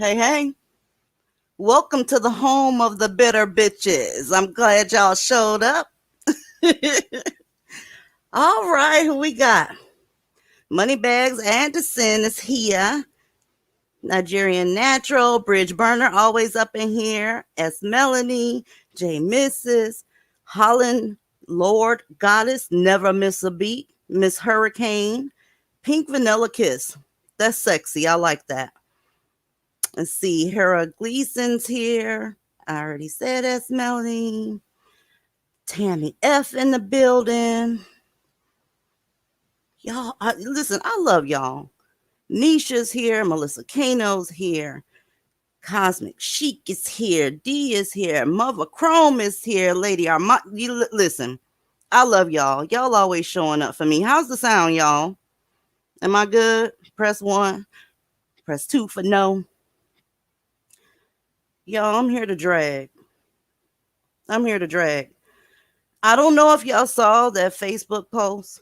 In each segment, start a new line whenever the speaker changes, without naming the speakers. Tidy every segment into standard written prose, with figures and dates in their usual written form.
Hey, hey. Welcome to the home of the bitter bitches. I'm glad y'all showed up. All right, who we got? Moneybags Anderson is here. Nigerian Natural, Bridge Burner, always up in here. S. Melanie, J. Mrs. Holland, Lord, Goddess, never miss a beat. Miss Hurricane, Pink Vanilla Kiss. That's sexy. I like that. Let's see. Hera Gleason's here. I already said S. Melanie. Tammy F in the building. Y'all, listen, I love y'all. Nisha's here. Melissa Kano's here. Cosmic Chic is here. D is here. Mother Chrome is here. Lady Armand. Listen, I love y'all. Y'all always showing up for me. How's the sound, y'all? Am I good? Press 1. Press 2 for no. Y'all, I'm here to drag. I'm here to drag. I don't know if y'all saw that Facebook post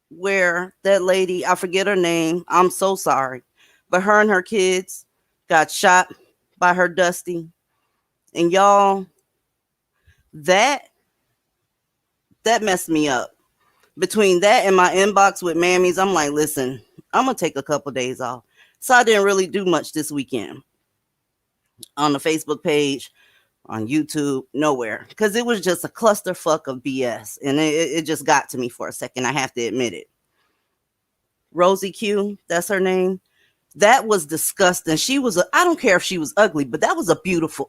where that lady, I forget her name, I'm so sorry, but her and her kids got shot by her Dusty. And y'all, that messed me up. Between that and my inbox with mammies, I'm like, listen, I'm going to take a couple days off. So I didn't really do much this weekend on the Facebook page, on YouTube, nowhere. Because it was just a clusterfuck of BS. And it just got to me for a second. I have to admit it. Rosie Q, that's her name. That was disgusting. I don't care if she was ugly, but that was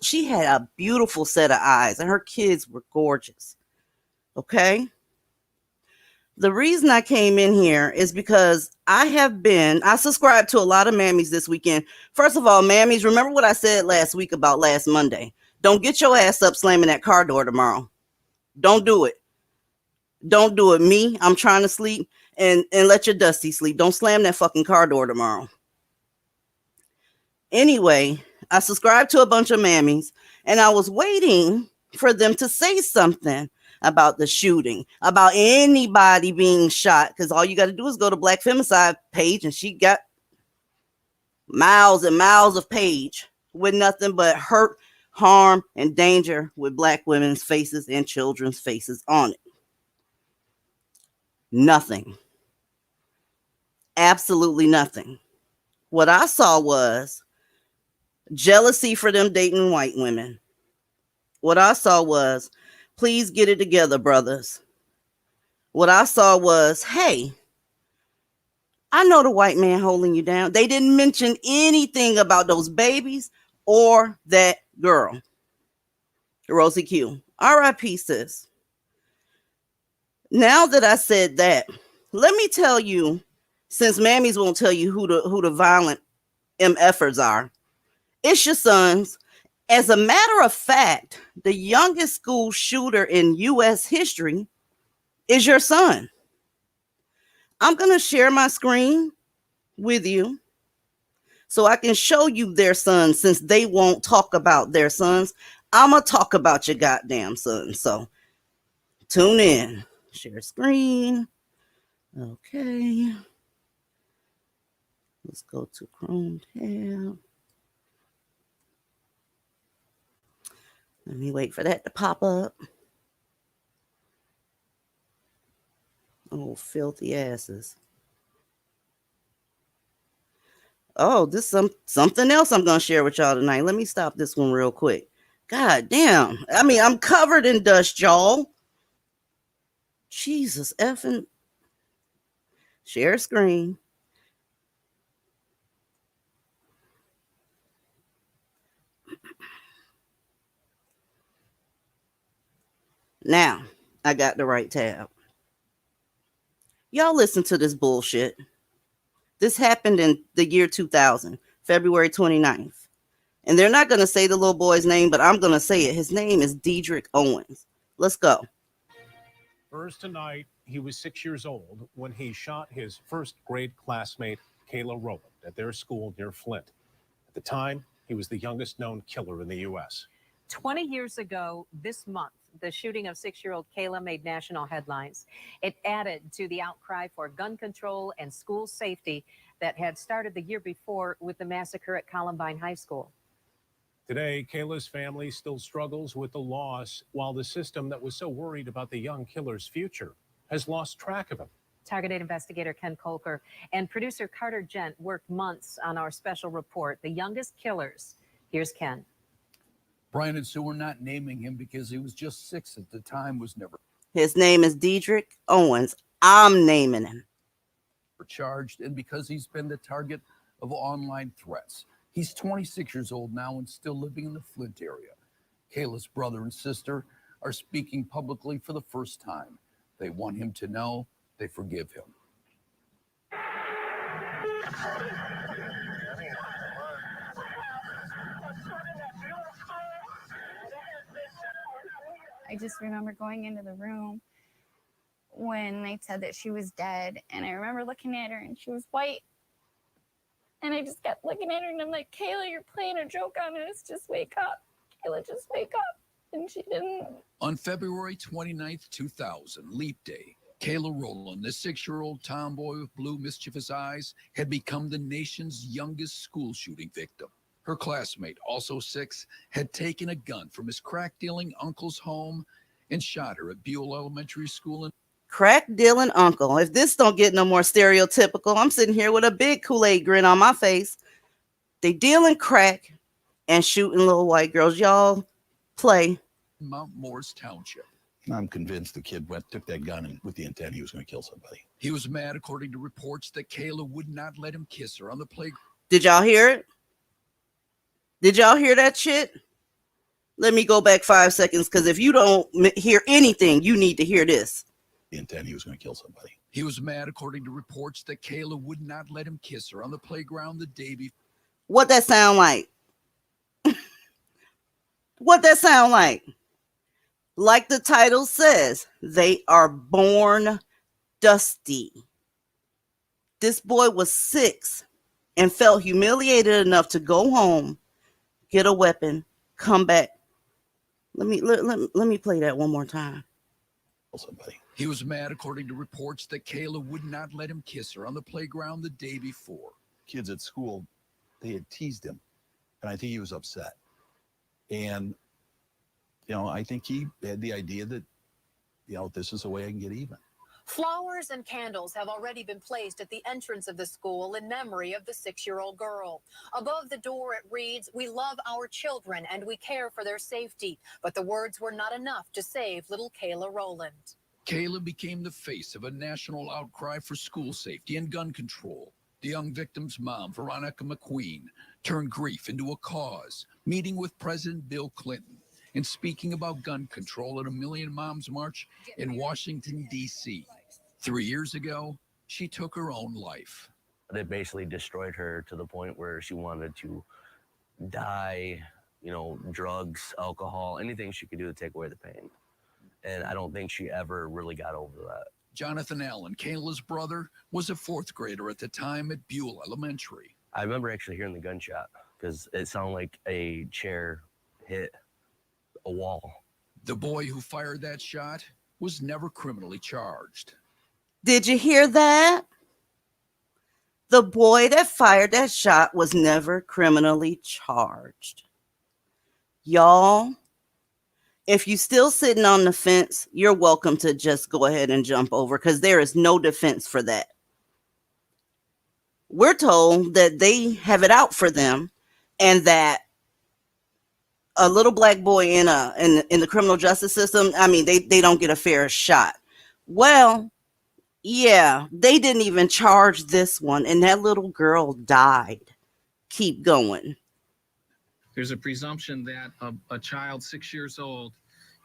she had a beautiful set of eyes. And her kids were gorgeous. Okay? The reason I came in here is because I subscribed to a lot of mammies this weekend. First of all, mammies, remember what I said last week about last Monday. Don't get your ass up slamming that car door tomorrow. Don't do it. Don't do it. Me, I'm trying to sleep, and let your Dusty sleep. Don't slam that fucking car door tomorrow. Anyway, I subscribed to a bunch of mammies, and I was waiting for them to say something about the shooting, about anybody being shot, because all you got to do is go to Black Femicide page, and she got miles and miles of page with nothing but hurt, harm, and danger with Black women's faces and children's faces on it. Nothing. Absolutely nothing. What I saw was jealousy for them dating white women. What I saw was, please get it together, brothers. What I saw was, hey, I know the white man holding you down. They didn't mention anything about those babies or that girl, Rosie Q. R.I.P. sis. Now that I said that, let me tell you, since mammies won't tell you who the violent MFers are, it's your sons. As a matter of fact, the youngest school shooter in U.S. history is your son. I'm going to share my screen with you so I can show you their sons, since they won't talk about their sons. I'm going to talk about your goddamn son. So tune in. Share screen. Okay. Let's go to Chrome tab. Let me wait for that to pop up. Oh, filthy asses. Oh, this is something else I'm going to share with y'all tonight. Let me stop this one real quick. God damn. I mean, I'm covered in dust, y'all. Jesus effing. Share screen. Now, I got the right tab. Y'all listen to this bullshit. This happened in the year 2000, February 29th. And they're not going to say the little boy's name, but I'm going to say it. His name is Dedrick Owens. Let's go.
First tonight, he was 6 years old when he shot his first grade classmate, Kayla Rowland, at their school near Flint. At the time, he was the youngest known killer in the U.S.
20 years ago this month, the shooting of 6-year-old Kayla made national headlines. It added to the outcry for gun control and school safety that had started the year before with the massacre at Columbine High School.
Today, Kayla's family still struggles with the loss, while the system that was so worried about the young killer's future has lost track of him.
Target 8 investigator Ken Kolker and producer Carter Gent worked months on our special report, The Youngest Killers. Here's Ken.
Brian and Sue were not naming him because he was just 6 at the time, was never.
His name is Dedrick Owens. I'm naming him.
Charged, and because he's been the target of online threats. He's 26 years old now and still living in the Flint area. Kayla's brother and sister are speaking publicly for the first time. They want him to know they forgive him.
I just remember going into the room when they said that she was dead, and I remember looking at her and she was white. And I just kept looking at her and I'm like, Kayla, you're playing a joke on us. Just wake up. Kayla, just wake up. And she didn't.
On February 29th, 2000, Leap Day, Kayla Rowland, the 6-year-old tomboy with blue mischievous eyes, had become the nation's youngest school shooting victim. Her classmate, also 6, had taken a gun from his crack-dealing uncle's home and shot her at Buell Elementary School in
Crack dealing uncle. If this don't get no more stereotypical, I'm sitting here with a big Kool-Aid grin on my face. They dealing crack and shooting little white girls. Y'all play.
Mount Morris Township.
I'm convinced the kid took that gun and with the intent he was going to kill somebody.
He was mad, according to reports, that Kayla would not let him kiss her on the playground.
Did y'all hear it? Did y'all hear that shit? Let me go back 5 seconds, because if you don't hear anything, you need to hear this.
The intent he was going to kill somebody.
He was mad, according to reports, that Kayla would not let him kiss her on the playground the day before.
What that sound like? What that sound like? Like the title says, they are born dusty. This boy was 6 and felt humiliated enough to go home, get a weapon, come back. Let me play that one more time.
Somebody.
He was mad, according to reports, that Kayla would not let him kiss her on the playground the day before.
Kids at school, they had teased him, and I think he was upset. And I think he had the idea that this is a way I can get even.
Flowers and candles have already been placed at the entrance of the school in memory of the 6-year-old girl. Above the door, it reads, "We love our children and we care for their safety." But the words were not enough to save little Kayla Rowland.
Kayla became the face of a national outcry for school safety and gun control. The young victim's mom, Veronica McQueen, turned grief into a cause, meeting with President Bill Clinton and speaking about gun control at a Million Moms March in Washington, D.C. 3 years ago, she took her own life.
It basically destroyed her to the point where she wanted to die, drugs, alcohol, anything she could do to take away the pain. And I don't think she ever really got over that.
Jonathan Allen, Kayla's brother, was a 4th grader at the time at Buell Elementary.
I remember actually hearing the gunshot because it sounded like a chair hit a wall.
The boy who fired that shot was never criminally charged.
Did you hear that? The boy that fired that shot was never criminally charged. Y'all, if you still sitting on the fence, you're welcome to just go ahead and jump over because there is no defense for that. We're told that they have it out for them and that a little black boy in the criminal justice system, they don't get a fair shot. Well, yeah, they didn't even charge this one, and that little girl died. Keep going.
There's a presumption that a child 6 years old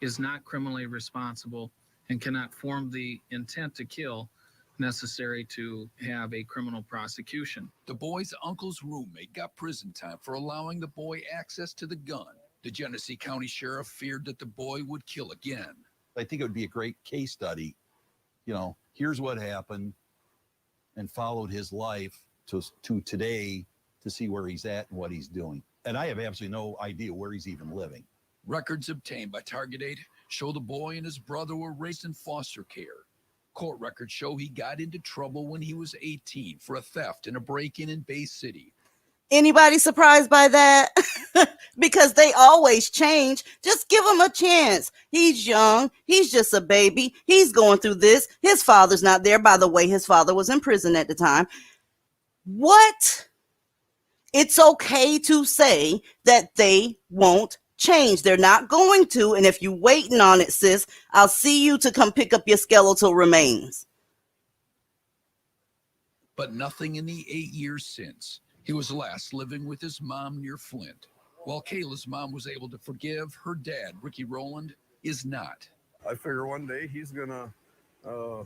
is not criminally responsible and cannot form the intent to kill necessary to have a criminal prosecution.
The boy's uncle's roommate got prison time for allowing the boy access to the gun. The Genesee County Sheriff feared that the boy would kill again.
I think it would be a great case study. Here's what happened, and followed his life to today to see where he's at and what he's doing. And I have absolutely no idea where he's even living.
Records obtained by Target 8 show the boy and his brother were raised in foster care. Court records show he got into trouble when he was 18 for a theft and a break-in in Bay City.
Anybody surprised by that? Because they always change. Just give him a chance. He's young. He's just a baby. He's going through this. His father's not there. By the way, his father was in prison at the time. What? It's okay to say that they won't change. They're not going to. And if you're waiting on it, sis, I'll see you to come pick up your skeletal remains.
But nothing in the 8 years since. He was last living with his mom near Flint. While Kayla's mom was able to forgive, her dad, Ricky Rowland, is not.
I figure one day he's gonna, the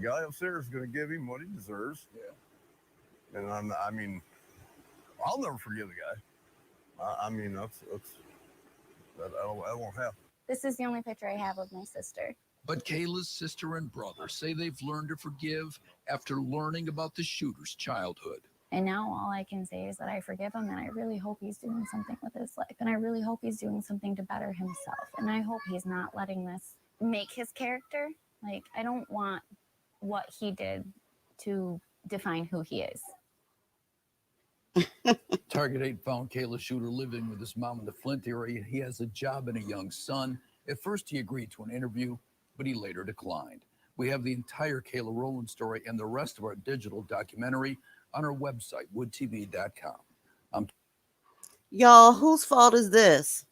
guy upstairs is gonna give him what he deserves. Yeah. And I'll never forgive the guy. That won't happen.
This is the only picture I have of my sister.
But Kayla's sister and brother say they've learned to forgive after learning about the shooter's childhood.
And now all I can say is that I forgive him, and I really hope he's doing something with his life. And I really hope he's doing something to better himself. And I hope he's not letting this make his character. Like, I don't want what he did to define who he is.
Target 8 found Kayla Sh00ter living with his mom in the Flint area. He has a job and a young son. At first, he agreed to an interview, but he later declined. We have the entire Kayla Rowland story and the rest of our digital documentary on our website, woodtv.com.
Y'all, whose fault is this?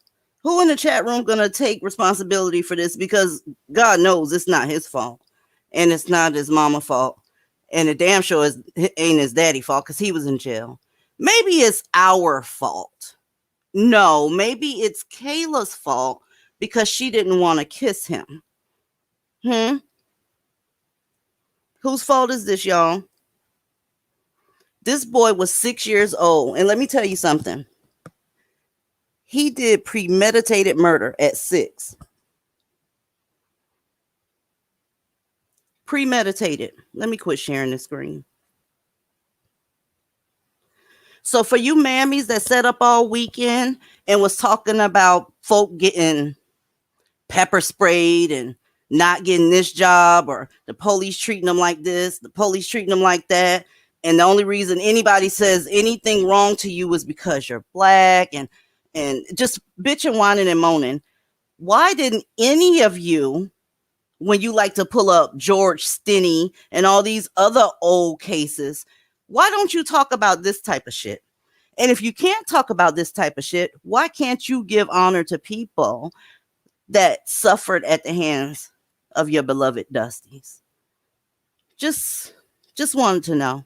Who in the chat room gonna take responsibility for this? Because God knows it's not his fault, and it's not his mama's fault, and the damn sure ain't his daddy's fault because he was in jail. Maybe it's our fault. No, maybe it's Kayla's fault because she didn't want to kiss him. Whose fault is this, y'all? This boy was 6 years old. And let me tell you something. He did premeditated murder at 6. Premeditated. Let me quit sharing the screen. So for you mammies that sat up all weekend and was talking about folk getting pepper sprayed and not getting this job, or the police treating them like this, the police treating them like that, and the only reason anybody says anything wrong to you is because you're black, and just bitching, whining, and moaning. Why didn't any of you, when you like to pull up George Stinney and all these other old cases, why don't you talk about this type of shit? And if you can't talk about this type of shit, why can't you give honor to people that suffered at the hands of your beloved Dusties? Just wanted to know.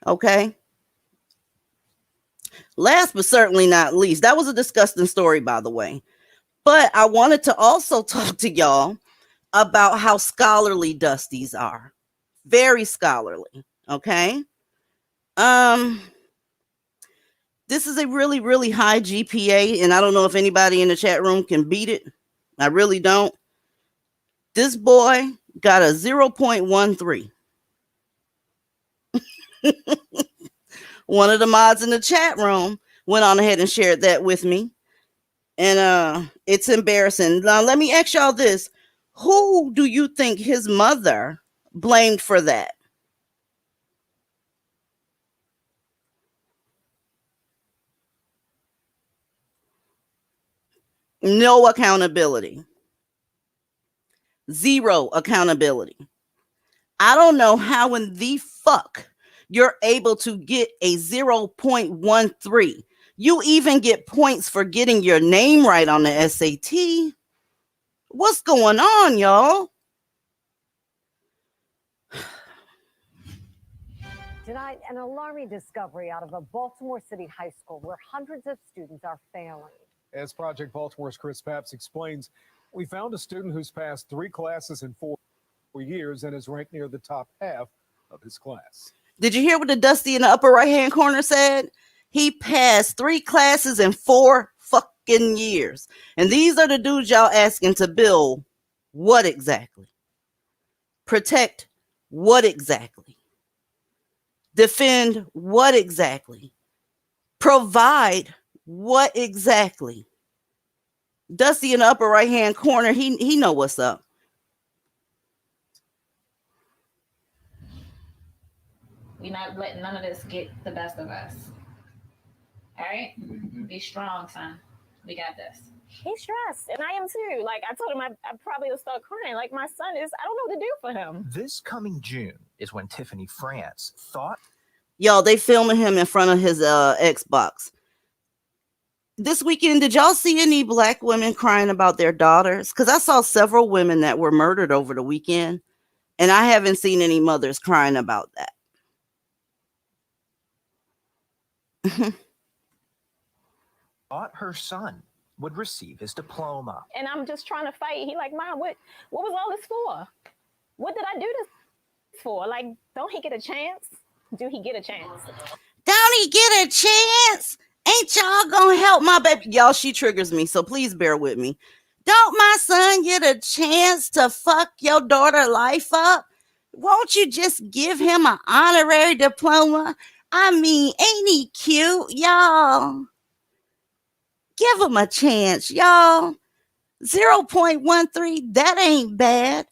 Okay. Last but certainly not least, that was a disgusting story, by the way. But I wanted to also talk to y'all about how scholarly Dusties are. Very scholarly. Okay. This is a really, really high GPA, and I don't know if anybody in the chat room can beat it. I really don't. This boy got a 0.13. One of the mods in the chat room went on ahead and shared that with me. And it's embarrassing. Now, let me ask y'all this. Who do you think his mother blamed for that? No accountability. Zero accountability. I don't know how in the fuck you're able to get a 0.13. You even get points for getting your name right on the SAT. What's going on, y'all?
Tonight, an alarming discovery out of a Baltimore City high school where hundreds of students are failing.
As Project Baltimore's Chris Papps explains, we found a student who's passed 3 classes in 4 years and is ranked near the top half of his class.
Did you hear what the Dusty in the upper right-hand corner said? He passed 3 classes in 4 fucking years. And these are the dudes y'all asking to build what exactly? Protect what exactly? Defend what exactly? Provide what exactly? Dusty in the upper right-hand corner, he know what's up.
We're not letting none of this get the best of us. All right? Be strong, son. We got this.
He's stressed, and I am too. Like, I told him I probably will start crying. Like, my son is, I don't know what to do for him.
This coming June is when Tiffany France thought...
Y'all, they filming him in front of his Xbox. This weekend, did y'all see any black women crying about their daughters? Because I saw several women that were murdered over the weekend, and I haven't seen any mothers crying about that.
thought her son would receive his diploma.
And I'm just trying to fight. He like, Mom, what was all this for? What did I do this for? Like, don't he get a chance? Do he get a chance?
Don't he get a chance? Ain't y'all gonna help my baby? Y'all, she triggers me, so please bear with me. Don't my son get a chance to fuck your daughter life up? Won't you just give him an honorary diploma? I mean, ain't he cute, y'all? Give him a chance, y'all. 0.13, that ain't bad.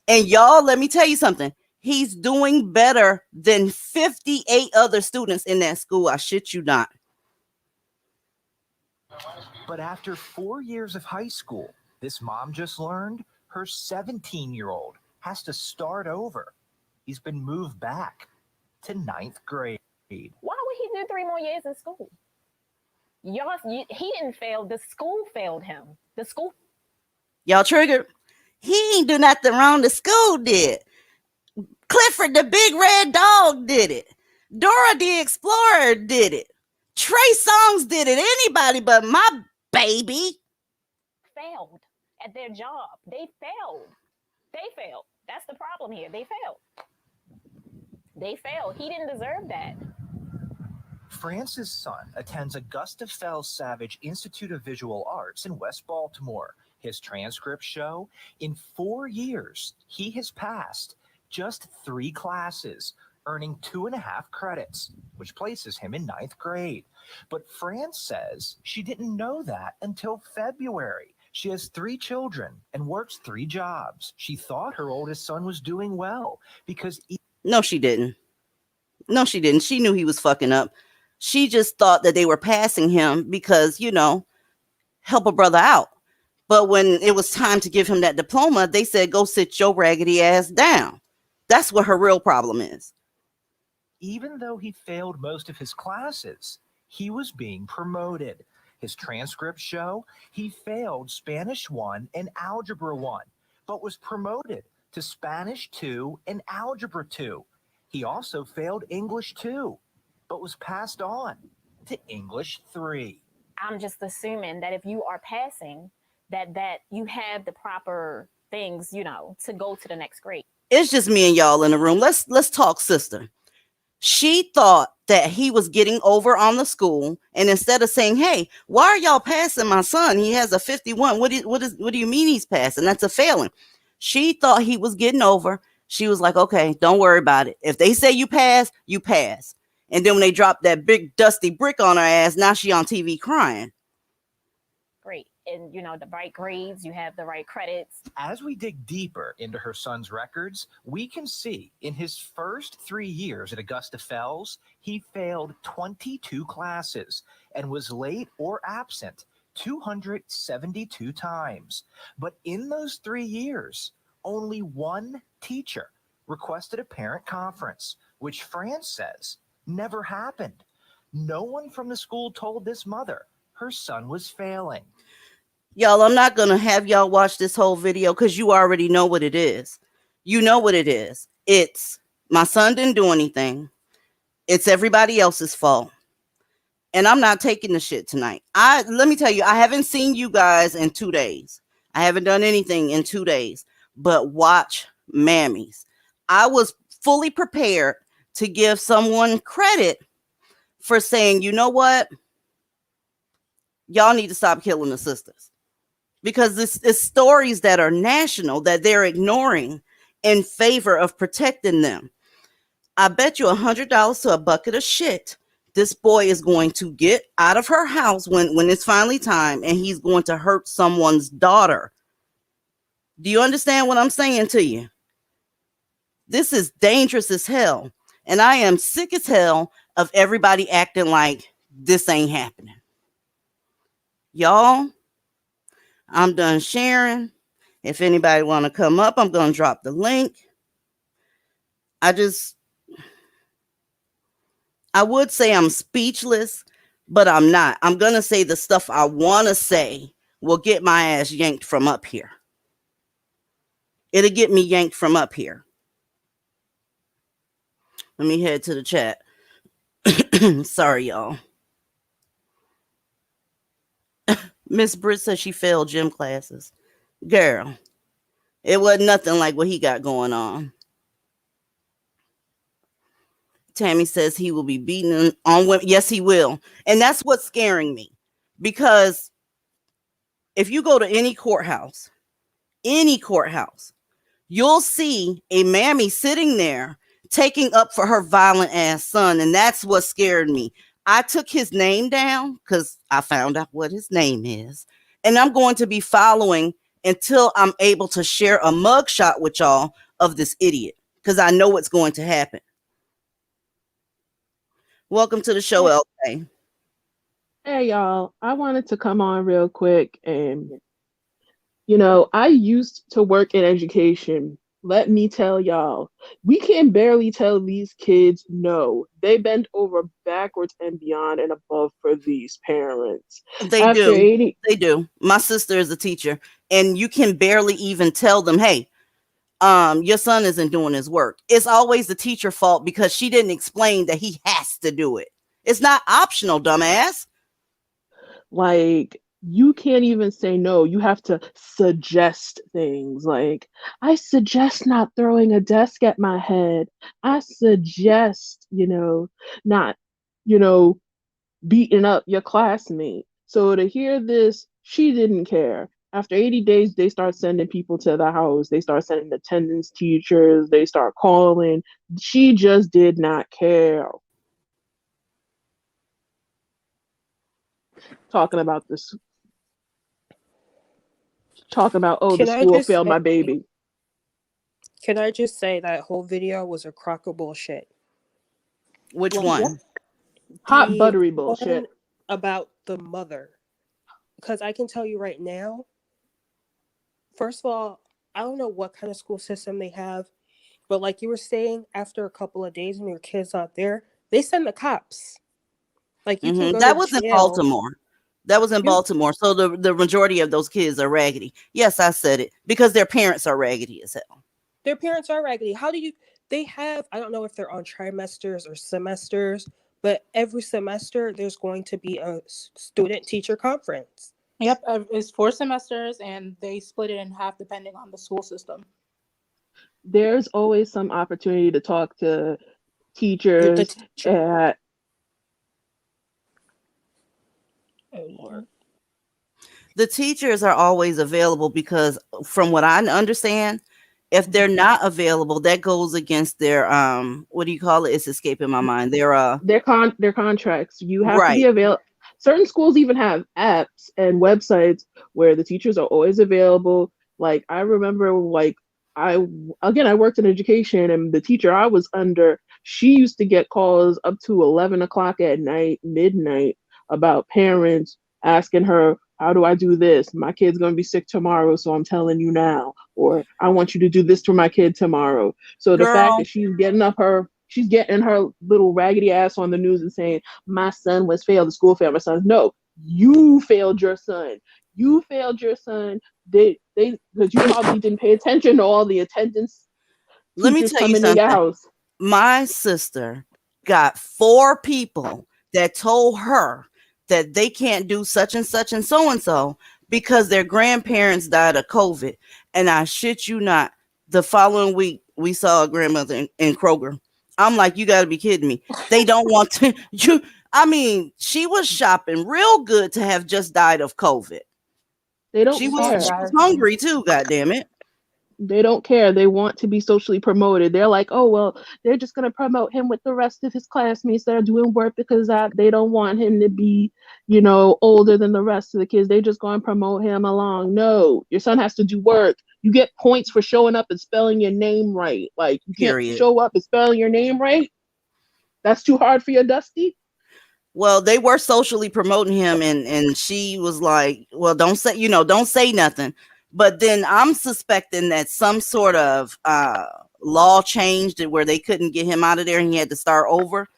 And y'all, let me tell you something. He's doing better than 58 other students in that school. I shit you not.
But after 4 years of high school, this mom just learned her 17-year-old has to start over. He's been moved back to 9th grade.
Why would he do 3 more years in school? He didn't fail. The school failed him. The school.
Y'all triggered. He ain't do nothing wrong. The school did. Clifford the big red dog did it. Dora the Explorer did it. Trey Songz did it. Anybody but my baby
failed at their job. They failed. That's the problem here. They failed. He didn't deserve that.
France's son attends Augusta Fells Savage Institute of Visual Arts in West Baltimore. His transcripts show in 4 years, he has passed just 3 classes, earning 2.5 credits, which places him in 9th grade. But France says she didn't know that until February. She has 3 children and works 3 jobs. She thought her oldest son was doing well because...
No, she didn't. No, she didn't. She knew he was fucking up. She just thought that they were passing him because, help a brother out. But when it was time to give him that diploma, they said, go sit your raggedy ass down. That's what her real problem is.
Even though he failed most of his classes, he was being promoted. His transcripts show he failed Spanish 1 and Algebra 1, but was promoted to Spanish 2 and Algebra 2. He also failed English 2, but was passed on to English 3.
I'm just assuming that if you are passing, that you have the proper things, to go to the next grade.
It's just me and y'all in the room. Let's talk, sister. She thought that he was getting over on the school, and instead of saying, "Hey, why are y'all passing my son? He has a 51. What do you mean he's passing? That's a failing." She thought he was getting over. She was like, "Okay, don't worry about it. If they say you pass, you pass." And then when they dropped that big dusty brick on her ass, now she on TV crying.
Great. And, the right grades, you have the right credits.
As we dig deeper into her son's records, we can see in his first 3 years at Augusta Fells, he failed 22 classes and was late or absent 272 times. But in those 3 years, only one teacher requested a parent conference, which France says never happened. No one from the school told this mother her son was failing.
Y'all, I'm not going to have y'all watch this whole video because you already know what it is. You know what it is. It's my son didn't do anything. It's everybody else's fault. And I'm not taking the shit tonight. Let me tell you, I haven't seen you guys in 2 days. I haven't done anything in 2 days. But watch Mammies. I was fully prepared to give someone credit for saying, you know what? Y'all need to stop killing the sisters. Because it's stories that are national that they're ignoring in favor of protecting them. I bet you $100 to a bucket of shit this boy is going to get out of her house when it's finally time, and he's going to hurt someone's daughter. Do you understand what I'm saying to you? This is dangerous as hell. And I am sick as hell of everybody acting like this ain't happening. Y'all, I'm done sharing. If anybody want to come up, I'm going to drop the link. I would say I'm speechless, but I'm not. I'm going to say the stuff I want to say will get my ass yanked from up here. It'll get me yanked from up here. Let me head to the chat. Sorry, y'all. Miss Britt says she failed gym classes. Girl, it wasn't nothing like what he got going on. Tammy says he will be beaten on women. Yes, he will. And that's what's scaring me. Because if you go to any courthouse, you'll see a mammy sitting there taking up for her violent ass son. And that's what scared me. I took his name down because I found out what his name is. And I'm going to be following until I'm able to share a mugshot with y'all of this idiot. Because I know what's going to happen. Welcome to the show, LK.
Hey, y'all. I wanted to come on real quick. And, I used to work in education. Let me tell y'all, we can barely tell these kids no. They bend over backwards and beyond and above for these parents.
They do. My sister is a teacher, and you can barely even tell them, hey, your son isn't doing his work. It's always the teacher's fault because she didn't explain that he has to do it. It's not optional, dumbass.
Like, you can't even say no. You have to suggest things. Like, I suggest not throwing a desk at my head. I suggest, not beating up your classmate. So to hear this, she didn't care. After 80 days, they start sending people to the house. They start sending attendance teachers. They start calling. She just did not care. Talking about this, talking about, oh, the
Can I
school
just
failed
say,
my baby.
that whole video was a crock of bullshit?
Which
Like
one?
Hot
the
buttery
one
bullshit.
about the mother. Because I can tell you right now, first of all, I don't know what kind of school system they have, but like you were saying, after a couple of days when your kid's not there, they send the cops. Like you can go to
That was in
jail.
Baltimore. That was in
You
Baltimore. So the majority of those kids are raggedy. Yes, I said it because their parents are raggedy as hell.
Their parents are raggedy. How do you? They have. I don't know if they're on trimesters or semesters, but every semester there's going to be a student teacher conference.
Yep, it's 4 semesters, and they split it in half depending on the school system.
There's always some opportunity to talk to
The
teachers
teacher.
at
Oh Lord.
The teachers are always available because from what I understand, if they're not available, that goes against their what do you call it? It's escaping my mind.
their contracts. You have to be
Right.
available. Certain schools even have apps and websites where the teachers are always available. Like I remember, I I worked in education, and the teacher I was under, she used to get calls up to 11 o'clock at night, midnight, about parents asking her, "How do I do this? My kid's gonna be sick tomorrow, so I'm telling you now," or "I want you to do this for my kid tomorrow." So the fact
Girl,
that she's getting her little raggedy ass on the news and saying, "My son was failed, the school failed my son." No, you failed your son. You failed your son. Because you probably didn't pay attention to all the attendance
let me
teachers
tell you
coming to your
something.
house.
My sister got 4 people that told her that they can't do such and such and so because their grandparents died of COVID. And I shit you not, the following week we saw a grandmother in Kroger. I'm like, you got to be kidding me. They don't want to. She was shopping real good to have just died of COVID.
They don't
She was
care.
hungry too. God damn it.
They don't care. They want to be socially promoted. They're like, oh, well, they're just going to promote him with the rest of his classmates that are doing work because they don't want him to be, older than the rest of the kids. They just going to promote him along. No, your son has to do work. You get points for showing up and spelling your name right. Like, you can't
Period.
show up and spelling your name right. That's too hard for your Dusty.
Well, they were socially promoting him, and she was like, well, don't say nothing. But then I'm suspecting that some sort of law changed it where they couldn't get him out of there and he had to start over.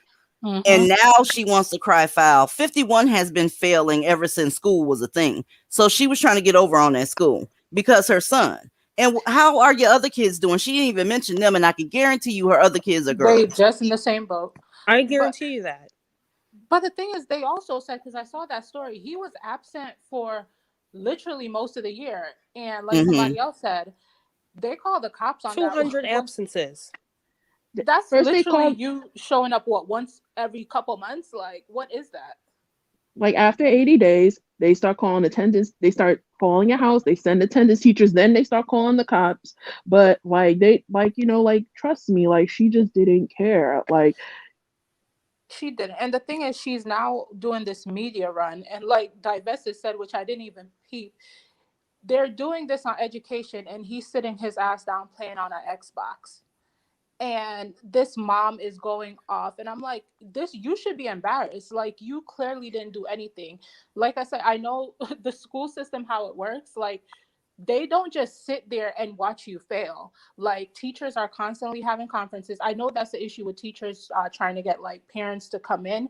And now she wants to cry foul. 51 has been failing ever since school was a thing. So she was trying to get over on that school because her son. And how are your other kids doing? She didn't even mention them, and I can guarantee you her other kids are
They
girls.
just in the same boat.
I guarantee you that.
But the thing is, they also said, because I saw that story, he was absent for literally most of the year. And like somebody else said, they called the cops on
200
that.
absences.
That's
First
literally you showing up, once every couple months? Like, what is that?
Like after 80 days, they start calling attendance. They start calling your house. They send attendance teachers. Then they start calling the cops. But trust me, like she just didn't care. Like
She didn't. And the thing is, she's now doing this media run. And like Divested said, which I didn't even peep, they're doing this on education, and he's sitting his ass down playing on an Xbox. And this mom is going off, and I'm like, you should be embarrassed. Like, you clearly didn't do anything. Like I said, I know the school system, how it works. Like, they don't just sit there and watch you fail. Like, teachers are constantly having conferences. I know that's the issue with teachers trying to get like parents to come in.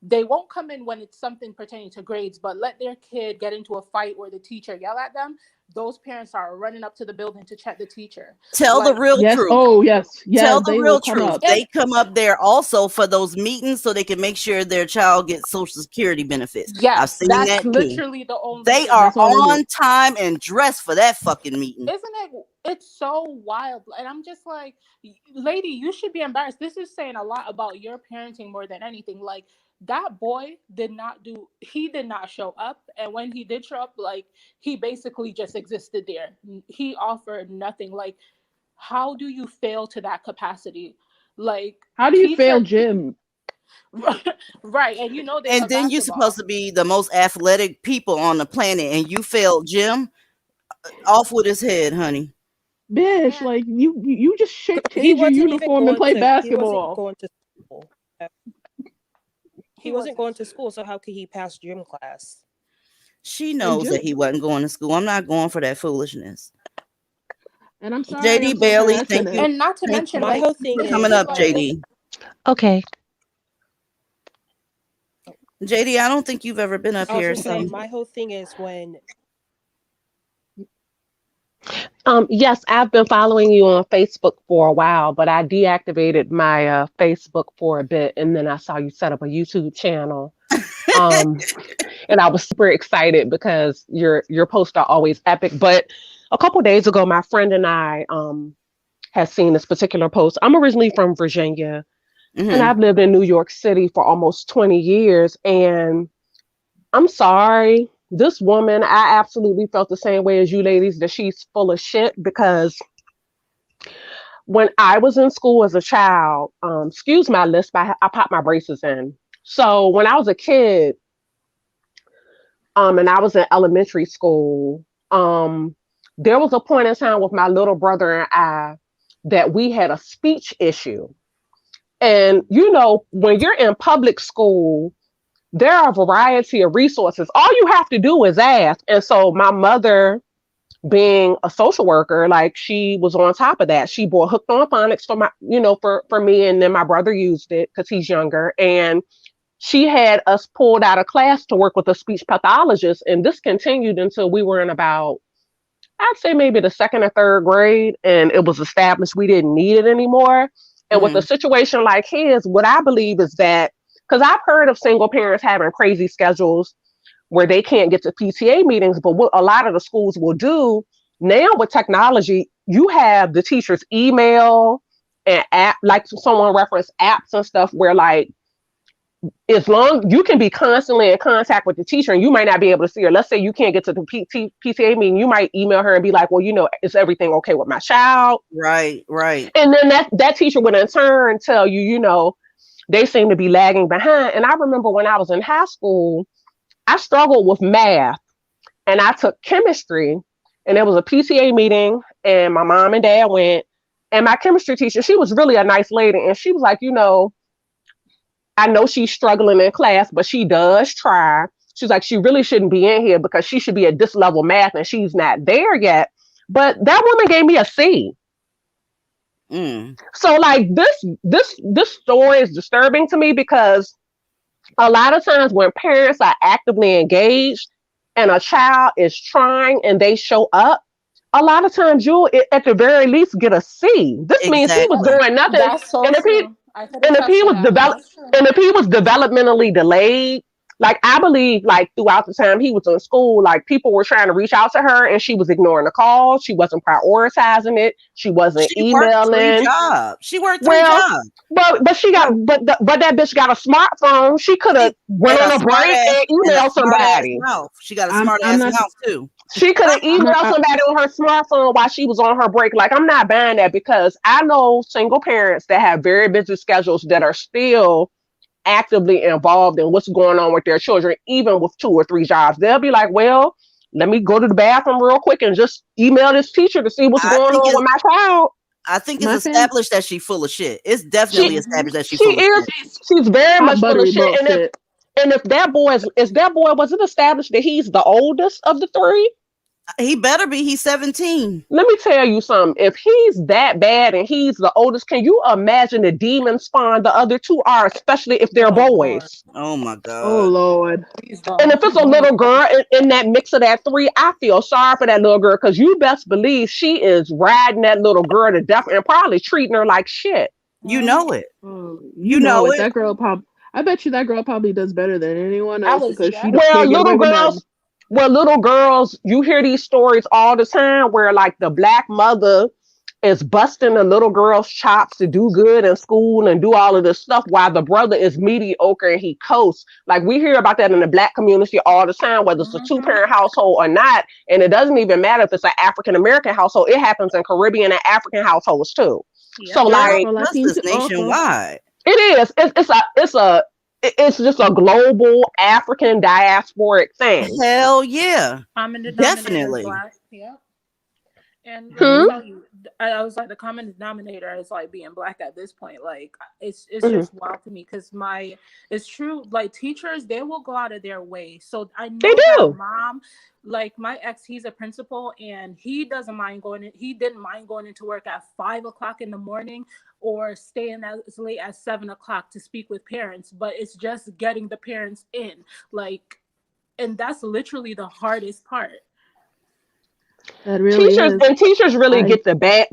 They won't come in when it's something pertaining to grades, but let their kid get into a fight or the teacher yell at them. Those parents are running up to the building to check the teacher.
Tell the real
yes,
truth.
oh yes,
Tell the
they
real
will come
truth.
up.
They come up there also for those meetings so they can make sure their child gets Social Security benefits. I've
Yes,
seen
that's
that too.
literally the only
They
thing.
are
That's all they
on
do.
time and dressed for that fucking meeting.
Isn't it? It's so wild. And I'm just like, lady, you should be embarrassed. This is saying a lot about your parenting more than anything. Like, That boy did not show up. And when he did show up, like, he basically just existed there. He offered nothing. Like, how do you fail to that capacity? Like,
How do you
he
fail
said,
gym?
right. And you know they
And
love
then you're supposed
basketball.
to be the most athletic people on the planet, and you failed Jim. Off with his head, honey.
Bitch, like you just
He
change your
wasn't even
uniform and
going
play
to. He wasn't
basketball.
going to school. He wasn't going to school, so how could he pass gym class?
She
And
knows
Jim,
that he wasn't going to school. I'm not going for that foolishness.
and I'm sorry, I'm
JD
so
Bailey, thank you.
passionate.
And not to
Thank
mention,
you
My
like,
whole thing
for
this
coming
is
is
up,
like,
JD.
Okay.
JD, I don't think you've ever been up
I was
here.
just
So
saying, my whole thing is when
Yes, I've been following you on Facebook for a while, but I deactivated my Facebook for a bit, and then I saw you set up a YouTube channel. Um, and I was super excited because your posts are always epic. But a couple days ago, my friend and I had seen this particular post. I'm originally from Virginia, and I've lived in New York City for almost 20 years. And I'm sorry, this woman, I absolutely felt the same way as you ladies, that she's full of shit. Because when I was in school as a child, excuse my lisp, I popped my braces in. So when I was a kid, and I was in elementary school, there was a point in time with my little brother and I that we had a speech issue. And you know, when you're in public school, there are a variety of resources. All you have to do is ask. And so my mother, being a social worker, like, she was on top of that. She bought hooked on phonics for my, for me, and then my brother used it because he's younger. And she had us pulled out of class to work with a speech pathologist. And this continued until we were in about, I'd say maybe the second or third grade. And it was established we didn't need it anymore. And with a situation like his, what I believe is that, because I've heard of single parents having crazy schedules where they can't get to PTA meetings, but what a lot of the schools will do now with technology, you have the teacher's email and app, like someone referenced apps and stuff, where, like, as long you can be constantly in contact with the teacher, and you might not be able to see her. Let's say you can't get to the PTA meeting, you might email her and be like, well, is everything okay with my child?
Right.
And then that teacher would in turn tell you, they seem to be lagging behind. And I remember when I was in high school, I struggled with math, and I took chemistry, and there was a PTA meeting, and my mom and dad went, and my chemistry teacher, she was really a nice lady, and she was like, I know she's struggling in class, but she does try. She's like, she really shouldn't be in here because she should be at this level math, and she's not there yet. But that woman gave me a C. So, like, this story is disturbing to me, because a lot of times when parents are actively engaged and a child is trying and they show up, a lot of times you'll at the very least get a C. This means he was doing nothing.
That's so
And if he
true. I could
and if
attest
he
to
was
that. That's true.
and if he was developmentally delayed, like, I believe, like, throughout the time he was in school, like, people were trying to reach out to her and she was ignoring the calls. She wasn't prioritizing it. She wasn't
She worked 3
emailing.
jobs. She worked 3
Well,
jobs.
but she got but that bitch got a smartphone. She could have went
And
on
a
a
smart
break
ass
and
and a
emailed
smart ass
somebody.
mouth. She got a
I'm
smart ass
not
mouth too.
She could have emailed somebody on her smartphone while she was on her break. Like, I'm not buying that, because I know single parents that have very busy schedules that are still actively involved in what's going on with their children, even with 2 or 3 jobs. They'll be like, well, let me go to the bathroom real quick and just email this teacher to see what's going on with my child.
I think
My
it's
fam-
established that she's full of shit. It's definitely established that she's
She
full of
is.
shit.
She's very
hot
much full of
buttery
shit.
bullshit.
And if that boy was it established that he's the oldest of the 3?
He better be. He's 17.
Let me tell you something. If he's that bad and he's the oldest, can you imagine the demon spawn the other 2 are, especially if they're boys?
Oh my God.
Oh Lord.
And if it's a little girl in that mix of that 3, I feel sorry for that little girl, because you best believe she is riding that little girl to death and probably treating her like shit.
You know it.
You know it. That girl I bet you that girl probably does better than anyone else, because she just can't get away with nothing.
Little girls, you hear these stories all the time where, like, the black mother is busting the little girl's chops to do good in school and do all of this stuff while the brother is mediocre and he coasts. Like we hear about that in the Black community all the time, whether it's a two-parent household or not. And it doesn't even matter if it's an African American household. It happens in Caribbean and African households too. So like
justice nationwide.
it is. It's just a global African diasporic thing.
Hell yeah.
Common denominator is
Definitely.
Black. Yep. And let me tell you, I was like, the common denominator is like being Black at this point. Like it's just wild to me because it's true. Like teachers, they will go out of their way. So I know that mom, like my ex, he's a principal and he doesn't mind going in. He didn't mind going into work at 5 o'clock in the morning or staying as late as 7 o'clock to speak with parents. But it's just getting the parents in, like, and that's literally the hardest part.
That really
teachers really get the bad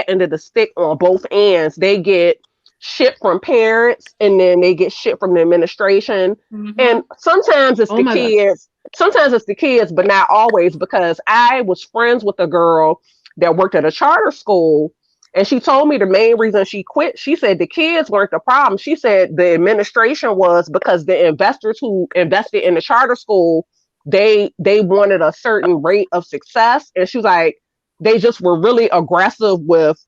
end of the stick on both ends. They get shit from parents and then they get shit from the administration. And sometimes it's the kids. Sometimes it's the kids, but not always, because I was friends with a girl that worked at a charter school. And she told me the main reason she quit, she said the kids weren't the problem. She said the administration was, because the investors who invested in the charter school, they wanted a certain rate of success. And she was like, they just were really aggressive with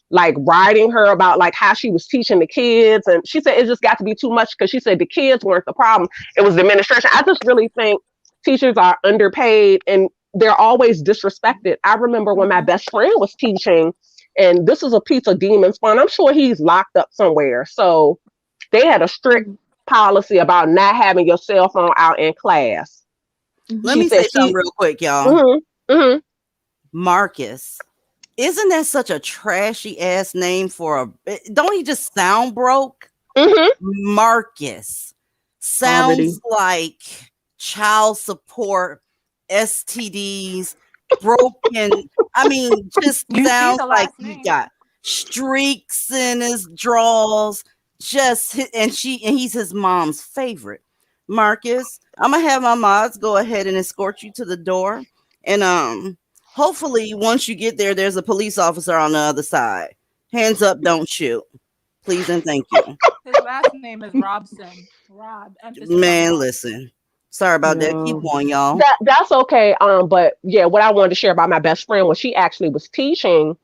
like riding her about like how she was teaching the kids. And she said it just got to be too much because she said the kids weren't the problem. It was the administration. I just really think teachers are underpaid and they're always disrespected. I remember when my best friend was teaching, and this is a piece of demon spawn. I'm sure he's locked up somewhere. So they had a strict policy about not having your cell phone out in class.
Let me say something real quick, y'all. Marcus. Isn't that such a trashy ass name for don't he just sound broke? Marcus. Sounds like child support, STDs, broken. I mean, just sounds like he got streaks in his drawers. And he's his mom's favorite. Marcus, I'm gonna have my mods go ahead and escort you to the door, and hopefully once you get there, there's a police officer on the other side. Hands up, don't shoot, please and thank you.
His last name is Robson. Rob.
Man, listen. Sorry about that. Keep on, y'all.
That's okay. But yeah, what I wanted to share about my best friend, when she actually was teaching,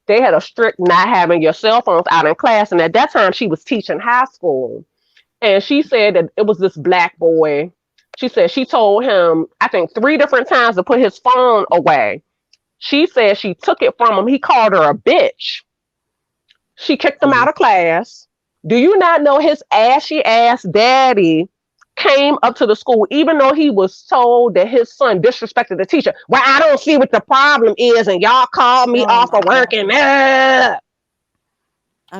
they had a strict not having your cell phones out in class, and at that time she was teaching high school. And she said that it was this Black boy. She said she told him, I think 3 different times to put his phone away. She said she took it from him. He called her a bitch. She kicked him out of class. Do you not know his ashy ass daddy came up to the school, even though he was told that his son disrespected the teacher? Well, I don't see what the problem is, and y'all called me off of work, and
I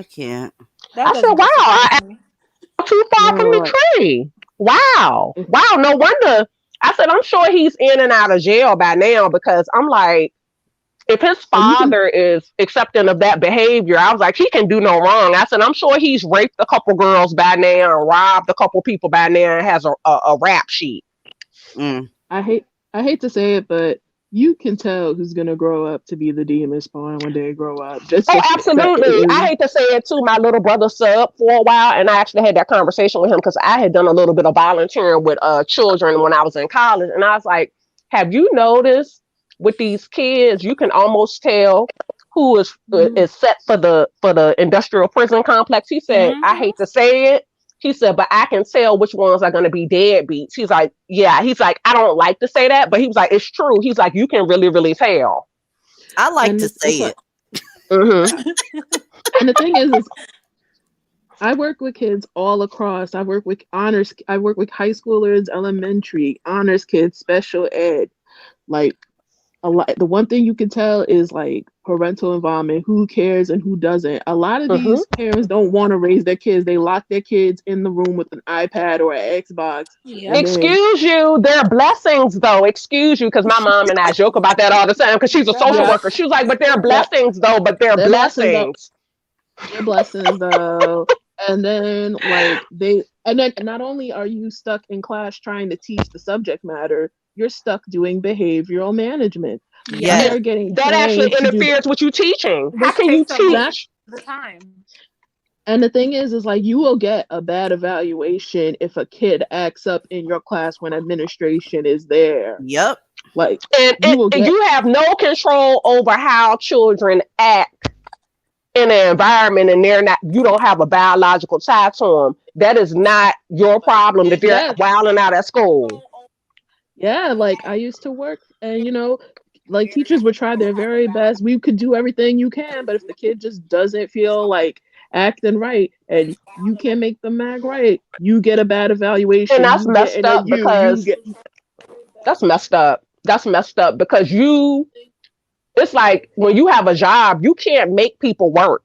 can't.
I said, wow, too far from the tree. Wow. No wonder. I said, I'm sure he's in and out of jail by now, because I'm like, if his father is accepting of that behavior, I was like, he can do no wrong. I said, I'm sure he's raped a couple girls by now and robbed a couple people by now and has a rap sheet.
I hate to say it, but you can tell who's gonna grow up to be the demon spawn when they grow up.
Absolutely. I hate to say it too. My little brother subbed for a while, and I actually had that conversation with him because I had done a little bit of volunteering with children when I was in college, and I was like, have you noticed with these kids, you can almost tell who is set for the industrial prison complex? He said, I hate to say it. He said, but I can tell which ones are going to be deadbeats. He's like, yeah. He's like, I don't like to say that, but he was like, it's true. He's like, you can really, really tell.
I like to say it.
And the thing is I work with kids all across. I work with honors. I work with high schoolers, elementary, honors kids, special ed. Like, a lot. The one thing you can tell is like parental involvement, who cares and who doesn't. A lot of these parents don't want to raise their kids. They lock their kids in the room with an iPad or an Xbox.
Excuse you, they're blessings though. Excuse you, because my mom and I joke about that all the time because she's a social worker. She was like, but they're blessings though, but they're blessings.
They're blessings though. And then not only are you stuck in class trying to teach the subject matter, you're stuck doing behavioral management.
Yes.
They're getting
That actually
trained to do
interferes with you teaching. How
Which
can you
takes up most
that.
teach?
of the time.
And the thing is like you will get a bad evaluation if a kid acts up in your class when administration is there.
Yep.
Like
And,
you will
and
get
you have no control over how children act in an environment, and you don't have a biological tie to them. That is not your problem that they're
yeah,
wilding out at school.
yeah, like I used to work and like teachers would try their very best. We could do everything you can, but if the kid just doesn't feel like acting right and you can't make them act right, you get a bad
And
evaluation.
that's
You get
messed
in a
up
you
because
get
that's messed up. That's messed up because it's like when you have a job, you can't make people work.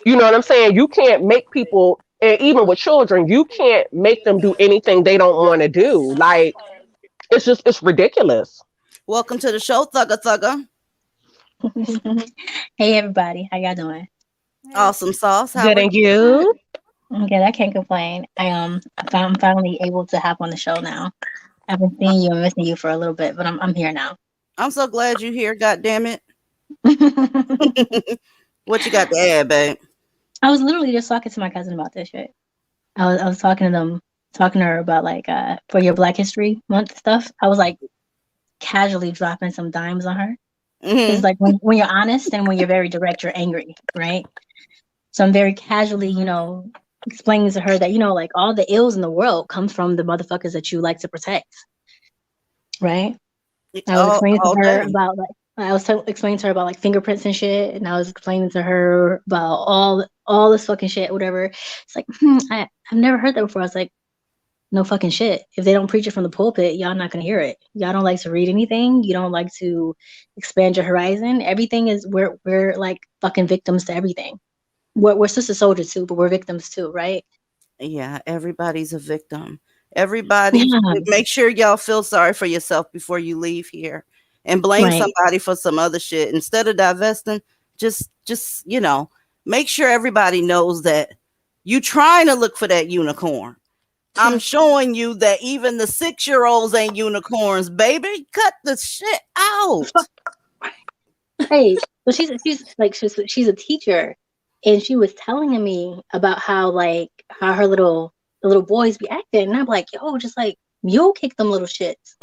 You know what I'm saying? You can't make people, and even with children, you can't make them do anything they don't want to do. Like, it's ridiculous.
Welcome to the show, Thugger Thugger.
Hey everybody, how y'all doing?
Awesome sauce. How
Good,
are you?
and you?
I'm good. I can't complain. I'm finally able to hop on the show now. I've been seeing you and missing you for a little bit, but I'm here now.
I'm so glad you're here, god damn it. What you got to add, babe?
I was literally just talking to my cousin about this shit. I was talking to her about like for your Black History Month stuff. I was like casually dropping some dimes on her. Because like when you're honest and when you're very direct, you're angry, right? So I'm very casually, explaining to her that, like all the ills in the world comes from the motherfuckers that you like to protect, right? I was explaining to her about explaining to her about like fingerprints and shit, and I was explaining to her about all this fucking shit, whatever. It's like, I've never heard that before. I was like, no fucking shit. If they don't preach it from the pulpit, y'all not gonna hear it. Y'all don't like to read anything. You don't like to expand your horizon. Everything is we're like fucking victims to everything. We're sister soldiers too, but we're victims too, right?
Yeah, everybody's a victim. Everybody, make sure y'all feel sorry for yourself before you leave here, and blame somebody for some other shit instead of divesting. Just make sure everybody knows that you trying to look for that unicorn. I'm showing you that even the 6-year-olds ain't unicorns, baby. Cut the shit out.
Hey, but she's a teacher, and she was telling me about how her little boys be acting, and I'm like, yo, just like you'll kick them little shits.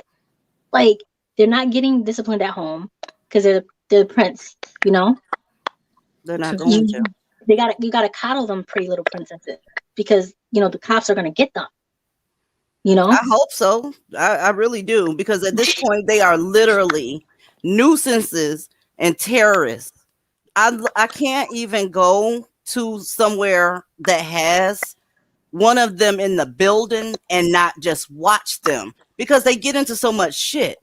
Like they're not getting disciplined at home because they're the prince,
They're not going to.
You gotta coddle them, pretty little princesses, because the cops are gonna get them.
I hope so. I really do, because at this point they are literally nuisances and terrorists. I can't even go to somewhere that has one of them in the building and not just watch them, because they get into so much shit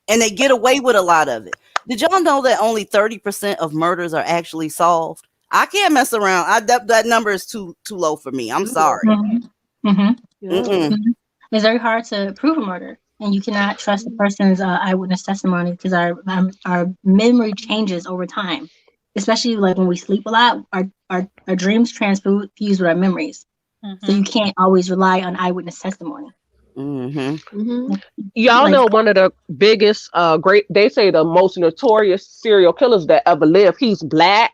and they get away with a lot of it. Did y'all know that only 30% of murders are actually solved? I can't mess around. That number is too low for me. I'm sorry.
It's very hard to prove a murder, and you cannot trust a person's eyewitness testimony because our memory changes over time, especially like when we sleep a lot. Our dreams transfuse with our memories, so you can't always rely on eyewitness testimony.
Y'all know one of the biggest, they say the most notorious serial killers that ever lived. He's Black.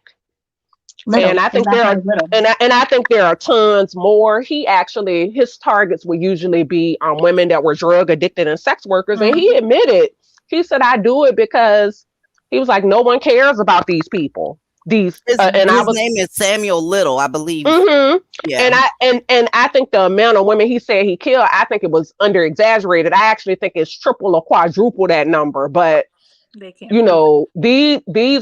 And I think I think there are tons more. His targets would usually be women that were drug addicted and sex workers. And he admitted, he said, I do it because he was like, no one cares about these people. His
name is Samuel Little, I believe.
Yeah. And I think the amount of women he said he killed, I think it was under exaggerated. I actually think it's triple or quadruple that number. But these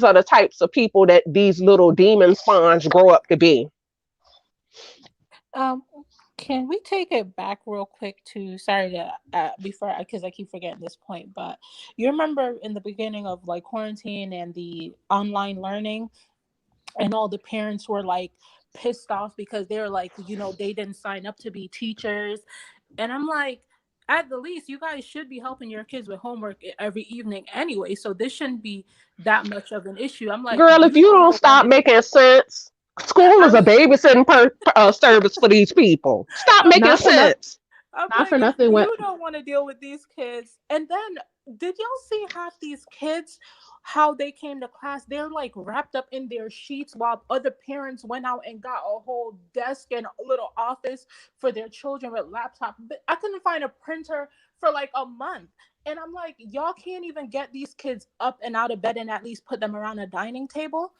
are the types of people that these little demon spawns grow up to be.
Can we take it back real quick to because I keep forgetting this point, but you remember in the beginning of like quarantine and the online learning, and all the parents were like pissed off because they're like, they didn't sign up to be teachers, and I'm like, at the least, you guys should be helping your kids with homework every evening anyway. So this shouldn't be that much of an issue. I'm like,
girl, if you don't stop making sense, school is a babysitting service for these people. Stop making sense.
Not for nothing. You don't want to deal with these kids. And then did y'all see half these kids? How they came to class, they're like wrapped up in their sheets while other parents went out and got a whole desk and a little office for their children with laptop. But I couldn't find a printer for like a month. And I'm like, y'all can't even get these kids up and out of bed and at least put them around a dining table.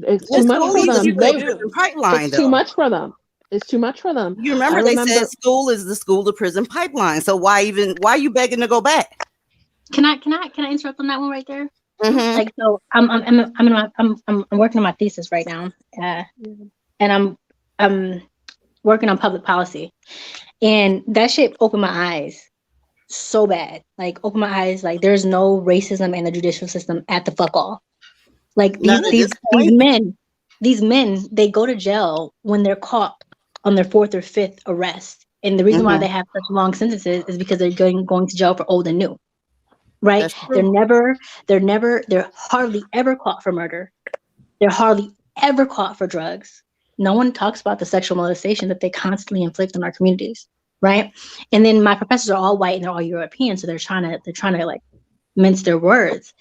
It's too
What
much
school
for
School is
did
the
them.
you
school
They,
to prison
do?
pipeline,
it's too
though.
much for them. It's too much for them.
You
I
remember they said
remember.
school is the school to prison pipeline. So why are you begging to go back?
Can I interrupt on that one right there?
Mm-hmm.
Like, so I'm working on my thesis right now, and I'm working on public policy, and that shit opened my eyes so bad. Like, open my eyes. Like, there's no racism in the judicial system at the fuck all. Like,
None at this point.
these men, they go to jail when they're caught on their fourth or fifth arrest, and the reason why
Mm-hmm.
they have such long sentences is because they're going to jail for old and new. Right?
That's true.
They're hardly ever caught for murder. They're hardly ever caught for drugs. No one talks about the sexual molestation that they constantly inflict on our communities, right? And then my professors are all white and they're all European, so they're trying to like mince their words.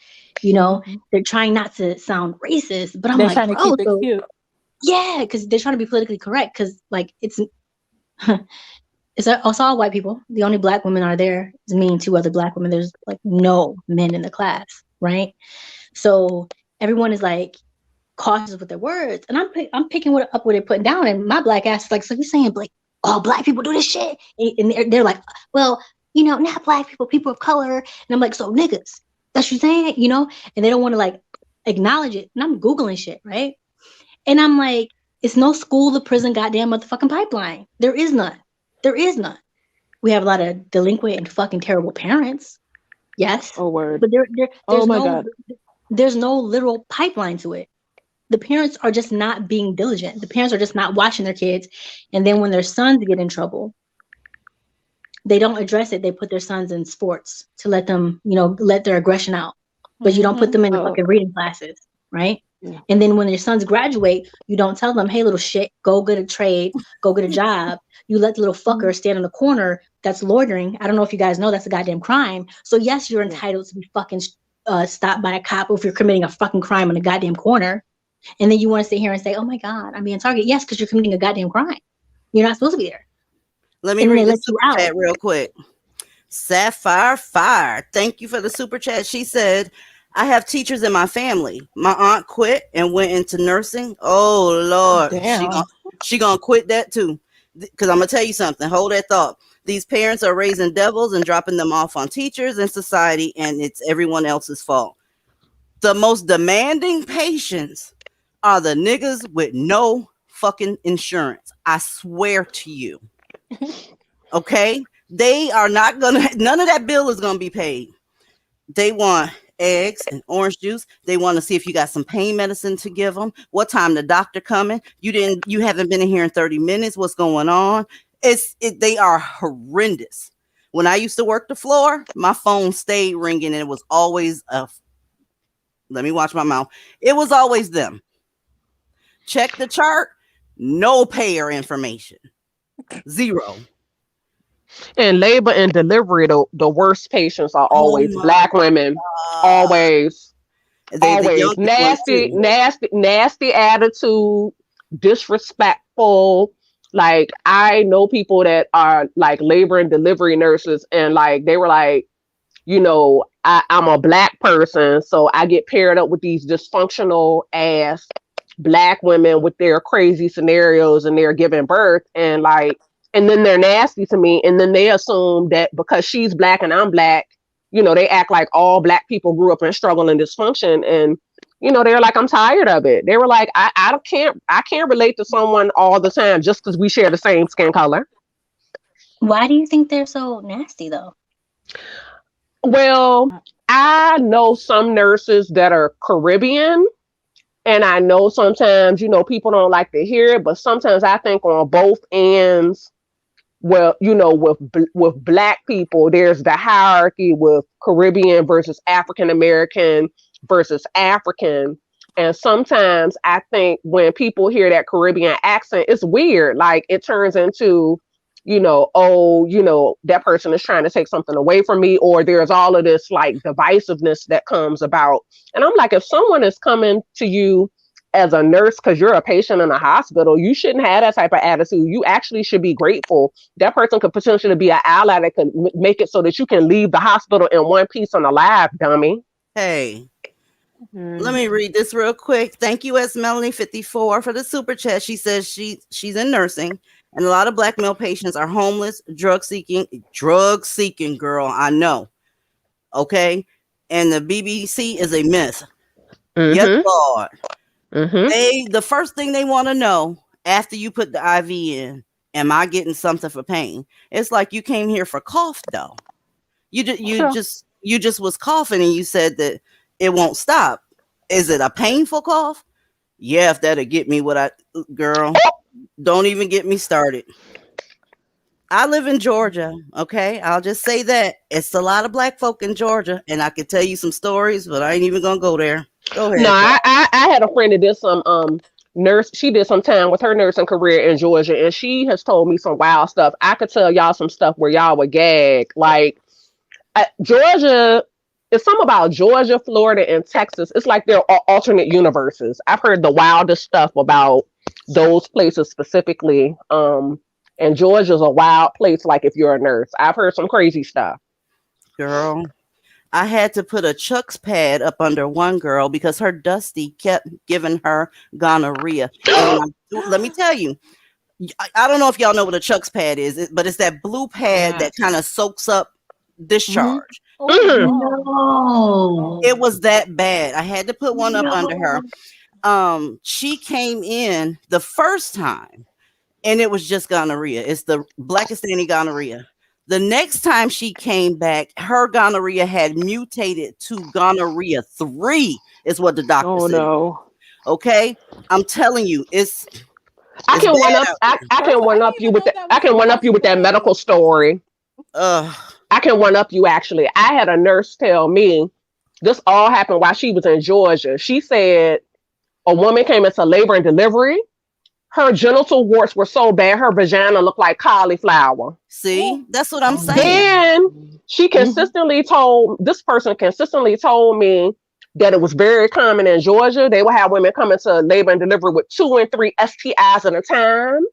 You know, they're trying not to sound racist, but I'm
They're
like,
trying to
bro,
keep it
so
cute.
yeah, because they're trying to be politically correct. Because like it's all white people. The only black women are there is me and two other black women. There's like no men in the class, right? So everyone is like cautious with their words, and I'm picking up what they're putting down, and my black ass is like, so you're saying like all black people do this shit, and they're like, well, you know, not black people, people of color, and I'm like, so niggas, that's what you're saying, you know, and they don't want to like acknowledge it, and I'm googling shit, right, and I'm like, it's no school to prison goddamn motherfucking pipeline. There is none. There is none. We have a lot of delinquent and fucking terrible parents, yes,
Oh word.
but
Oh my God.
there's no literal pipeline to it. The parents are just not being diligent. The parents are just not watching their kids. And then when their sons get in trouble, they don't address it. They put their sons in sports to let them, you know, let their aggression out. But you don't put them in the fucking reading classes, right?
Yeah.
And then when your sons graduate, you don't tell them, hey, little shit, go get a trade, go get a job. You let the little fucker stand in the corner that's loitering. I don't know if you guys know that's a goddamn crime. So yes, you're entitled to be fucking stopped by a cop if you're committing a fucking crime in a goddamn corner. And then you want to sit here and say, oh my God, I'm being targeted. Yes, because you're committing a goddamn crime. You're not supposed to be there.
Let me
And then
read
they
the
let you
super
out.
chat real quick. Sapphire Fire, thank you for the super chat. She said, I have teachers in my family. My aunt quit and went into nursing. Oh Lord,
Damn.
she gonna quit that too. Because I'm gonna tell you something. Hold that thought. These parents are raising devils and dropping them off on teachers and society, and it's everyone else's fault. The most demanding patients are the niggas with no fucking insurance. I swear to you. Okay? They are not gonna, none of that bill is gonna be paid. They want eggs and orange juice. They want to see if you got some pain medicine to give them. What time the doctor coming? You haven't been in here in 30 minutes. What's going on? They are horrendous. When I used to work the floor, my phone stayed ringing and it was always let me watch my mouth. It was always them. Check the chart. No payer information. Zero.
In labor and delivery, the worst patients are
Oh
always
my
black women.
God.
Always.
They the
Always.
youngest one too.
Nasty attitude, disrespectful. Like, I know people that are like labor and delivery nurses, and like they were like, you know, I'm a black person, so I get paired up with these dysfunctional ass black women with their crazy scenarios and they're giving birth, and like, and then they're nasty to me, and then they assume that because she's black and I'm black, you know, they act like all black people grew up in struggle and dysfunction, and you know, they're like, I'm tired of it. They were like, I can't relate to someone all the time just because we share the same skin color.
Why do you think they're so nasty though?
Well, I know some nurses that are Caribbean, and I know sometimes, you know, people don't like to hear it, but sometimes I think on both ends, well, you know, with black people, there's the hierarchy with Caribbean versus African American versus African. And sometimes I think when people hear that Caribbean accent, it's weird. Like, it turns into that person is trying to take something away from me, or there's all of this like divisiveness that comes about. And I'm like, if someone is coming to you as a nurse because you're a patient in a hospital, you shouldn't have that type of attitude. You actually should be grateful. That person could potentially be an ally that could make it so that you can leave the hospital in one piece and alive, dummy.
Hey, let me read this real quick. Thank you, S Melanie 54 for the super chat. She says she's in nursing, and a lot of black male patients are homeless, drug seeking, girl. I know. Okay, and the BBC is a myth. Yes, Lord. The first thing they want to know after you put the IV in, am I getting something for pain? It's like you came here for cough though. You just was coughing and you said that it won't stop. Is it a painful cough? Yeah, if that'll get me girl, don't even get me started. I live in Georgia, okay? I'll just say that. It's a lot of black folk in Georgia, and I could tell you some stories, but I ain't even gonna go there. Go ahead.
No, I had a friend that did some nurse. She did some time with her nursing career in Georgia, and she has told me some wild stuff. I could tell y'all some stuff where y'all would gag. Like Georgia, it's something about Georgia, Florida, and Texas. It's like they're alternate universes. I've heard the wildest stuff about those places specifically. And Georgia's a wild place. Like if you're a nurse, I've heard some crazy stuff.
Girl, I had to put a Chuck's pad up under one girl because her Dusty kept giving her gonorrhea. And let me tell you, I don't know if y'all know what a Chuck's pad is, but it's that blue pad that kind of soaks up discharge.
No.
It was that bad. I had to put one up under her. She came in the first time and it was just gonorrhea. It's the blackest any gonorrhea. The next time she came back, her gonorrhea had mutated to gonorrhea 3, is what the doctor said.
No.
Okay, I'm telling you,
I can one up you with that. I can one up you with that medical story. I can one up you actually. I had a nurse tell me this all happened while she was in Georgia. She said a woman came into labor and delivery. Her genital warts were so bad, her vagina looked like cauliflower.
See, that's what I'm saying.
Then she consistently this person consistently told me that it was very common in Georgia. They would have women come into labor and delivery with 2 and 3 STIs at a time.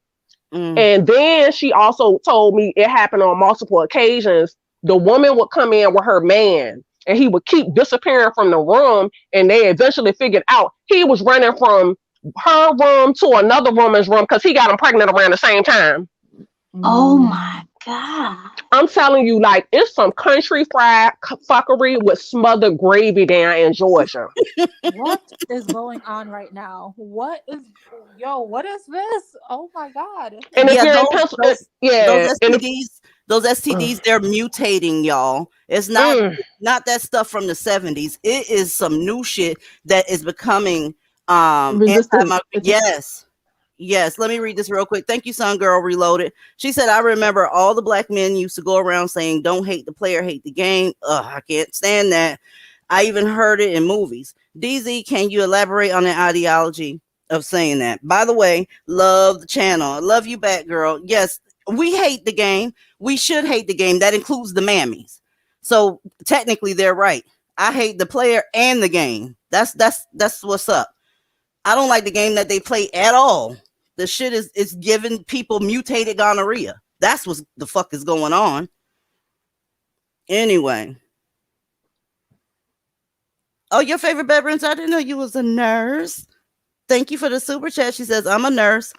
And then she also told me it happened on multiple occasions. The woman would come in with her man and he would keep disappearing from the room. And they eventually figured out he was running from her room to another woman's room because he got them pregnant around the same time.
Oh my God.
I'm telling you, like, it's some country fried fuckery with smothered gravy down in Georgia.
What is going on right now? What is this? Oh my God.
And
those STDs, they're mutating, y'all. It's not that stuff from the 70s. It is some new shit that is becoming Yes. Let me read this real quick. Thank you, Son Girl Reloaded. She said, I remember all the black men used to go around saying, don't hate the player, hate the game. I can't stand that. I even heard it in movies. DZ, can you elaborate on the ideology of saying that? By the way, love the channel. I love you back, girl. Yes, we hate the game. We should hate the game. That includes the mammies. So technically they're right. I hate the player and the game. That's what's up. I don't like the game that they play at all. The shit is giving people mutated gonorrhea. That's what the fuck is going on. Anyway. Oh, your favorite veterans? I didn't know you was a nurse. Thank you for the super chat. She says, I'm a nurse.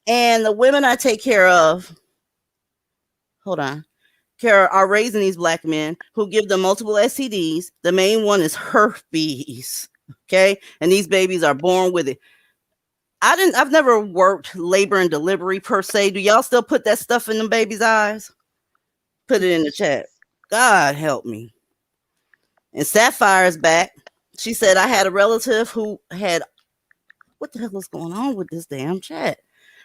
And the women I take care of, are raising these black men who give them multiple STDs. The main one is herpes. Okay. And these babies are born with it. I've never worked labor and delivery per se. Do y'all still put that stuff in them babies' eyes? Put it in the chat. God help me. And Sapphire is back. She said, I had a relative who had, what the hell is going on with this damn chat?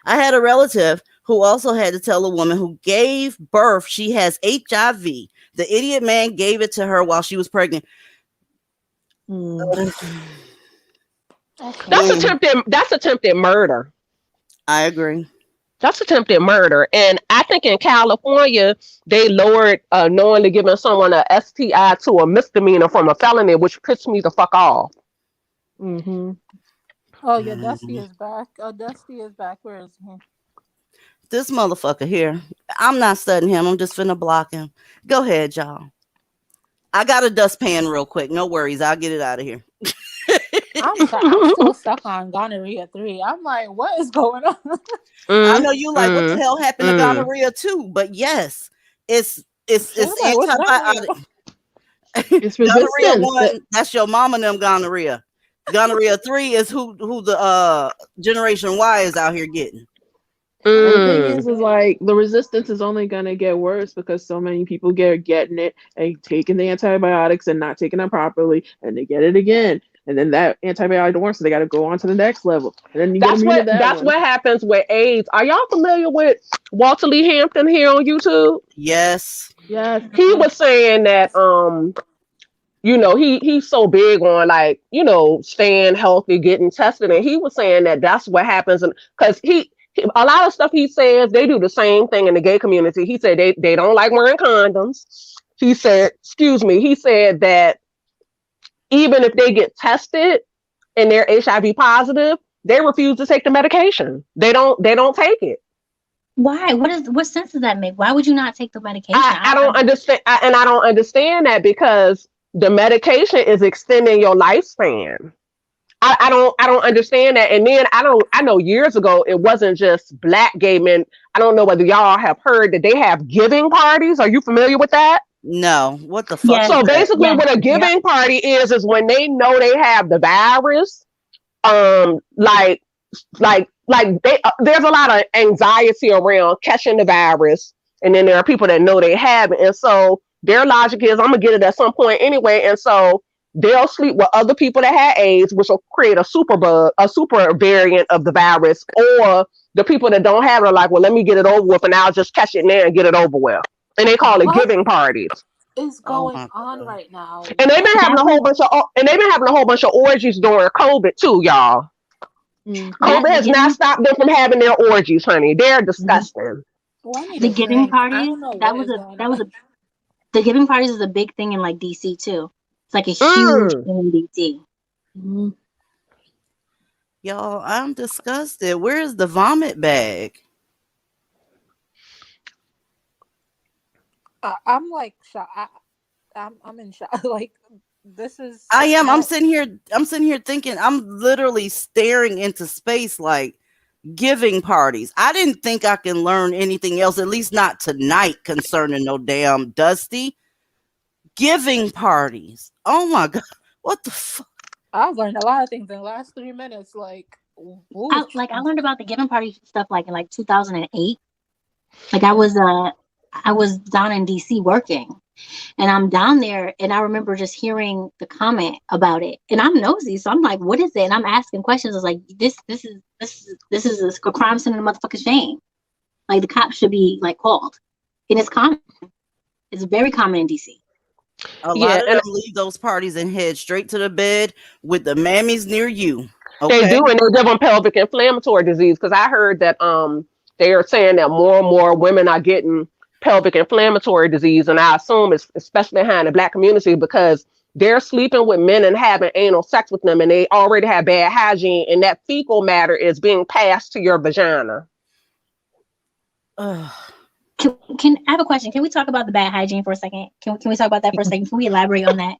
I had a relative who also had to tell a woman who gave birth she has HIV. The idiot man gave it to her while she was pregnant.
That's attempted murder.
I agree.
That's attempted murder. And I think in California, they lowered knowingly giving someone a STI to a misdemeanor from a felony, which pissed me the fuck off.
Mm-hmm.
Oh yeah, Dusty is back. Dusty is back. Where is he?
This motherfucker here. I'm not studying him. I'm just finna block him. Go ahead, y'all. I got a dustpan real quick. No worries. I'll get it out of here.
I'm still stuck on gonorrhea 3. I'm like, what is going on?
I know you like, what the hell happened to gonorrhea 2? But yes, it's
like, what's
antibiotic.
It's
Gonorrhea
resistance.
1, that's your mama and them gonorrhea. Gonorrhea 3 is who the Generation Y is out here getting.
And the thing is like the resistance is only gonna get worse because so many people getting it and taking the antibiotics and not taking them properly, and they get it again. And then that antibiotic don't work, so they got to go on to the next level. And then you get immune to that
that's
one.
what happens with AIDS. Are y'all familiar with Walter Lee Hampton here on YouTube?
Yes.
Yes.
He was saying that you know, he's so big on like, you know, staying healthy, getting tested, and he was saying that that's what happens, and because a lot of stuff he says, they do the same thing in the gay community. He said they don't like wearing condoms. He said that even if they get tested and they're HIV positive, they refuse to take the medication. They don't take it.
Why? What sense does that make? Why would you not take the medication?
I don't understand, and I don't understand that because the medication is extending your lifespan. I don't understand that. And then I know years ago it wasn't just Black gay men. I don't know whether y'all have heard that they have giving parties. Are you familiar with that?
No. What the fuck?
Yes.
So basically what a giving party is when they know they have the virus, like there's a lot of anxiety around catching the virus, and then there are people that know they have it, and so their logic is I'm gonna get it at some point anyway, and so they'll sleep with other people that had AIDS, which will create a super variant of the virus, or the people that don't have it are like, well, let me get it over with and I'll just catch it now and get it over with. And they call it giving parties.
Is going on right now?
And they've been having a whole bunch of orgies during COVID too, y'all. COVID has not stopped them from having their orgies, honey. They're disgusting.
The giving parties, the giving parties is a big thing in like DC too. It's like a huge thing in DC.
Y'all, I'm disgusted. Where's the vomit bag?
I'm like shocked. I'm in shock. Like this is.
I am. I'm sitting here thinking. I'm literally staring into space, like giving parties. I didn't think I can learn anything else, at least not tonight, concerning no damn Dusty. Giving parties. Oh my god, what the fuck?
I've learned a lot of things in the last 3 minutes. Like,
I learned about the giving party stuff like in like 2008. Like I was down in DC working, and I'm down there, and I remember just hearing the comment about it, and I'm nosy, so I'm like, what is it? And I'm asking questions. I was like, this is a crime scene and a motherfucking shame. Like the cops should be like called. And it's common. It's very common in DC.
A lot of them leave those parties and head straight to the bed with the mammies near you. Okay?
They do, and they give them pelvic inflammatory disease, because I heard that they are saying that more and more women are getting pelvic inflammatory disease, and I assume it's especially behind the Black community because they're sleeping with men and having anal sex with them, and they already have bad hygiene, and that fecal matter is being passed to your vagina.
Can I have a question? Can we talk about the bad hygiene for a second? Can we talk about that for a second? Can we elaborate on that?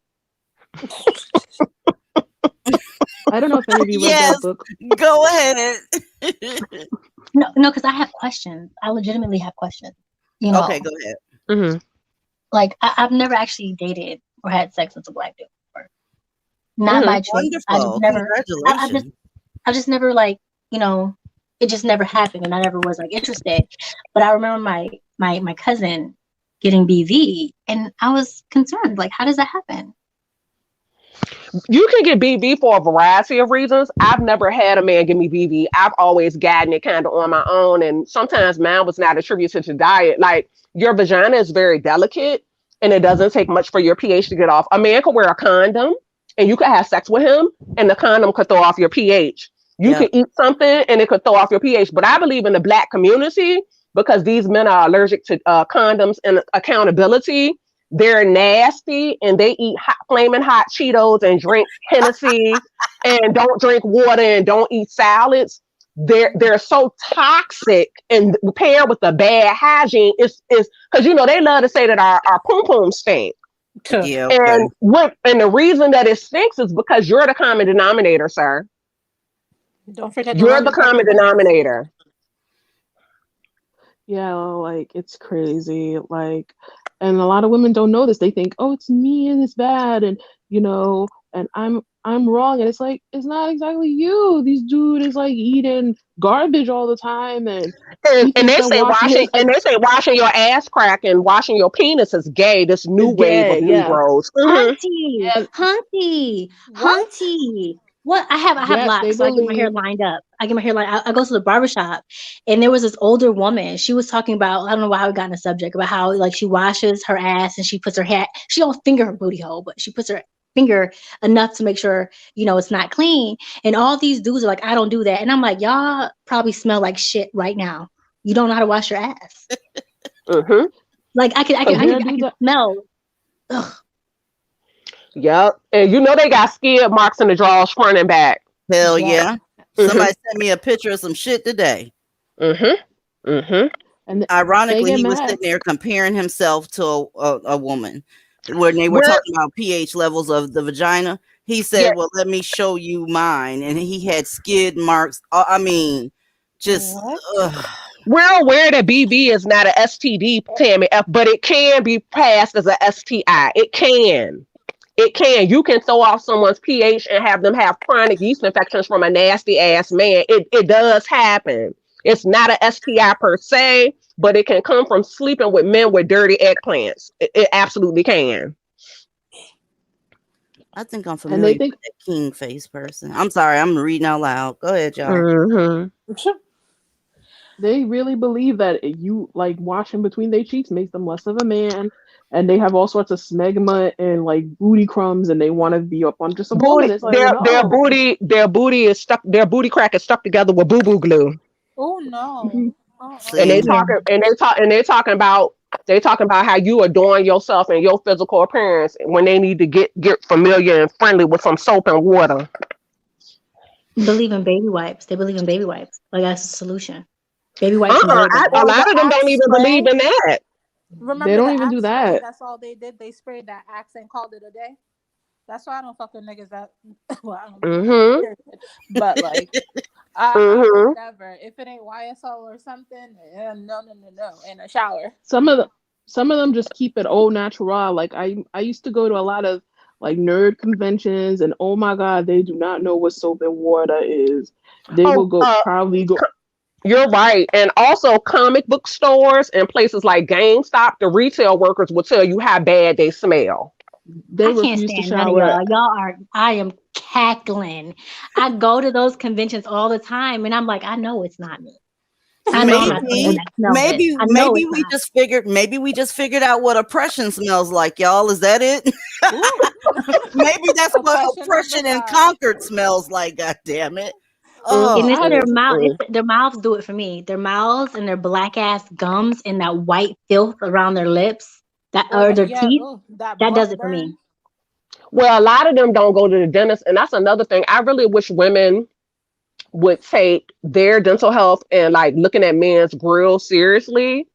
I don't know if any of you read that book.
Go ahead.
No, because I have questions. I legitimately have questions. You know,
okay, go ahead.
Mm-hmm.
Like I've never actually dated or had sex with a Black dude before. Not by choice.
Wonderful. Congratulations.
I just never like, you know, it just never happened, and I never was like interested. But I remember my cousin getting BV, and I was concerned. Like, how does that happen?
You can get BV for a variety of reasons. I've never had a man give me BV. I've always gotten it kind of on my own, and sometimes mine was not attributed to diet. Like, your vagina is very delicate, and it doesn't take much for your pH to get off. A man could wear a condom, and you could have sex with him, and the condom could throw off your pH. You can eat something and it could throw off your pH. But I believe in the Black community because these men are allergic to condoms and accountability. They're nasty and they eat flaming hot Cheetos and drink Hennessy and don't drink water and don't eat salads. They're so toxic and paired with the bad hygiene is because they love to say that our pum pum stink.
Yeah, okay.
And the reason that it stinks is because you're the common denominator, sir.
Don't forget
You're the common denominator.
Yeah, like it's crazy. Like, and a lot of women don't know this. They think, oh, it's me and it's bad, and and I'm wrong. And it's like it's not exactly you. This dude is like eating garbage all the time, and
they say washing your ass crack and washing your penis is gay. This new wave of Negroes.
Hunty. What I have
Yes,
locks, so I get my hair lined up. I go to the barbershop, and there was this older woman. She was talking about, I don't know how we got in the subject, about how like she washes her ass and she puts her hat. She don't finger her booty hole, but she puts her finger enough to make sure it's not clean. And all these dudes are like, I don't do that, and I'm like, y'all probably smell like shit right now. You don't know how to wash your ass. Like I can smell. Ugh.
Yep. And they got skid marks in the drawers front and back.
Hell yeah. Somebody sent me a picture of some shit today. And ironically, he was sitting there comparing himself to a woman when they were talking about pH levels of the vagina. He said, well, let me show you mine. And he had skid marks. I mean, just...
We're aware that BV is not an STD, Tammy, but it can be passed as a STI. It can. You can throw off someone's pH and have them have chronic yeast infections from a nasty ass man. It does happen. It's not a STI per se, but it can come from sleeping with men with dirty eggplants. It absolutely can.
I think I'm familiar with that king face person. I'm sorry, I'm reading out loud. Go ahead, y'all.
They really believe that you like washing between their cheeks makes them less of a man. And they have all sorts of smegma and like booty crumbs, and they want to be up on just a woman. It's like,
their booty is stuck. Their booty crack is stuck together with boo boo glue.
Oh no!
And they talking about how you adorn yourself and your physical appearance when they need to get familiar and friendly with some soap and water.
Believe in baby wipes. They believe in baby wipes. Like that's the solution. Baby wipes.
A lot of them don't even believe in that.
Remember
they don't even do that.
That's all they did. They sprayed that Axe and called it a day. That's why I don't fuck with niggas that. Well, I don't know. But like, I would never. If it ain't YSL or something, no. In a shower.
Some of them just keep it au natural. Like I used to go to a lot of like nerd conventions, and oh my god, they do not know what soap and water is. They will probably go.
You're right. And also comic book stores and places like GameStop, the retail workers will tell you how bad they smell.
I can't stand none of y'all. I am cackling. I go to those conventions all the time and I'm like, I know it's not me.
Maybe we just figured out what oppression smells like, y'all. Is that it? Maybe that's what oppression and conquered smells like, god damn it.
And it's their mouths do it for me. Their mouths and their black ass gums and that white filth around their lips or their teeth. That does it for me.
Well, a lot of them don't go to the dentist, and that's another thing. I really wish women would take their dental health and like looking at men's grill seriously,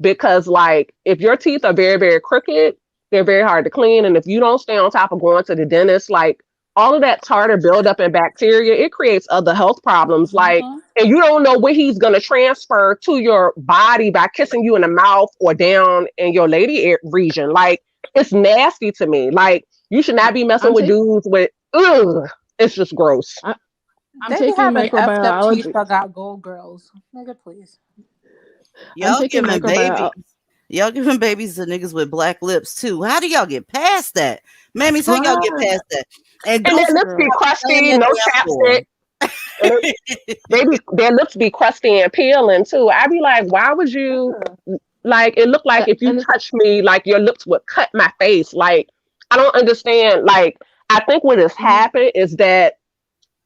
because like if your teeth are very, very crooked, they're very hard to clean, and if you don't stay on top of going to the dentist, like all of that tartar buildup and bacteria, it creates other health problems. Like, and you don't know what he's going to transfer to your body by kissing you in the mouth or down in your lady region. Like, it's nasty to me. Like, you should not be messing with dudes with, it's just gross.
I'm taking microbiology. Teeth that got gold girls. Nigga, please.
Y'all giving babies to niggas with black lips too. How do y'all get past that? Mammies, how y'all get past that?
And their lips be crusty, no chapstick. Their lips be crusty and peeling too. I'd be like, why would you like it looked like if you touched me, like your lips would cut my face. Like, I don't understand. Like, I think what has happened is that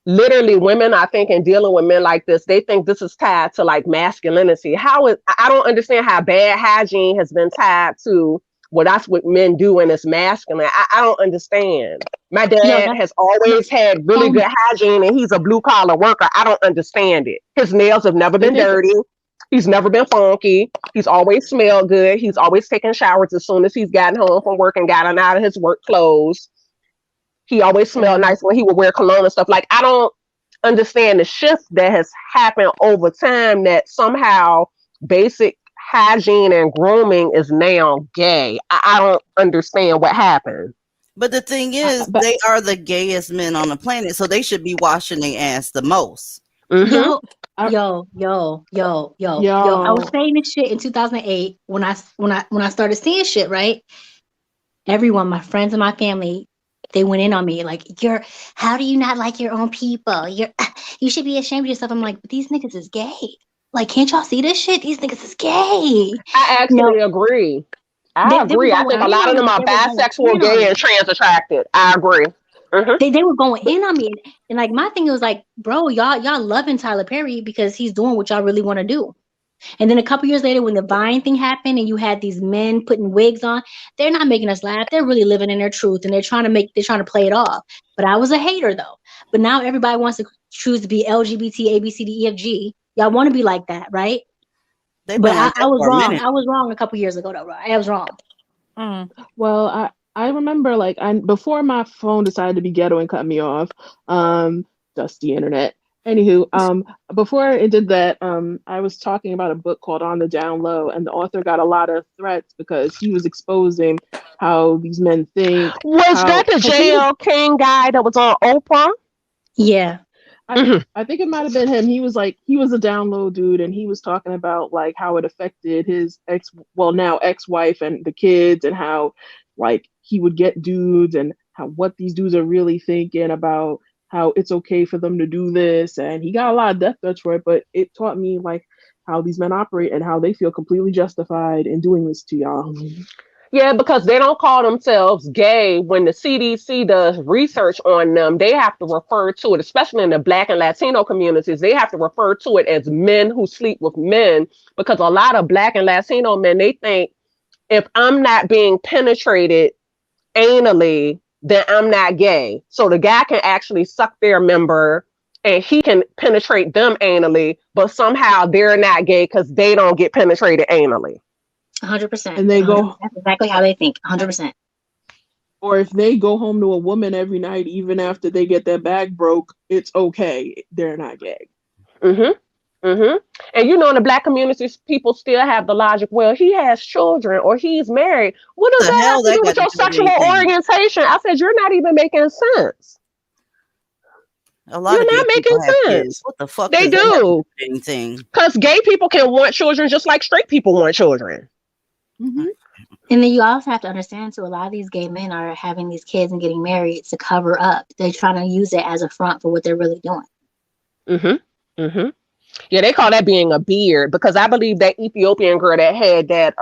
literally women, I think, in dealing with men like this, they think this is tied to like masculinity. I don't understand how bad hygiene has been tied to, well, that's what men do and it's masculine. I don't understand. My
Yo,
dad
that's
has always had really good hygiene and he's a blue collar worker. I don't understand it. His nails have never
They
been
think
dirty. He's never been funky. He's always smelled good. He's always taken showers as soon as he's gotten home from work and gotten out of his work clothes. He always smelled nice when he would wear cologne and stuff. Like, I don't understand the shift that has happened over time, that somehow basic hygiene and grooming is now gay. I don't understand what happened.
But the thing is,
but
they are the gayest men on the planet, so they should be washing their ass the most.
Mm-hmm.
yo,
I,
yo. I was
yo,
saying this shit in 2008 when I started seeing shit, right? Everyone, my friends and my family, they went in on me like, how do you not like your own people? You should be ashamed of yourself. I'm like, but these niggas is gay. Like, can't y'all see this shit? These niggas is gay.
I actually agree. I
They were
agree. I
going
think a
in
lot
on
of them
me.
are
They were going
bisexual,
in on
gay,
me.
and trans attracted. I agree. Mm-hmm.
They were going in on me. And like my thing was like, bro, y'all loving Tyler Perry because he's doing what y'all really want to do. And then a couple years later, when the Vine thing happened and you had these men putting wigs on, they're not making us laugh. They're really living in their truth and they're trying to play it off. But I was a hater though. But now everybody wants to choose to be LGBT, ABCDEFG. Y'all want to be like that, right?
They've
But
been like
I
that
was
for a
wrong.
minute.
I was wrong a couple years ago though, right? I was wrong.
well, I remember like before my phone decided to be ghetto and cut me off, dusty internet. Anywho, before it did that, I was talking about a book called On the Down Low, and the author got a lot of threats because he was exposing how these men think.
Was that the
Because he was,
JL King guy that was on Oprah?
Yeah.
I think it might have been him. He was a down low dude, and he was talking about like how it affected his now ex-wife and the kids, and how like he would get dudes and how what these dudes are really thinking about how it's okay for them to do this, and he got a lot of death threats for it. But it taught me like how these men operate and how they feel completely justified in doing this to y'all.
Yeah, because they don't call themselves gay. When the CDC does research on them, they have to refer to it, especially in the Black and Latino communities, they have to refer to it as men who sleep with men, because a lot of Black and Latino men, they think if I'm not being penetrated anally, then I'm not gay. So the guy can actually suck their member and he can penetrate them anally, but somehow they're not gay because they don't get penetrated anally.
100%.
And they go,
That's exactly how they think. 100%.
or if they go home to a woman every night, even after they get their back broke, it's okay. They're not gay.
Mm-hmm. Mm-hmm. And you know, in the Black communities, people still have the logic, well, he has children or he's married. What does
The
that have
hell
to
that
do
got
with
to
your
do with
sexual
anything?
orientation? I said, you're not even making sense.
A lot
You're
of gay
not making
people have
sense.
kids. What the fuck
They
does that have to do
do.
with anything?
Because gay people can want children just like straight people want children.
Mm-hmm.
And then you also have to understand too, a lot of these gay men are having these kids and getting married to cover up. They're trying to use it as a front for what they're really doing.
Mm-hmm. Mm-hmm. Yeah, they call that being a beard, because I believe that Ethiopian girl that had that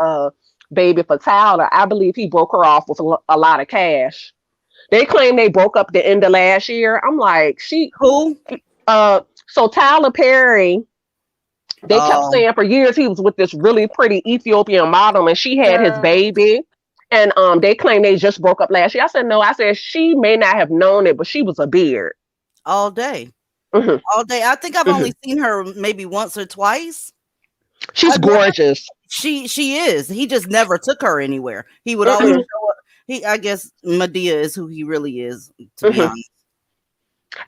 baby for Tyler, I believe he broke her off with a lot of cash. They claim they broke up the end of last year. I'm like,
Who?
So Tyler Perry, they kept saying for years he was with this really pretty Ethiopian model and she had his
Girl.
baby. And they claim they just broke up last year. I said, no, I said she may not have known it, but she was a beard.
All day.
Mm-hmm.
All day. I think I've only seen her maybe once or twice.
She's gorgeous.
She is. He just never took her anywhere. He would always show up. I guess Medea is who he really is, to be honest.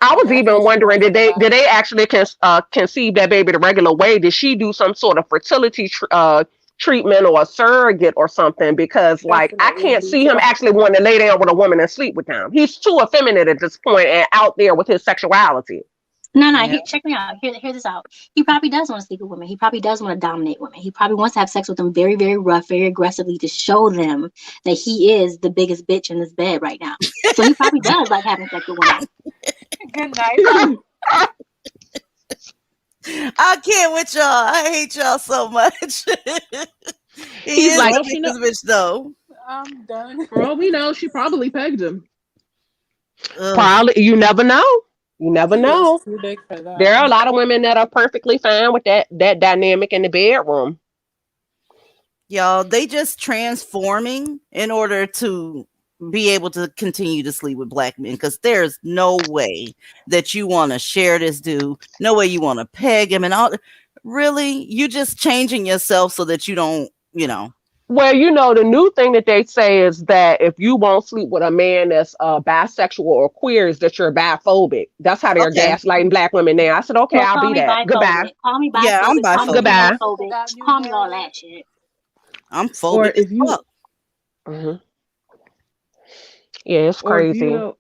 I was even wondering, did they actually conceive that baby the regular way? Did she do some sort of fertility treatment or a surrogate or something? Because like I can't see him actually wanting to lay down with a woman and sleep with them. He's too effeminate at this point and out there with his sexuality.
No, check me out. Hear this out. He probably does want to sleep with women. He probably does want to dominate women. He probably wants to have sex with them very, very rough, very aggressively to show them that he is the biggest bitch in this bed right now. So he probably does like having sex with women.
Good night.
I can't with y'all. I hate y'all so much. He's like the biggest bitch though.
I'm done.
For all we know, she probably pegged him.
Probably. You never know. You never
He is
know.
too big for
There
that.
are a lot of women that are perfectly fine with that dynamic in the bedroom.
Y'all, they just transforming in order to be able to continue to sleep with black men, because there's no way that you want to share this dude. No way you want to peg him and all. Really, you just changing yourself so that you don't,
Well, the new thing that they say is that if you won't sleep with a man that's bisexual or queer, is that you're biphobic. That's how they're
Okay.
gaslighting black women now. I said, okay,
Well,
I'll
call
be
me
that. Goodbye.
biphobic. Call me
Yeah, I'm
biphobic. Call me
biphobic.
Goodbye.
xenophobic.
That new
Call me all
narrative.
that shit.
I'm
Or
phobic as
if you,
fuck.
hmm Yeah, it's
or if you
crazy.
know,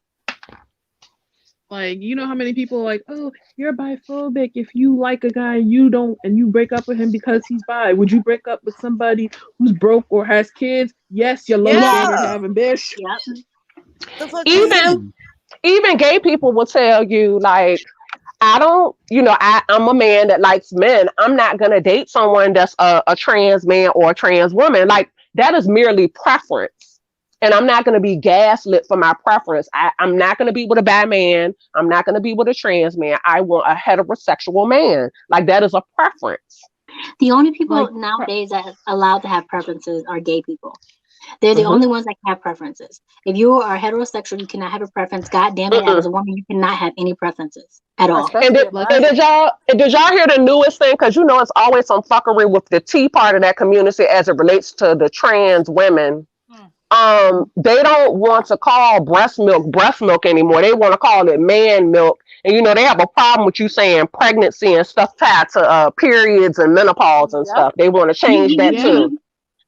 like, you know how many people are like, oh, you're biphobic. If you like a guy and you don't, and you break up with him because he's bi, would you break up with somebody who's broke or has kids? Yes, you low
Yeah.
standard having bitch.
Yep.
The fuck you
Even
mean?
even gay people will tell you, like, I don't, I'm a man that likes men. I'm not gonna date someone that's a trans man or a trans woman. Like, that is merely preference. And I'm not gonna be gaslit for my preference. I'm not gonna be with a bi man. I'm not gonna be with a trans man. I want a heterosexual man. Like, that is a preference.
The only people
Like,
nowadays that are allowed to have preferences are gay people. They're the
hmm
only ones that can have preferences. If you are heterosexual, you cannot have a preference. God damn it, as a woman, you cannot have any preferences at all.
And
Especially
did,
a
like,
and
bi.
did y'all hear the newest thing? Because it's always some fuckery with the T part of that community as it relates to the trans women.
Hmm.
They don't want to call breast milk anymore. They want to call it man milk. And they have a problem with you saying pregnancy and stuff tied to periods and menopause and
Yep.
stuff. They want to
You,
change
you,
that
you,
yeah.
too.
you,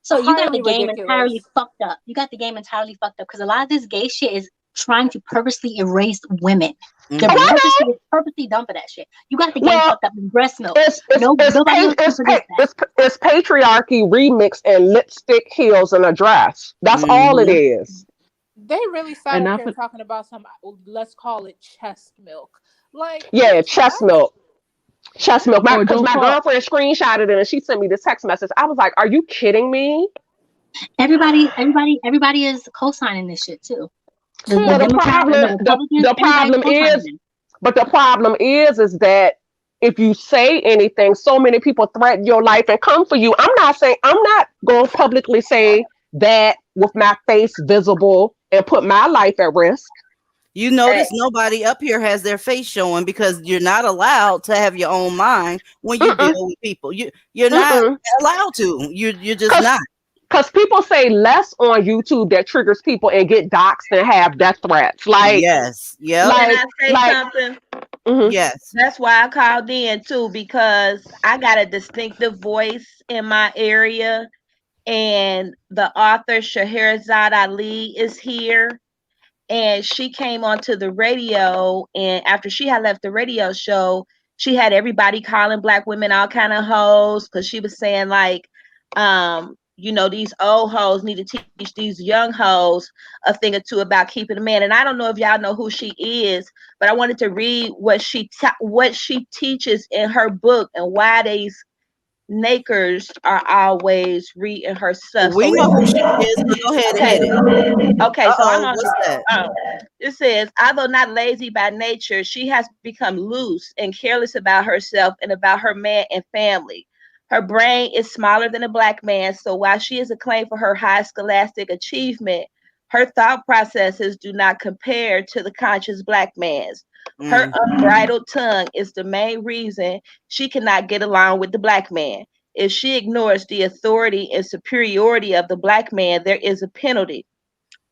so you got the
Highly
game
ridiculous.
entirely fucked up. You got the game entirely fucked up because a lot of this gay shit is trying to purposely erase women. They're
Oh, I know.
purposely dumb for that shit. You got the game
Well,
fucked up with breast milk.
it's it's
Nobody
pa-
else can
it's
produce
pa-
that.
it's patriarchy remix and lipstick, heels, and a dress. That's all it
Mm-hmm.
is.
They really sat
And
up
not
here
for,
talking about some, let's call it chest milk. Like,
Yeah,
bitch,
chest
what?
milk. Chest milk.
or
Because
don't
my
call,
girlfriend screenshotted it and she sent me this text message. I was like, "Are you kidding me?"
Everybody is co-signing this shit too. The
Well, the
Democrats,
problem
the
and
the
Republicans,
the
everybody's
problem
co-signing
is,
it.
but the problem is that if you say anything, so many people threaten your life and come for you. I'm not going to publicly say that with my face visible and put my life at risk.
You notice nobody up here has their face showing because you're not allowed to have your own mind when you deal
Mm-mm,
with people. You're not
mm-mm.
allowed to. You're just
Cause,
not.
Cause people say less on YouTube that triggers people and get doxxed and have death threats.
Yes. Yep.
Can
Like,
I say
like,
something?
mhm.
Yes.
That's why I called in too, because I got a distinctive voice in my area, and the author Scheherazade Ali is here. And she came onto the radio, and after she had left the radio show, she had everybody calling black women all kind of hoes, because she was saying, like, these old hoes need to teach these young hoes a thing or two about keeping a man. And I don't know if y'all know who she is, but I wanted to read what she teaches in her book, and why these nakers are always reading her stuff.
We
So
know who she is, but go ahead and
okay,
hit it.
okay. So I'm on.
What's that?
It says, although not lazy by nature, she has become loose and careless about herself and about her man and family. Her brain is smaller than a black man's, so while she is acclaimed for her high scholastic achievement, her thought processes do not compare to the conscious black man's. Her unbridled tongue is the main reason she cannot get along with the black man. If she ignores the authority and superiority of the black man, there is a penalty.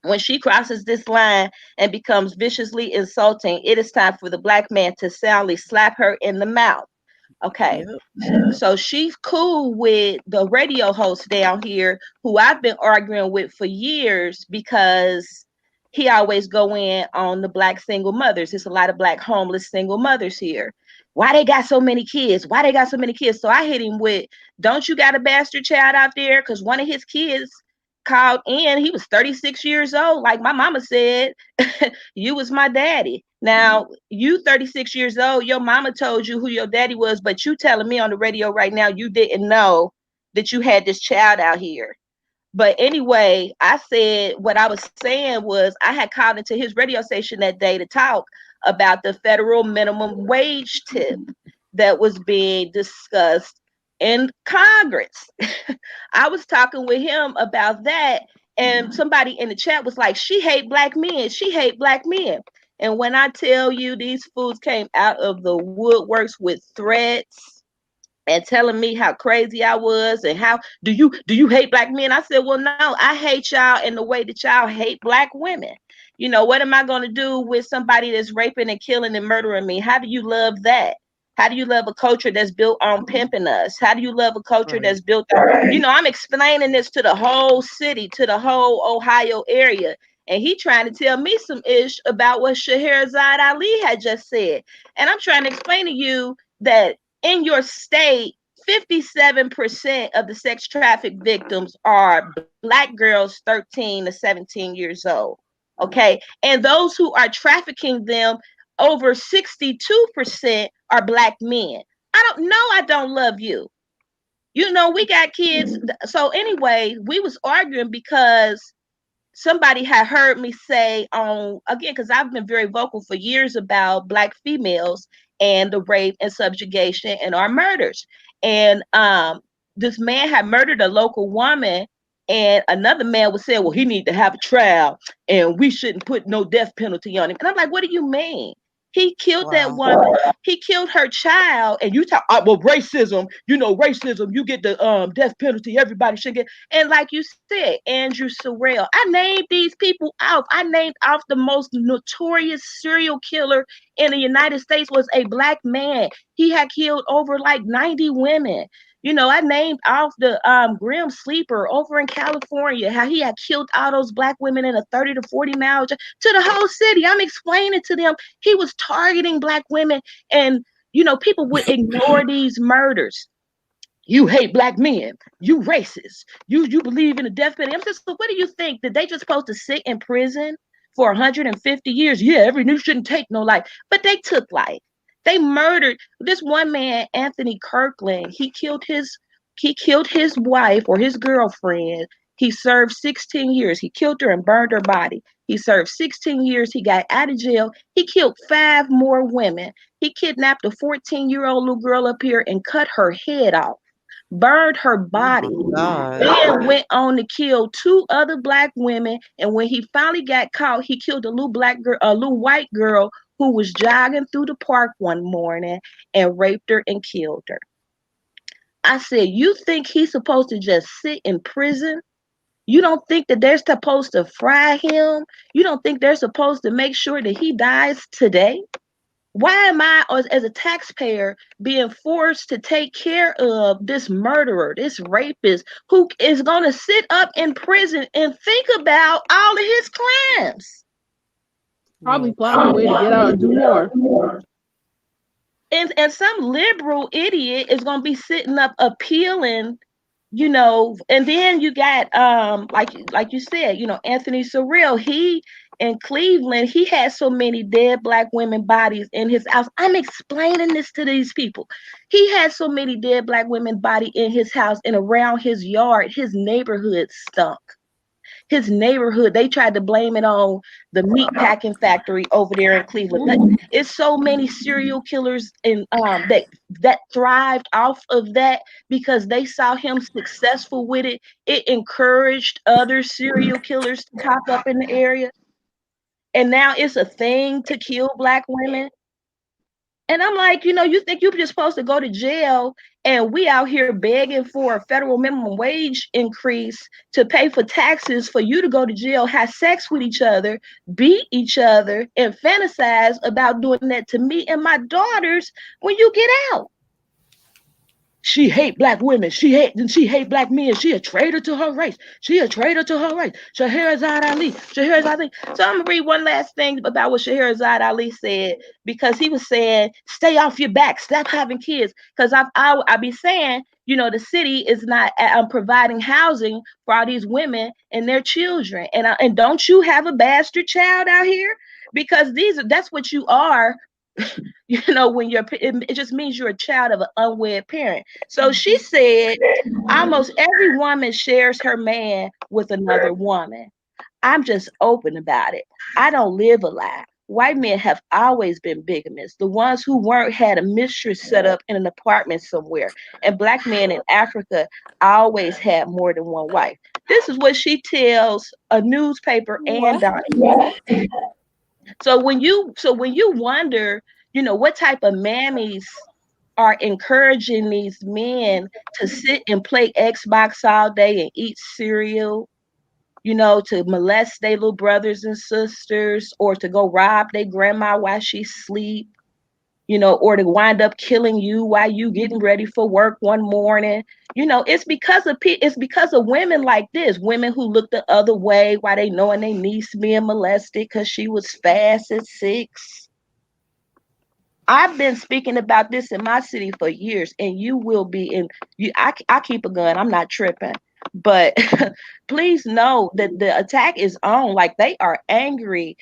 When she crosses this line and becomes viciously insulting, it is time for the black man to soundly slap her in the mouth. Okay.
Yep.
So she's cool with the radio host down here, who I've been arguing with for years, because he always go in on the black single mothers. There's a lot of black homeless single mothers here. Why they got so many kids? Why they got so many kids? So I hit him with, don't you got a bastard child out there? Because one of his kids called in. He was 36 years old. Like my mama said, you was my daddy. Now, you 36 years old, your mama told you who your daddy was, but you telling me on the radio right now you didn't know that you had this child out here. But anyway, I said what I was saying was I had called into his radio station that day to talk about the federal minimum wage tip that was being discussed in Congress. I was talking with him about that, and somebody in the chat was like, "She hate black men. She hate black men." And when I tell you these fools came out of the woodworks with threats and telling me how crazy I was and how do you hate black men? I said, well, no, I hate y'all in the way that y'all hate black women. You know, what am I going to do with somebody that's raping and killing and murdering me? How do you love that? How do you love a culture that's built on pimping us? How do you love a culture
Right.
that's built on, I'm explaining this to the whole city, to the whole Ohio area. And he trying to tell me some ish about what Scheherazade Ali had just said. And I'm trying to explain to you that in your state, 57% of the sex traffic victims are black girls 13 to 17 years old. Okay. And those who are trafficking them, over 62% are black men. I don't love you. We got kids. So anyway, we was arguing because somebody had heard me say on, again, because I've been very vocal for years about black females and the rape and subjugation and our murders. And this man had murdered a local woman, and another man was saying, well, he need to have a trial and we shouldn't put no death penalty on him. And I'm like, what do you mean? He killed that
Wow.
woman. He killed her child. And you talk, well, racism, racism, you get the death penalty. Everybody should get. And like you said, Andrew Sorrell, I named these people off. I named off the most notorious serial killer in the United States was a black man. He had killed over like 90 women. I named off the Grim Sleeper over in California, how he had killed all those black women in a 30 to 40 mile to the whole city. I'm explaining to them he was targeting black women, and people would ignore these murders. You hate black men. You racist. You believe in the death penalty. I'm just, so what do you think? That they just supposed to sit in prison for 150 years? Yeah, every new shouldn't take no life, but they took life. They murdered this one man, Anthony Kirkland. He killed his wife or his girlfriend. He served 16 years. He killed her and burned her body. He served 16 years. He got out of jail. He killed 5 more women. He kidnapped a 14-year-old little girl up here and cut her head off, burned her body,
Oh my God.
then went on to kill 2 other black women. And when he finally got caught, he killed a little white girl who was jogging through the park one morning and raped her and killed her. I said, you think he's supposed to just sit in prison? You don't think that they're supposed to fry him? You don't think they're supposed to make sure that he dies today? Why am I, as a taxpayer, being forced to take care of this murderer, this rapist, who is going to sit up in prison and think about all of his crimes?
Probably plotting a way to get out and do more.
And some liberal idiot is going to be sitting up appealing, and then you got like you said, Anthony Sorrell, he in Cleveland, he had so many dead black women bodies in his house. I'm explaining this to these people. He had so many dead black women body in his house and around his yard. His neighborhood stunk. His neighborhood, they tried to blame it on the meat packing factory over there in Cleveland. But it's so many serial killers and that thrived off of that because they saw him successful with it. It encouraged other serial killers to pop up in the area. And now it's a thing to kill black women. And I'm like, you think you're just supposed to go to jail, and we out here begging for a federal minimum wage increase to pay for taxes for you to go to jail, have sex with each other, beat each other, and fantasize about doing that to me and my daughters when you get out. She hate black women. She hate black men. She a traitor to her race. She a traitor to her race. Scheherazade Ali. Scheherazade Ali. So I'm gonna read one last thing about what Scheherazade Ali said, because he was saying, "Stay off your back. Stop having kids." Because I be saying, the city is not providing housing for all these women and their children. And don't you have a bastard child out here? Because that's what you are when it just means you're a child of an unwed parent. So she said almost every woman shares her man with another woman. I'm just open about it. I don't live a lie. White men have always been bigamists. The ones who weren't had a mistress set up in an apartment somewhere. And black men in Africa always had more than one wife. This is what she tells a newspaper and
What?
Donnie. So when you wonder, what type of mammies are encouraging these men to sit and play Xbox all day and eat cereal, to molest their little brothers and sisters, or to go rob their grandma while she sleep, or to wind up killing you while you getting ready for work one morning. It's because of women like this, women who look the other way while they knowing their niece being molested because she was fast at 6. I've been speaking about this in my city for years, and you will be in. I keep a gun. I'm not tripping, but please know that the attack is on. Like, they are angry.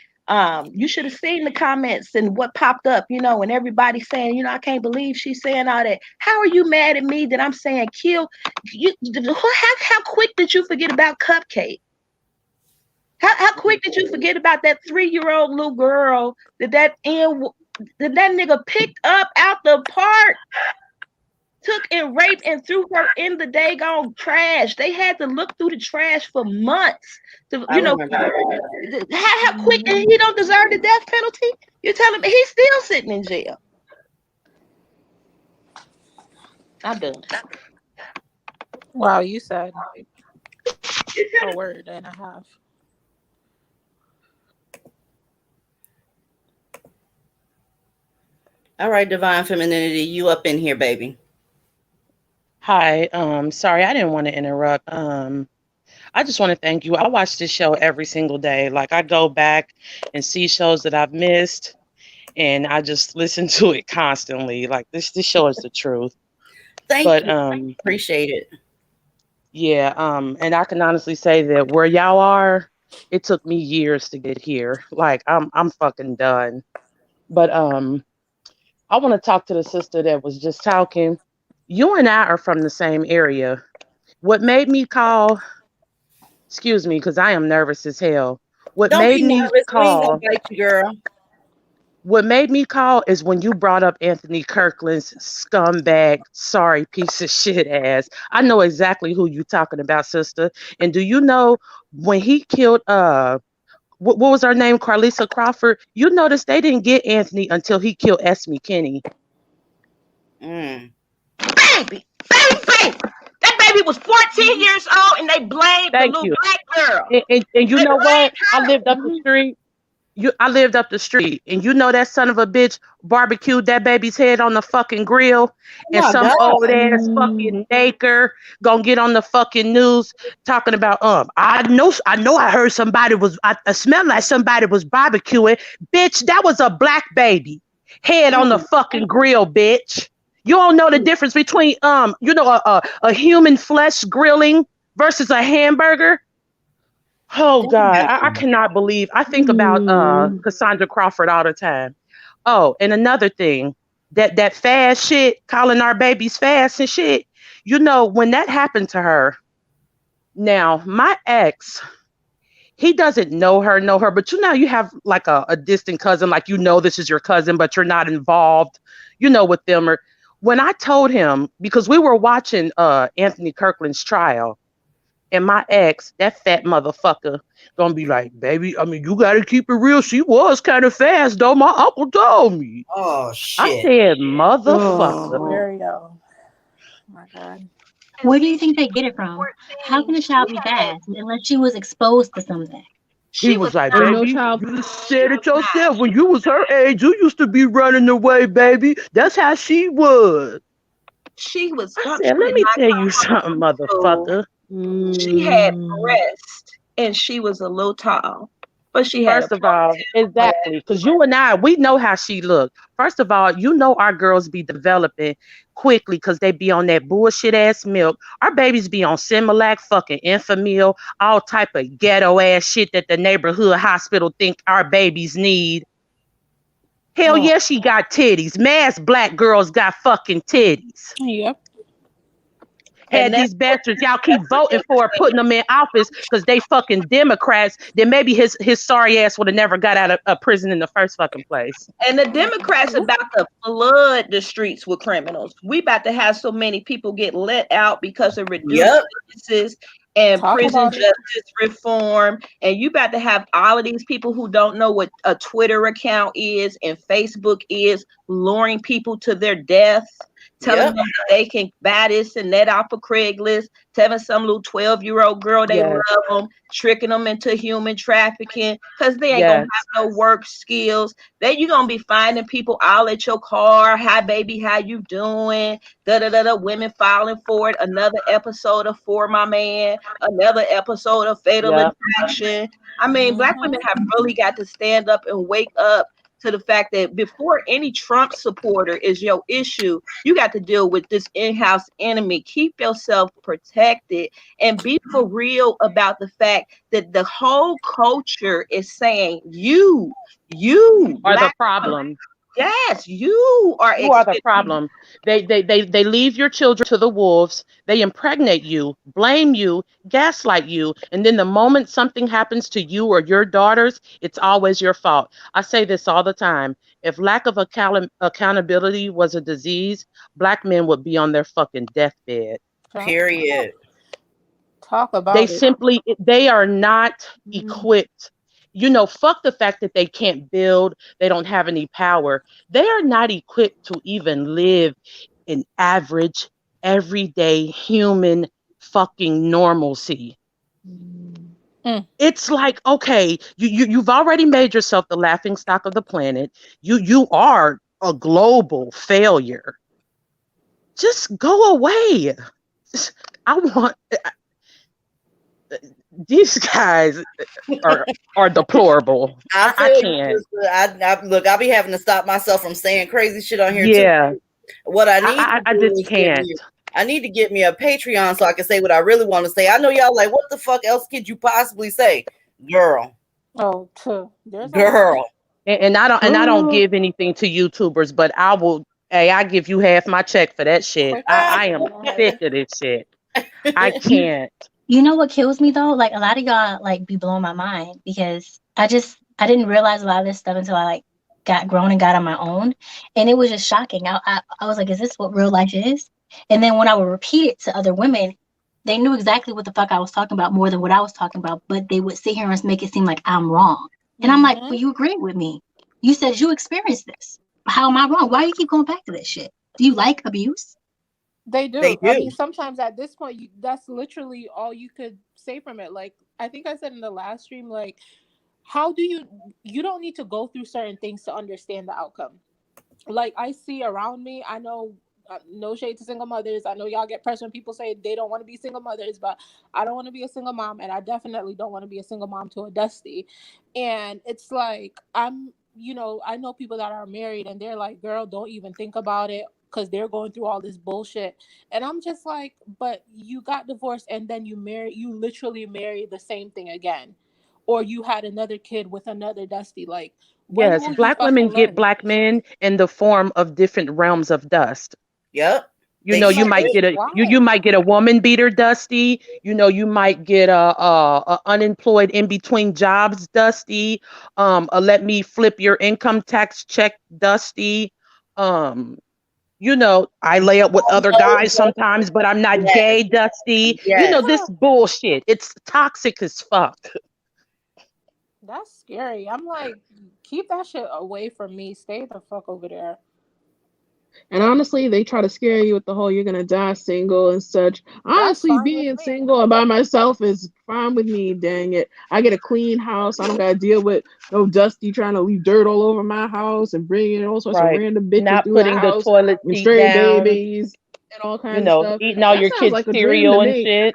You should have seen the comments and what popped up. And everybody saying, I can't believe she's saying all that. How are you mad at me that I'm saying kill? How quick did you forget about Cupcake? How quick did you forget about that 3-year-old little girl that nigga picked up out the park, took and raped and threw her in the daggone trash? They had to look through the trash for months to, how quick, and he don't deserve the death penalty? You're telling me he's still sitting in jail? I'm done.
Wow, you said a word and a half.
All right, Divine Femininity, you up in here, baby.
Hi, sorry, I didn't want to interrupt. I just want to thank you. I watch this show every single day. Like, I go back and see shows that I've missed, and I just listen to it constantly. Like, this show is the truth.
Thank you. Appreciate it.
Yeah, and I can honestly say that where y'all are, it took me years to get here. Like, I'm fucking done. But I want to talk to the sister that was just talking. You and I are from the same area. What made me call, excuse me, because I am nervous as hell. What
Don't
made
be
me
nervous. We ain't gonna
call,
bite you, girl.
what made me call is when you brought up Anthony Kirkland's scumbag, sorry piece of shit ass. I know exactly who you talking about, sister. And do you know when he killed what was her name? Carlisa Crawford. You notice they didn't get Anthony until he killed Esme Kinney.
Baby. That baby was 14 years old, and they blamed the little black girl.
And you know what? I lived up the street. I lived up the street, and you know that son of a bitch barbecued that baby's head on the fucking grill, and
my
some
God.
old ass fucking naker gonna get on the fucking news talking about I know I heard somebody was I smelled like somebody was barbecuing. Bitch, that was a black baby head on the fucking grill, bitch. You don't know the difference between a human flesh grilling versus a hamburger. Oh God, I cannot believe. I think about Cassandra Crawford all the time. Oh, and another thing, that fast shit, calling our babies fast and shit. You know, when that happened to her, now my ex, he doesn't know her, but you have like a distant cousin, like this is your cousin, but you're not involved, with them. Or when I told him, because we were watching Anthony Kirkland's trial. And my ex, that fat motherfucker, gonna be like, baby, I mean, you gotta keep it real. She was kind of fast, though. My uncle told me.
Oh, shit.
I said, motherfucker.
Oh my God.
Where do you think they get it from? How can a child be fast unless she was exposed to something?
He was like, baby, you said it yourself. When you was her age, you used to be running away, baby. That's how she was.
She was.
I said, let me tell you something, motherfucker.
She had breasts, and she was a little tall, but she had.
First of all, exactly, because you and I, we know how she looked. First of all, our girls be developing quickly because they be on that bullshit ass milk. Our babies be on Similac, fucking Enfamil, all type of ghetto ass shit that the neighborhood hospital think our babies need. Hell yeah, she got titties. Mass black girls got fucking titties.
Yep.
Had
And
these bastards y'all keep voting for, putting them in office because they fucking Democrats, then maybe his sorry ass would have never got out of prison in the first fucking place.
And the Democrats about to flood the streets with criminals. We about to have so many people get let out because of reduced
Yep.
sentences and
Talk
prison
about it.
justice reform. And you about to have all of these people who don't know what a Twitter account is and Facebook is, luring people to their death, telling
Yep.
them that they can buy this and that off of Craigslist, telling some little 12-year-old girl they
Yes.
love them, tricking them into human trafficking because they ain't gonna
Yes.
have no work skills. Then you're gonna be finding people all at your car. Hi, baby, how you doing? Da da da da. Women falling for it. Another episode of For My Man. Another episode of Fatal
Yep.
Attraction. I mean, black women have really got to stand up and wake up to the fact that before any Trump supporter is your issue, you got to deal with this in-house enemy. Keep yourself protected and be for real about the fact that the whole culture is saying you
Are the
black women,
problem.
yes, you are
You are the problem. They leave your children to the wolves. They impregnate you, blame you, gaslight you, and then the moment something happens to you or your daughters, it's always your fault. I say this all the time. If lack of accountability was a disease, black men would be on their fucking deathbed.
Period.
Talk
They
about it.
simply they are not equipped. Fuck the fact that they can't build, they don't have any power. They are not equipped to even live in average, everyday human fucking normalcy. It's like, okay, you've already made yourself the laughing stock of the planet. You are a global failure. Just go away. I want these guys are deplorable.
I
I
feel you,
can't.
sister. Look, I be having to stop myself from saying crazy shit on here too.
Yeah,
What I need to
I
do
just
is
can't.
I need to get me a Patreon so I can say what I really want to say. I know y'all like, what the fuck else could you possibly say, girl?
Oh, there's a lot.
Girl.
And I don't give anything to YouTubers, but I will. Hey, I give you half my check for that shit.
Quick
I
ass
am
ahead.
sick of this shit. I can't.
You know what kills me though? Like a lot of y'all like be blowing my mind because I didn't realize a lot of this stuff until I like got grown and got on my own, and it was just shocking. I was like, is this what real life is? And then when I would repeat it to other women, they knew exactly what the fuck I was talking about more than what I was talking about, but they would sit here and make it seem like I'm wrong. And I'm like, well, you agreed with me. You said you experienced this. How am I wrong? Why do you keep going back to this shit? Do you like abuse?
They do.
They
I
do.
mean, sometimes at this point, that's literally all you could say from it. Like, I think I said in the last stream, like, how do you don't need to go through certain things to understand the outcome. Like, I see around me, I know, no shade to single mothers. I know y'all get pressed when people say they don't want to be single mothers, but I don't want to be a single mom, and I definitely don't want to be a single mom to a Dusty. And it's like, I know people that are married and they're like, girl, don't even think about it because they're going through all this bullshit. And I'm just like, but you got divorced and then you literally married the same thing again. Or you had another kid with another Dusty. Like, when
Yes,
will you
black women
fucking
get
learn?
black men in the form of different realms of dust.
Yep.
You
They
know, you
Like,
might
should.
get you
why?
might get a woman beater Dusty. You might get a unemployed in between jobs Dusty. A let me flip your income tax check Dusty. Um, I lay up with other guys sometimes, but I'm not
Yes.
gay Dusty.
Yes.
This bullshit. It's toxic as fuck.
That's scary. I'm like, keep that shit away from me. Stay the fuck over there.
And honestly, they try to scare you with the whole you're gonna die single and such.
That's
Honestly,
fine with
being
me.
single and by myself is fine with me, dang it. I get a clean house. I don't gotta deal with no Dusty trying to leave dirt all over my house and bringing all sorts of
Right.
random bitches
Not
through the
putting the
house
toilet
and
seat
stray
down,
babies and all kind of stuff.
eating all
That
your
sounds
kids'
like a dream to
cereal and
me.
shit.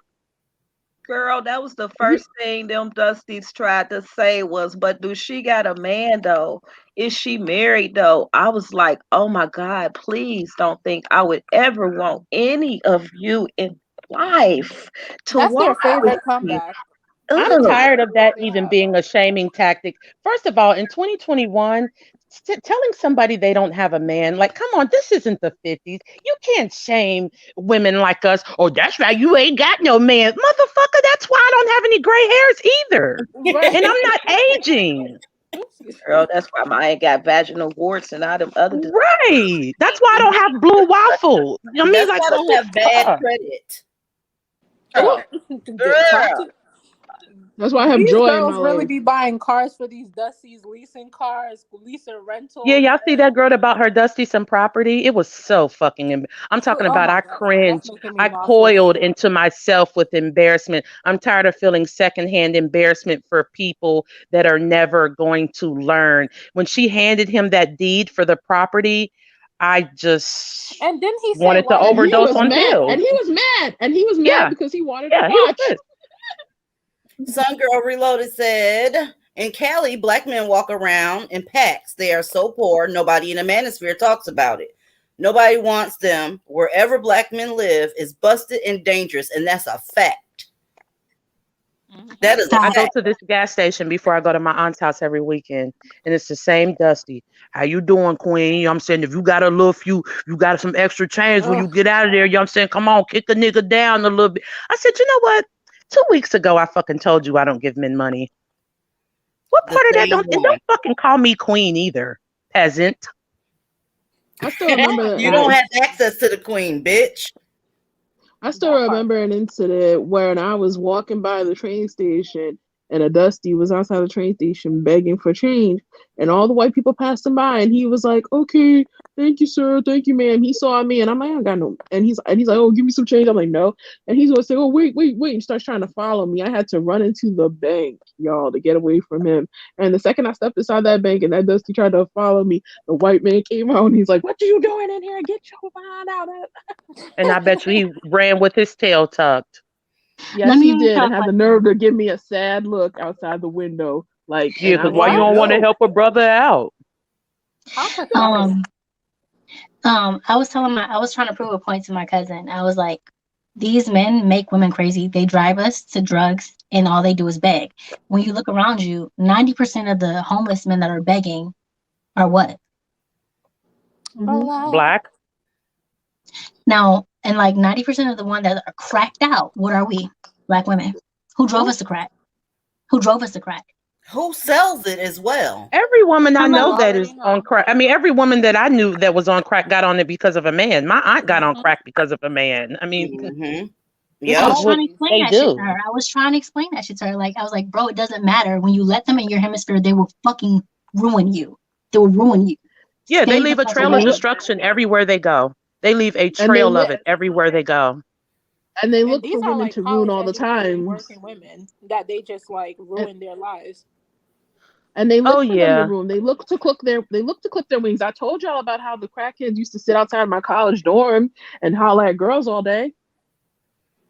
Girl, that was the first thing them Dusties tried to say was, but do she got a man though? Is she married though? I was like, oh my God, please don't think I would ever want any of you in life to
That's their
walk with
favorite
me.
comeback.
I'm
Ugh.
tired of
That's
that
what they
even
have.
being a shaming tactic. First of all, in 2021, telling somebody they don't have a man, like, come on, this isn't the 50s. You can't shame women like us. Oh, that's right, you ain't got no man. Motherfucker, that's why I don't have any gray hairs either. And I'm not aging.
Girl, that's why I ain't got vaginal warts and all them other diseases.
Right. That's why I don't have blue waffle. I mean,
That's
like,
why I
what
don't
the
have bad
fuck?
credit.
Girl.
That's why I have
These
joy in my
girls really
life.
be buying cars for these Dusties, leasing cars, leasing rentals.
Yeah, y'all see that girl that bought her Dusty some property? It was so fucking. I'm talking
Oh
about.
my
I
god, that's
cringed.
making me
I
nauseous.
coiled into myself with embarrassment. I'm tired of feeling secondhand embarrassment for people that are never going to learn. When she handed him that deed for the property, I just
And didn't he say,
wanted to
why did
And he
you
overdose
was
on
mad.
pills.
And he was mad. And he was mad
Yeah,
because he wanted to
yeah, he was
watch.
pissed.
Some Girl Reloaded said, in Cali, black men walk around in packs. They are so poor, nobody in the manosphere talks about it. Nobody wants them. Wherever black men live is busted and dangerous, and that's a fact. That is a
I go
fact.
to this gas station before I go to my aunt's house every weekend, and it's the same Dusty. How you doing, Queen? You know what I'm saying? If you got a little few, you got some extra change when you get out of there, you know what I'm saying? Come on, kick a nigga down a little bit. I said, you know what? 2 weeks ago, I fucking told you I don't give men money. What
The
part of that
same
and don't fucking call me Queen either, peasant.
I still remember
You don't have access to the queen, bitch.
I still remember an incident when I was walking by the train station and a Dusty was outside the train station begging for change, and all the white people passed him by, and he was like, "Okay, thank you, sir, thank you, ma'am." He saw me, and I'm like, "I don't got no," and he's like, "Oh, give me some change." I'm like, "No," and he's gonna say, "Oh, wait, wait, wait," and starts trying to follow me. I had to run into the bank, y'all, to get away from him. And the second I stepped inside that bank, and that Dusty tried to follow me, the white man came out, and he's like, "What are you doing in here? Get your behind out!"
And I bet you he ran with his tail tucked.
Yes, he did, and had the nerve to give me a sad look outside the window. Like,
Yeah,
and I
because
was
why you
like,
don't want to
no.
help a brother out?
How pathetic.
I was trying to prove a point to my cousin. I was like, these men make women crazy. They drive us to drugs, and all they do is beg. When you look around you, 90% of the homeless men that are begging are what?
Black.
Now, and like 90% of the ones that are cracked out, what are we? Black women. Who drove us to crack? Who drove us to crack?
Who sells it as well?
Every woman I
Come
know
on.
that is on crack. I mean, every woman that I knew that was on crack got on it because of a man. My aunt got on crack because of a man. I mean, this
I
is
was
what
trying to explain
they
that shit to
do.
her. I was trying to explain that shit to her. Like, I was like, bro, it doesn't matter. When you let them in your hemisphere, they will fucking ruin you. They will ruin you.
Yeah, they
Stay
leave
the
a
fuck
trail of
away.
destruction everywhere they go. They leave a
And they
trail of
look,
it everywhere they go.
and they
And
look
these
for
are
women
like
to ruin
college
all the
educated
time.
working women that they just like ruin their lives.
And they
Oh
look for them to
yeah.
ruin. They look to clip their wings. I told y'all about how the crackheads used to sit outside my college dorm and holler at girls all day.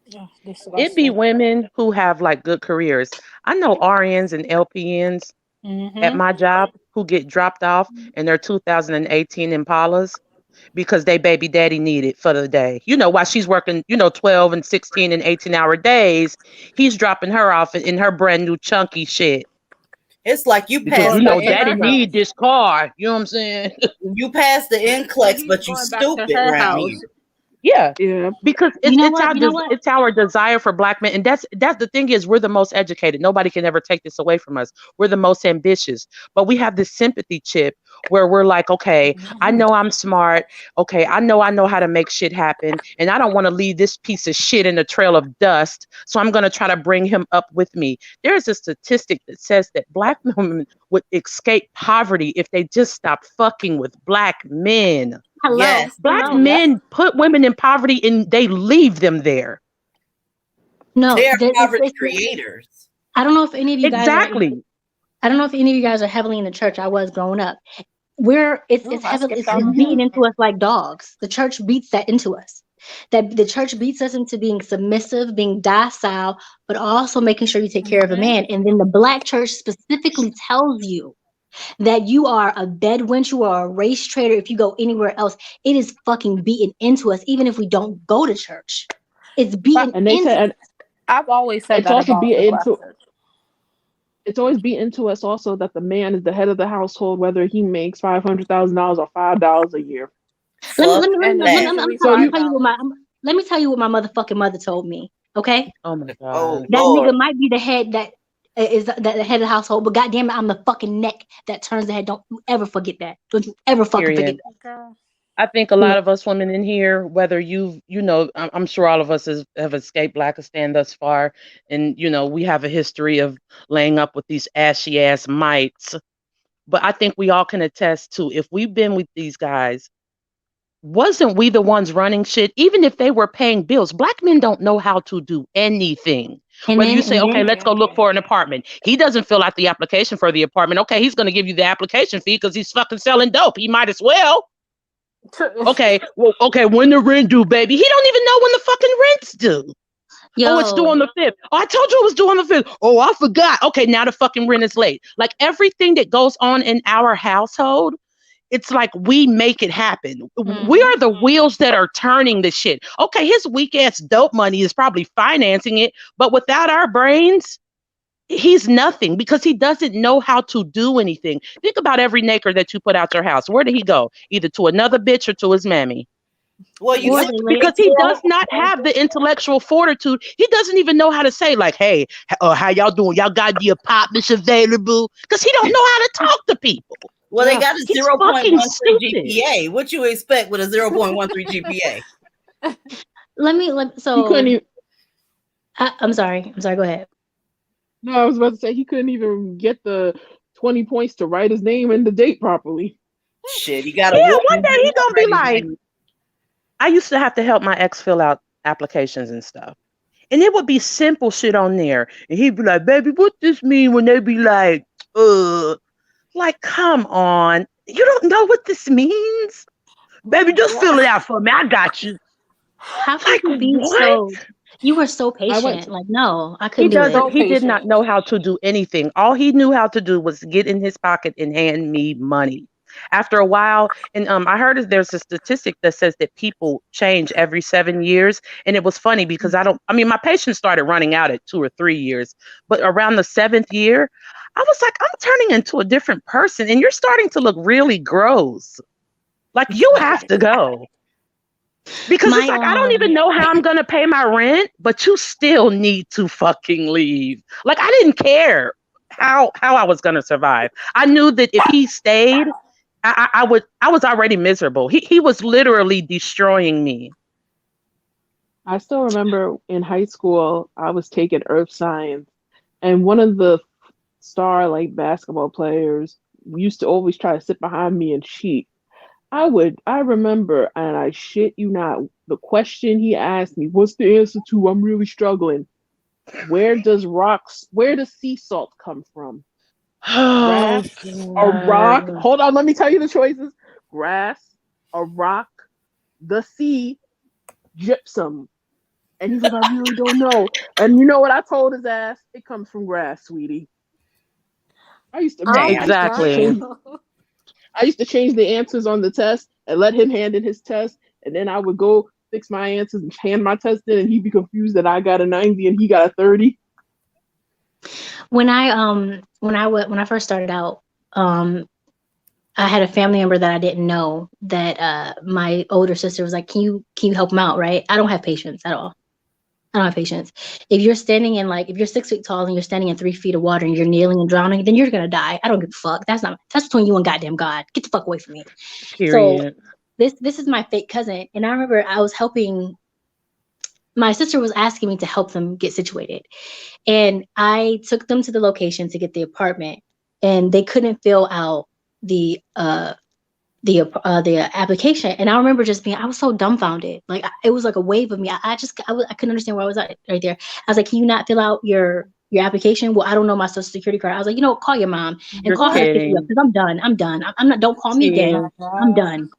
Yeah,
It be
disgusting.
women who have like good careers. I know RNs and LPNs at
Mm-hmm.
my job who get dropped off in their 2018 Impalas because they baby daddy needed for the day. You know, while she's working, 12 and 16 and 18-hour days, he's dropping her off in her brand new chunky shit.
It's like you
Because
passed
Going back to
daddy
her
need
house.
this car. You know what I'm saying?
You passed the NCLEX,
He's
but you
going back to
stupid
her
around
house.
here.
Yeah.
Yeah.
Because
You know what?
it's our desire for black men, and that's the thing is we're the most educated. Nobody can ever take this away from us. We're the most ambitious, but we have this sympathy chip where we're like, okay, I know I'm smart. Okay, I know how to make shit happen, and I don't want to leave this piece of shit in a trail of dust. So I'm gonna try to bring him up with me. There's a statistic that says that black women would escape poverty if they just stopped fucking with black men.
Hello.
Yes.
Black
Hello.
men put women in poverty and they leave them there.
No,
They are poverty
it's
creators.
I don't know if any of you guys are.
Exactly.
I don't know if any of you guys are heavily in the church. I was growing up. It's
I
heavily
skipped
it's
out.
beaten into us like dogs. The church beats that into us. That the church beats us into being submissive, being docile, but also making sure you take care of a man. And then the black church specifically tells you that you are a bed wench, you are a race traitor. If you go anywhere else, it is fucking beaten into us, even if we don't go to church. It's beaten
And they
into
said,
us.
and
I've always said
it's
that
also
about
be
the black
into.
church.
it's always beat into us also that the man is the head of the household, whether he makes $500,000 or $5 a year.
Fuck
And it's
that.
usually
So you,
$5.
Let me tell you what my motherfucking mother told me. Okay,
Oh my
Oh
God.
that
Lord.
nigga might be the head that is the head of the household, but goddamn it, I'm the fucking neck that turns the head. Don't you ever forget that. Don't you ever fucking forget
Period.
that.
I think a
Yeah.
lot of us women in here, whether I'm sure all of us have escaped Blackistan thus far, and we have a history of laying up with these ashy ass mites. But I think we all can attest to, if we've been with these guys, wasn't we the ones running shit? Even if they were paying bills, black men don't know how to do anything.
And
Whether
then
you say, okay, let's go look for an apartment. He doesn't fill out the application for the apartment. Okay, he's going to give you the application fee because he's fucking selling dope. He might as well. Okay, well, okay, when the rent due, baby? He don't even know when the fucking rent's due. Oh, it's due on the 5th. Oh, I told you it was due on the 5th. Oh, I forgot. Okay, now the fucking rent is late. Like everything that goes on in our household, it's like we make it happen. We are the wheels that are turning the shit. Okay, his weak ass dope money is probably financing it, but without our brains, he's nothing because he doesn't know how to do anything. Think about every nigger that you put out your house. Where did he go? Either to another bitch or to his mammy.
Well, you see,
Because he does not have the intellectual fortitude. He doesn't even know how to say, like, hey, how y'all doing? Y'all got the apartments available? Because he don't know how to talk to people.
well, they got a
He's
0.13
fucking stupid.
GPA. What you expect with a 0.13 GPA?
he couldn't even.
I'm sorry. Go ahead.
No, I was about to say he couldn't even get the 20 points to write his name and the date properly.
Shit, he got a
Yeah, one day he gonna be like, I used to have to help my ex fill out applications and stuff. And it would be simple shit on there. And he'd be like, baby, what this mean when they be like, like, come on. You don't know what this means? Baby, just fill it out for me. I got you.
How could
Like,
you be
what?
so? You were so
I went
patient. Like, no, I
He
couldn't do it.
doesn't. He did not know how to do anything. All he knew how to do was get in his pocket and hand me money. After a while, and I heard there's a statistic that says that people change every 7 years, and it was funny because my patience started running out at 2 or 3 years, but around the 7th year, I was like, I'm turning into a different person, and you're starting to look really gross. Like you have to go. Because it's like, I don't even know how I'm going to pay my rent, but you still need to fucking leave. Like, I didn't care how I was going to survive. I knew that if he stayed, I was already miserable. He was literally destroying me.
I still remember in high school, I was taking earth science, and one of the star like basketball players used to always try to sit behind me and cheat. I remember, and I shit you not, the question he asked me, what's the answer to I'm really struggling? Where does sea salt come from? Grass, a rock. Hold on, let me tell you the choices. Grass, a rock, the sea, gypsum. And he's like, I really don't know. And you know what I told his ass? It comes from grass, sweetie. I used to change the answers on the test and let him hand in his test, and then I would go fix my answers and hand my test in, and he'd be confused that I got a 90 and he got a 30.
When I first started out, I had a family member that I didn't know that my older sister was like, can you help him out? Right? I don't have patience at all. I don't have patience. If you're standing in if you're 6 feet tall and you're standing in 3 feet of water and you're kneeling and drowning, then you're gonna die. I don't give a fuck. That's between you and goddamn God. Get the fuck away from me.
Period.
So this is my fake cousin, and I remember I was helping. My sister was asking me to help them get situated, and I took them to the location to get the apartment, and they couldn't fill out the application. And I remember I was so dumbfounded. Like it was like a wave of me. I couldn't understand where I was at right there. I was like, can you not fill out your application? Well, I don't know my social security card. I was like, call your mom and call her to pick you up because I'm done. I'm not, don't call me again. I'm done.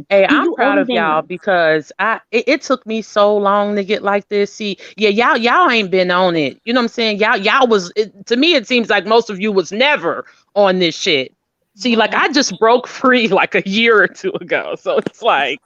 Hey, I'm proud of y'all because it took me so long to get like this. See, yeah, y'all ain't been on it. You know what I'm saying? Y'all was to me it seems like most of you was never on this shit. See, like I just broke free like a year or two ago. So it's like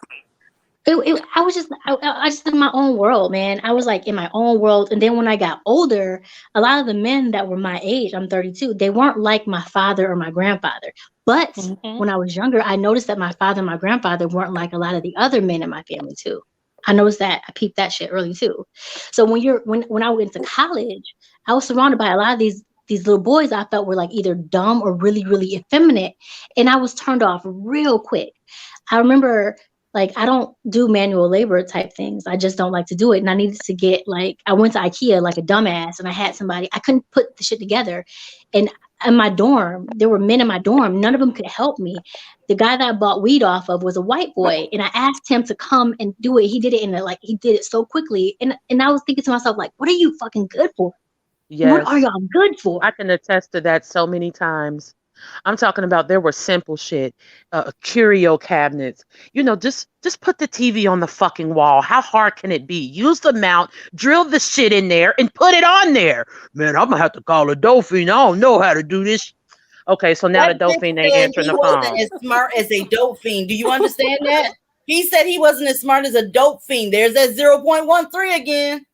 I was just I just in my own world, man. I was like in my own world, and then when I got older, a lot of the men that were my age, I'm 32, they weren't like my father or my grandfather. But
Mhm.
when I was younger, I noticed that my father and my grandfather weren't like a lot of the other men in my family too. I noticed that. I peeped that shit early too. So when I went to college, I was surrounded by a lot of these little boys I felt were like either dumb or really really effeminate, and I was turned off real quick. I remember like I don't do manual labor type things. I just don't like to do it. And I needed to get like I went to IKEA like a dumbass and I had somebody I couldn't put the shit together. And in my dorm, there were men in my dorm. None of them could help me. The guy that I bought weed off of was a white boy, and I asked him to come and do it. He did it he did it so quickly. And I was thinking to myself, like, what are you fucking good for? What are
Yes,
y'all good for?
I can attest to that so many times. I'm talking about there were simple shit, curio cabinets. Just put the TV on the fucking wall. How hard can it be? Use the mount, drill the shit in there, and put it on there. Man, I'm gonna have to call a dolphin. I don't know how to do this. Okay, so now
That
the
bitch
dolphin ain't
said
answering
he
the
wasn't
phone.
as smart as a dope fiend. Do you understand that? He said he wasn't as smart as a dope fiend. There's that 0.13 again.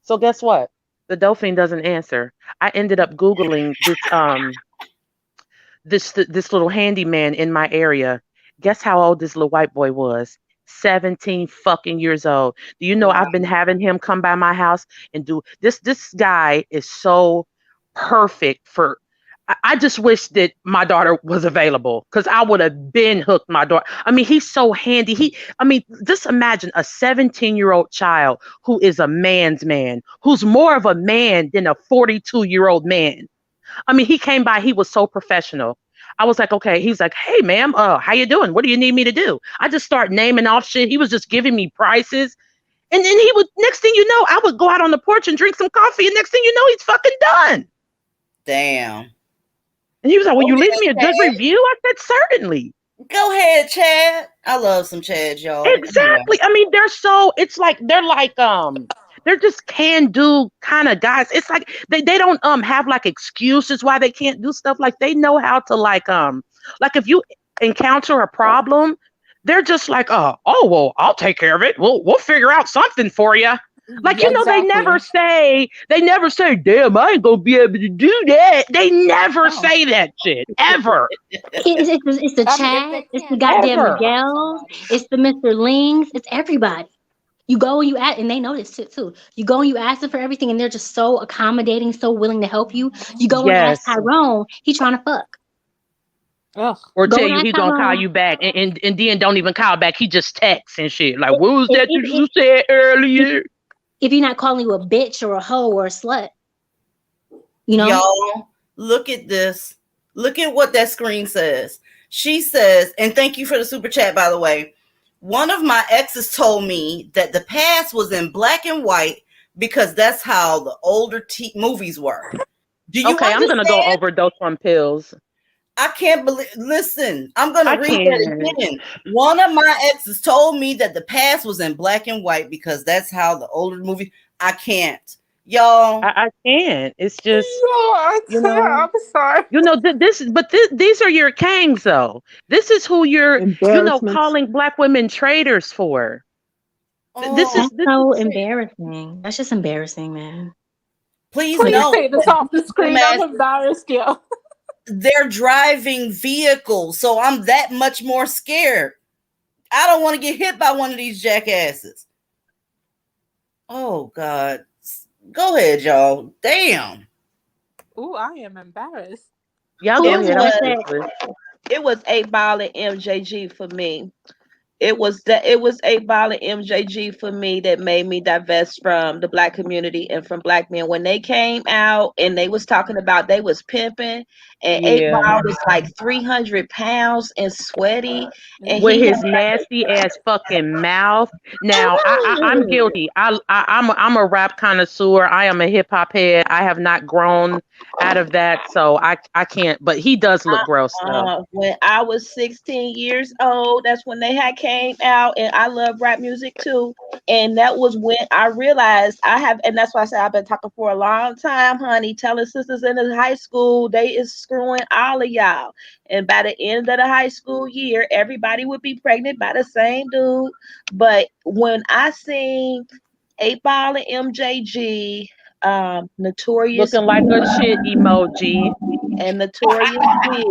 So guess what? The dolphin doesn't answer. I ended up Googling this little handyman in my area. Guess how old this little white boy was? 17 fucking years old. Do you know
Wow.
I've been having him come by my house and do this guy is so perfect for I just wish that my daughter was available because I would have been hooked my daughter. I mean, he's so handy. Just imagine a 17-year-old child who is a man's man, who's more of a man than a 42-year-old man. I mean, he came by, he was so professional. I was like, okay. He's like, hey, ma'am, how you doing? What do you need me to do? I just start naming off shit. He was just giving me prices. And then next thing you know, I would go out on the porch and drink some coffee. And next thing you know, he's fucking done.
Damn.
And he was like, will
Go
you leave
ahead,
me a good
Chad.
review? I said, certainly.
Go ahead, Chad. I love some Chads, y'all.
Exactly. I mean, they're just can do kind of guys. It's like they don't have like excuses why they can't do stuff. Like they know how to like if you encounter a problem, they're just like, oh well, I'll take care of it. We'll figure out something for you. Like,
Exactly.
they never say, damn, I ain't gonna be able to do that. They never say that shit. Ever.
It's the
I mean, if they
Chad, it's the
can't do it,
goddamn
Ever.
find
Miguel,
somebody.
it's the Mr. Lings, it's everybody. You go and you ask, and they know this shit too. You go and you ask them for everything, and they're just so accommodating, so willing to help you. You go and ask
Yes.
Tyrone, he trying to fuck.
Ugh.
Or
Go
tell
and
you
ask
he gonna call
Tyrone.
you back and then don't even call back. He just texts and shit. Like, what was
If,
that
if,
you
if,
said
if,
earlier?
if you're not calling you a bitch or a hoe or a slut, you know?
Y'all, look at this. Look at what that screen says. She says, and thank you for the super chat, by the way. One of my exes told me that the past was in black and white because that's how the older movies were. Do you
Okay, I'm gonna go
understand?
overdose on pills.
I can't believe. Listen, I'm going to
I
read that
can't.
again. One of my exes told me that the past was in black and white because that's how the older movie. I can't, y'all.
I can't. It's just,
No,
you know,
I'm sorry.
these are your kangs though. This is who you're,
Embarrassments.
calling black women traitors for.
Oh,
That's so embarrassing. That's just embarrassing, man.
please
Please
know
take this off the screen. I'm
dumbass,
embarrassed, yo.
they're driving vehicles, so I'm that much more scared. I don't want to get hit by one of these jackasses. Oh God, go ahead, y'all. Damn.
Ooh, I am embarrassed.
Y'all
It
go ahead. I'm
was
speechless.
it was 8 Ball and MJG for me. It was 8 Ball and MJG for me that made me divest from the black community and from black men when they came out and they was talking about they was pimping and 8 Ball
Yeah.
was like 300 pounds and sweaty and
With
he
his
had
nasty ass fucking mouth. Now, I'm
like
guilty. I'm a rap connoisseur. I am a hip hop head. I have not grown out of that, so I can't. But he does look gross though.
when I was 16 years old, that's when they had came came out, and I love rap music too. And that was when I realized and that's why I said I've been talking for a long time, honey, telling sisters in the high school they is screwing all of y'all. And by the end of the high school year, everybody would be pregnant by the same dude. But when I seen 8 Ball and MJG, Notorious
Looking like a shit emoji.
and Notorious Big.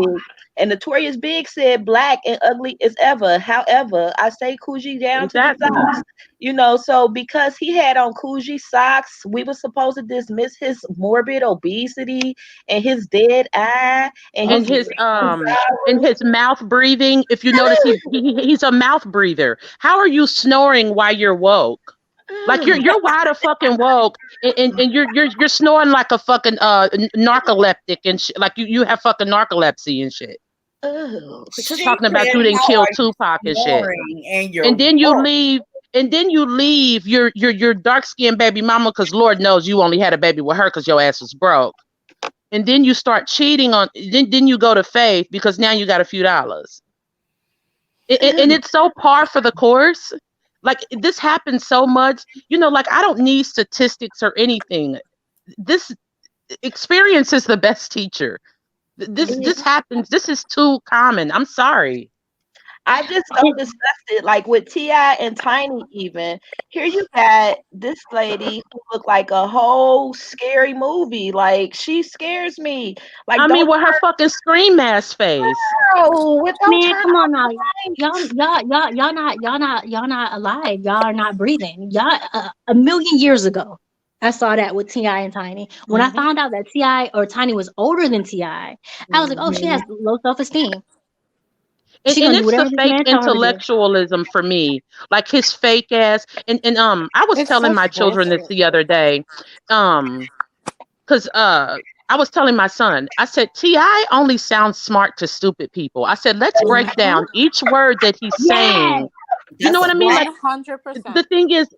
And Notorious Big said black and ugly as ever. However, I say Coogee down to the
Exactly.
socks. You know, so because he had on Coogee socks, we were supposed to dismiss his morbid obesity and his dead eye and
And
his
his mouth breathing. If you notice, he's a mouth breather. How are you snoring while you're woke? Like you're wide a fucking woke, and you're snoring like a fucking narcoleptic and shit. Like you have fucking narcolepsy and shit.
She
Talking about
said,
you didn't
"How
kill
are you
Tupac and shit.
snoring and you're
And then you
woke?"
leave. And then you leave your dark skinned baby mama, because Lord knows you only had a baby with her because your ass was broke. And then you start cheating on. Then you go to Faith because now you got a few dollars. And it's so par for the course. Like this happens so much. You know, like I don't need statistics or anything. This experience is the best teacher. This happens. This is too common. I'm sorry.
I just so disgusted, like with T.I. and Tiny even. Here you got this lady who looked like a whole scary movie. Like she scares me. Like
I mean,
don't
with her fucking scream mask face.
don't
Man,
turn
come on now.
off the lights.
Y'all not alive. Y'all are not breathing. Y'all a million years ago. I saw that with Ti and Tiny. When I found out that Ti or Tiny was older than Ti, I was like, oh, she has low self-esteem. She
And
gonna do
it's the
whatever this
fake
man tell her to do.
intellectualism for me, like his fake ass. And I was
It's
telling my
such
children this
bullshit.
the other day, because I was telling my son, I said Ti only sounds smart to stupid people. I said let's break down each word that he's
Yes.
saying. You know what I mean? Like
100%.
the thing is,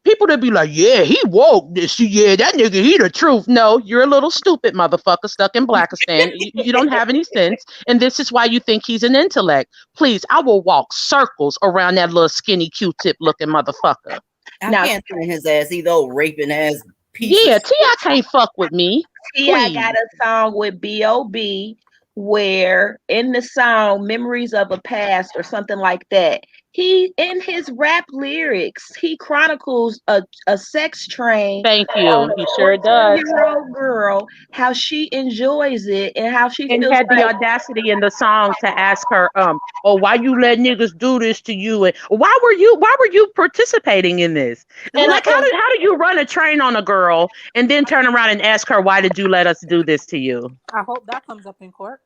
people that be like, yeah, he woke this, yeah, that nigga, he the truth. No, you're a little stupid motherfucker stuck in Blackistan. You don't have any sense, and this is why you think he's an intellect. Please, I will walk circles around that little skinny Q-tip looking motherfucker.
I can't stand his ass. He's old raping ass piece.
Yeah, T.I. can't fuck with me.
T.I. got a song with B.O.B. where in the song Memories of a Past or something like that, he in his rap lyrics, he chronicles a sex train
Thank
on
you.
a
He sure does.
14-year-old girl, how she enjoys it and how she
And
feels
had the
like
audacity in the song to ask her, oh, why you let niggas do this to you? And why were you participating in this?
And
Like, how do you run a train on a girl and then turn around and ask her, why did you let us do this to you?
I hope that comes up in court.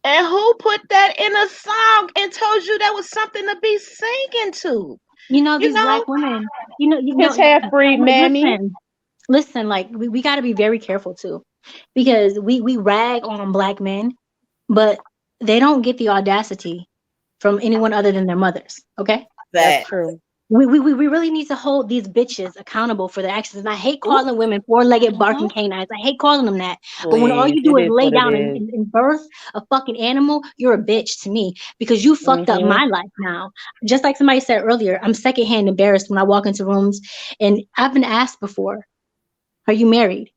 and who put that in a song and told you that was something to be singing to?
You know,
You
these
know?
black women, you know,
His half-breed mammy.
listen, like we got to be very careful too, because we rag on black men, but they don't get the audacity from anyone other than their mothers. Okay,
That's true.
we really need to hold these bitches accountable for their actions. And I hate calling women four-legged barking canines. I hate calling them that. But when all
Please,
you do
it
is
is
lay
what it
down
is.
and birth a fucking animal, you're a bitch to me, because you fucked up
Mhm.
my life now. Just like somebody said earlier, I'm secondhand embarrassed when I walk into rooms, and I've been asked before, are you married?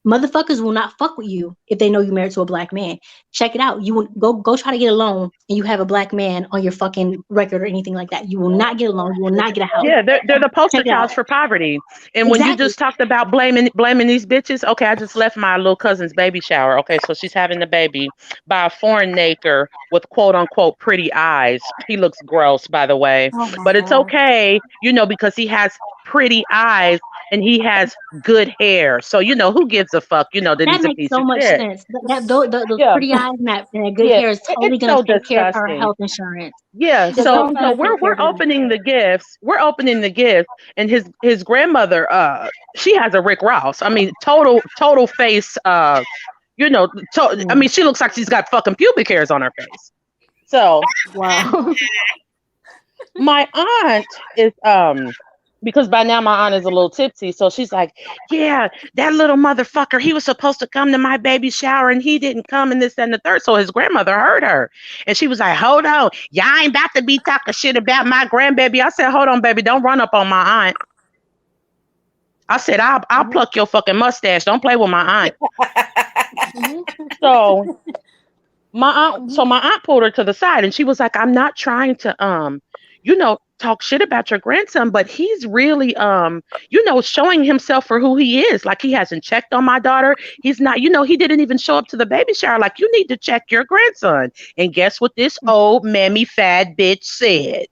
Motherfuckers will not fuck with you if they know you're married to a black man. Check it out. You will go try to get a loan and you have a black man on your fucking record or anything like that. You will not get a loan. You will not get a house.
Yeah, they're the poster
Check it out.
childs for poverty. And when you
Exactly.
just talked about blaming these bitches, okay, I just left my little cousin's baby shower. Okay, so she's having the baby by a foreign nigger with quote unquote pretty eyes. He looks gross, by the way,
Oh my
but it's
God.
okay, because he has pretty eyes and he has good hair. So who gives a fuck? That
That
he's a
makes
piece
so
of
much
shit.
sense. Those
Yeah,
pretty eyes and that good
yeah,
hair is totally
it's
gonna
so
take care of her
disgusting.
health insurance.
Yeah,
It's
so
totally
so
gonna
we're
take care
we're
of her.
opening the gifts. We're opening the gift, and his grandmother, she has a Rick Ross. I mean, total face. I mean, she looks like she's got fucking pubic hairs on her face. So
Wow.
my aunt is because by now my aunt is a little tipsy. So she's like, yeah, that little motherfucker, he was supposed to come to my baby shower and he didn't come and this and the third. So his grandmother heard her. And she was like, hold on. Y'all ain't about to be talking shit about my grandbaby. I said, hold on, baby. Don't run up on my aunt. I said, I'll pluck your fucking mustache. Don't play with my aunt. So my aunt pulled her to the side and she was like, I'm not trying to talk shit about your grandson, but he's really showing himself for who he is. Like, he hasn't checked on my daughter. He's not, he didn't even show up to the baby shower. Like, you need to check your grandson. And guess what this old mammy fat bitch said?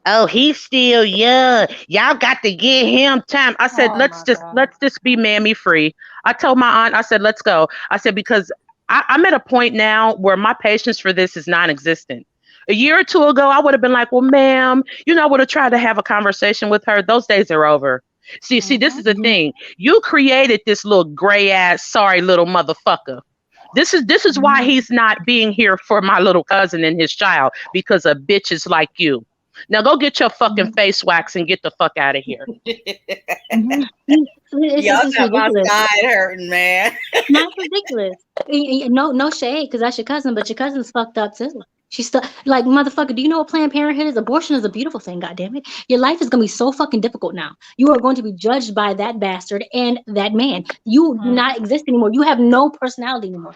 Oh, he's still young. Y'all got to give him time. I said, let's just be mammy free. I told my aunt, I said, let's go. I said, because I'm at a point now where my patience for this is non-existent. A year or two ago, I would have been like, well, ma'am, I would have tried to have a conversation with her. Those days are over. See, this is the thing. You created this little gray ass, sorry little motherfucker. This is why he's not being here for my little cousin and his child, because of bitches like you. Now go get your fucking face wax and get the fuck out of here.
Y'all got my side hurting, man.
Not ridiculous. No shade, because that's your cousin, but your cousin's fucked up too. She's still like, motherfucker, do you know what Planned Parenthood is? Abortion is a beautiful thing, goddammit. Your life is gonna be so fucking difficult now. You are going to be judged by that bastard and that man. You do not exist anymore. You have no personality anymore.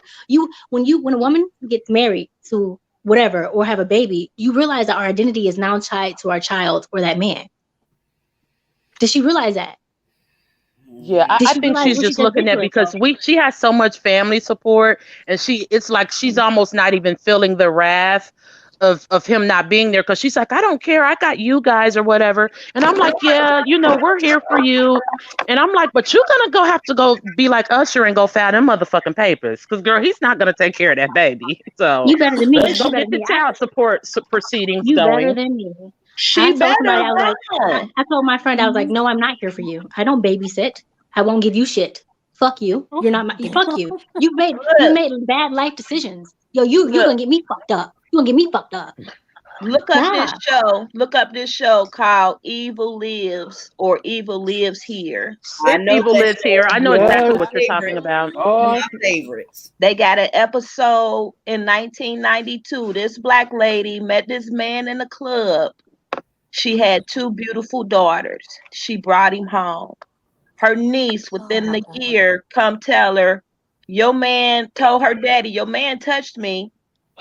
When a woman gets married to whatever or have a baby, you realize that our identity is now tied to our child or that man. Does she realize that?
Yeah, I think she's just looking at, because she has so much family support, and it's like she's almost not even feeling the wrath of him not being there, because she's like, I don't care, I got you guys or whatever. And I'm like, yeah, we're here for you. And I'm like, but you're gonna have to go be like Usher and go file them motherfucking papers, because girl, he's not gonna take care of that baby. So
you better than me.
Let's go get the child support proceedings
you
going.
Better than me.
She better.
I told my friend, I was like, no, I'm not here for you. I don't babysit. I won't give you shit. Fuck you. You're not fuck you. You made bad life decisions. Yo, you're gonna get me fucked up. You're gonna get me fucked up.
Look up this show. Look up this show called Evil Lives or Evil Lives Here.
I know Evil Lives Here. I know exactly what you're talking about.
My favorites.
They got an episode in 1992. This black lady met this man in a club. She had 2 beautiful daughters. She brought him home. Her niece, within the year, come tell her, your man told her daddy, your man touched me.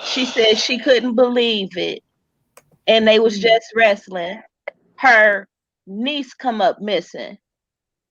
She said she couldn't believe it. And they was just wrestling. Her niece come up missing.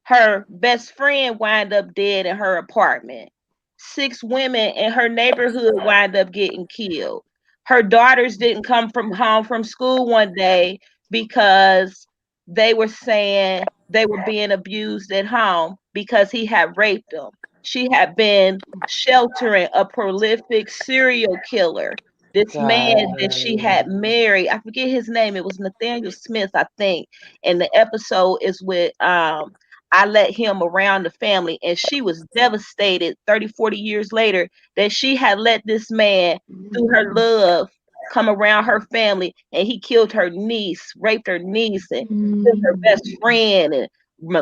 Her best friend wind up dead in her apartment. 6 women in her neighborhood wind up getting killed. Her daughters didn't come home from school one day because they were saying they were being abused at home because he had raped them. She had been sheltering a prolific serial killer. This man that she had married, I forget his name. It was Nathaniel Smith, I think. And the episode is with I let him around the family. And she was devastated 30, 40 years later that she had let this man, through her love, come around her family, and he killed her niece, raped her niece, and killed her best friend, and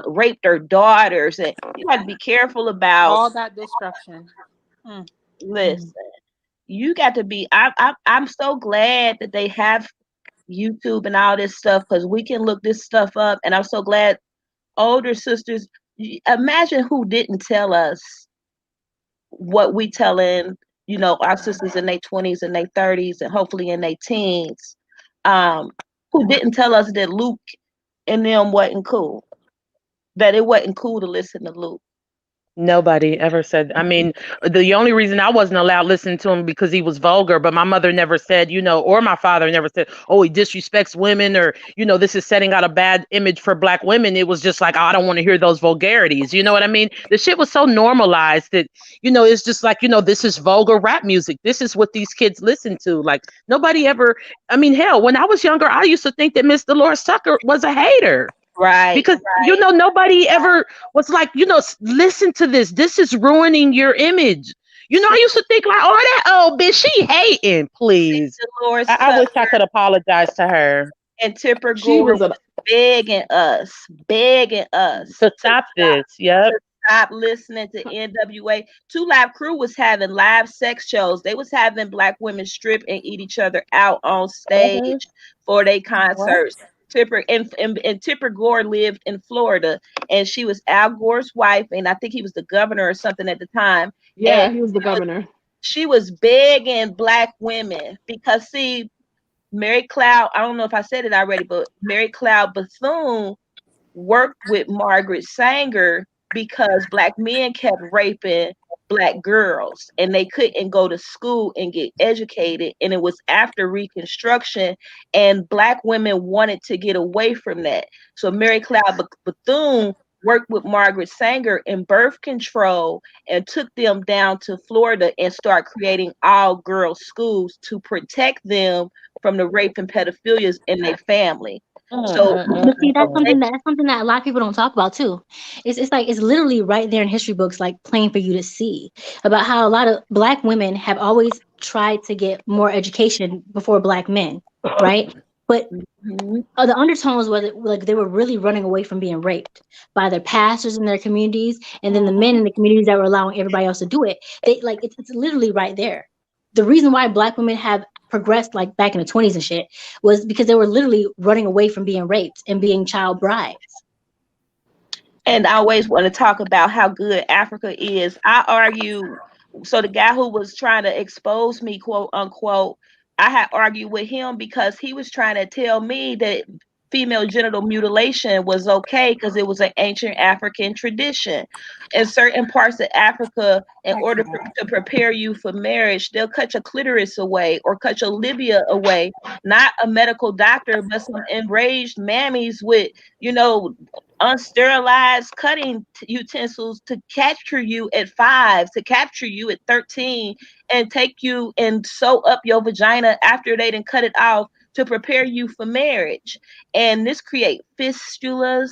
raped her daughters. And you have to be careful about
all that destruction.
Listen, you got to be. I'm so glad that they have YouTube and all this stuff, because we can look this stuff up. And I'm so glad older sisters. Imagine who didn't tell us what we telling. Our sisters in their 20s and their 30s and hopefully in their teens, who didn't tell us that Luke and them wasn't cool, that it wasn't cool to listen to Luke.
Nobody ever said. I mean, the only reason I wasn't allowed listening to him because he was vulgar, but my mother never said, or my father never said, oh, he disrespects women, or, this is setting out a bad image for black women. It was just like, oh, I don't want to hear those vulgarities. You know what I mean? The shit was so normalized that, it's just like, this is vulgar rap music. This is what these kids listen to. Like, nobody ever, hell, when I was younger, I used to think that Miss Dolores Tucker was a hater.
Right.
Because, nobody ever was like, listen to this. This is ruining your image. I used to think like, oh, that old bitch, she hating, please. I wish I could apologize to her.
And Tipper
She
Gore.
was
begging us
to stop this. Yep.
to stop listening to NWA. Two Live Crew was having live sex shows. They was having black women strip and eat each other out on stage for their concerts. And Tipper Gore lived in Florida, and she was Al Gore's wife, and I think he was the governor or something at the time.
Yeah,
And
he was the governor.
she was begging black women because see, Mary Cloud, I don't know if I said it already, but Mary Cloud Bethune worked with Margaret Sanger because black men kept raping black girls and they couldn't go to school and get educated. And it was after Reconstruction, and black women wanted to get away from that. So Mary Cloud Bethune worked with Margaret Sanger in birth control and took them down to Florida and start creating all girls schools to protect them from the rape and pedophilias in their family. So
But see, that's something that a lot of people don't talk about too. It's like it's literally right there in history books, like plain for you to see about how a lot of black women have always tried to get more education before black men, right? But the undertones was like they were really running away from being raped by their pastors in their communities, and then the men in the communities that were allowing everybody else to do it. They like it's literally right there. The reason why black women have progressed like back in the 20s and shit was because they were literally running away from being raped and being child brides.
And I always want to talk about how good Africa is. I argue, so the guy who was trying to expose me, quote unquote, I had argued with him because he was trying to tell me that female genital mutilation was okay because it was an ancient African tradition. In certain parts of Africa, in order to prepare you for marriage, they'll cut your clitoris away or cut your labia away. Not a medical doctor, but some enraged mammies with, unsterilized cutting utensils to capture you at 5, to capture you at 13, and take you and sew up your vagina after they didn't cut it off to prepare you for marriage. And this create fistulas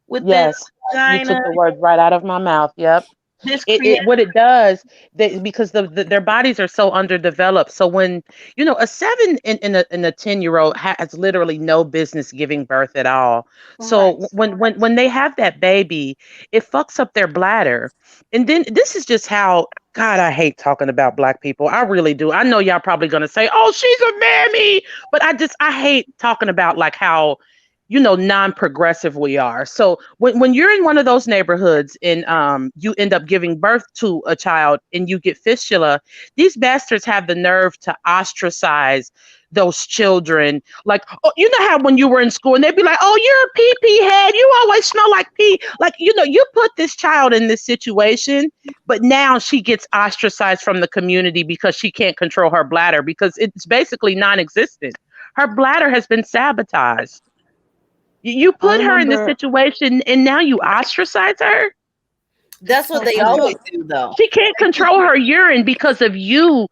within
Yes,
the
you
vagina.
took the words right out of my mouth. Yep.
This
What it does, because their bodies are so underdeveloped. So when a 7 and a 10-year-old has literally no business giving birth at all. So when they have that baby, it fucks up their bladder. And then this is just how, God, I hate talking about black people. I really do. I know y'all probably gonna say, "Oh, she's a mammy," but I hate talking about like how non-progressive we are. So when you're in one of those neighborhoods and you end up giving birth to a child and you get fistula, these bastards have the nerve to ostracize those children. Like, oh, you know how when you were in school and they'd be like, "Oh, you're a pee-pee head, you always smell like pee." Like, you put this child in this situation, but now she gets ostracized from the community because she can't control her bladder because it's basically non-existent. Her bladder has been sabotaged. You put her in this situation and now you ostracize her?
That's what they always do, though.
She can't control her urine because of you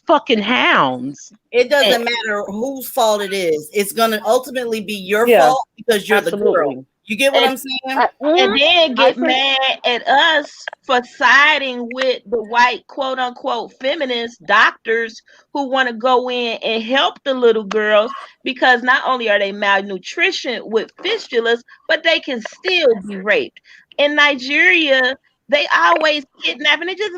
fucking hounds.
It doesn't matter whose fault it is. It's going to ultimately be your fault because you're the girl. You get what I'm saying?
And then get mad at us for siding with the white quote unquote feminist doctors who want to go in and help the little girls because not only are they malnutrition with fistulas, but they can still be raped. In Nigeria, they always kidnap and they just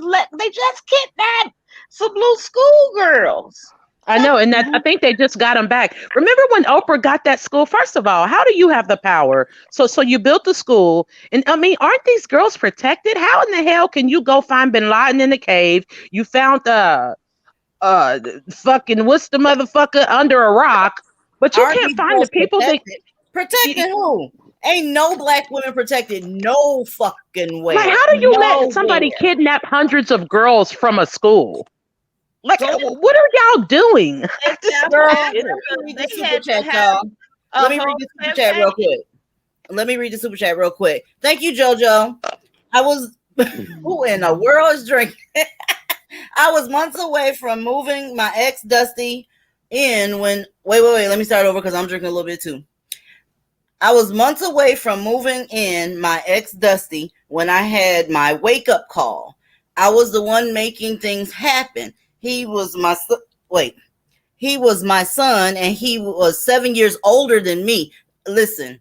kidnap some little schoolgirls.
I know, and I think they just got them back. Remember when Oprah got that school? First of all, how do you have the power? So you built the school, and I mean, aren't these girls protected? How in the hell can you go find Bin Laden in a cave? You found fucking what's the motherfucker under a rock, but you can't find the people that
protected who? Ain't no black women protected no fucking way.
Like, how do you let somebody kidnap hundreds of girls from a school? Like, what are y'all doing?
Girl, let me read the super chat, y'all. Let me read the super chat real quick. Let me read the super chat real quick. Thank you, JoJo. I was, who in the world is drinking? I was months away from moving my ex Dusty in when, wait, let me start over because I'm drinking a little bit too. I was months away from moving in my ex Dusty when I had my wake up call. I was the one making things happen. He was my son and he was 7 years older than me. Listen,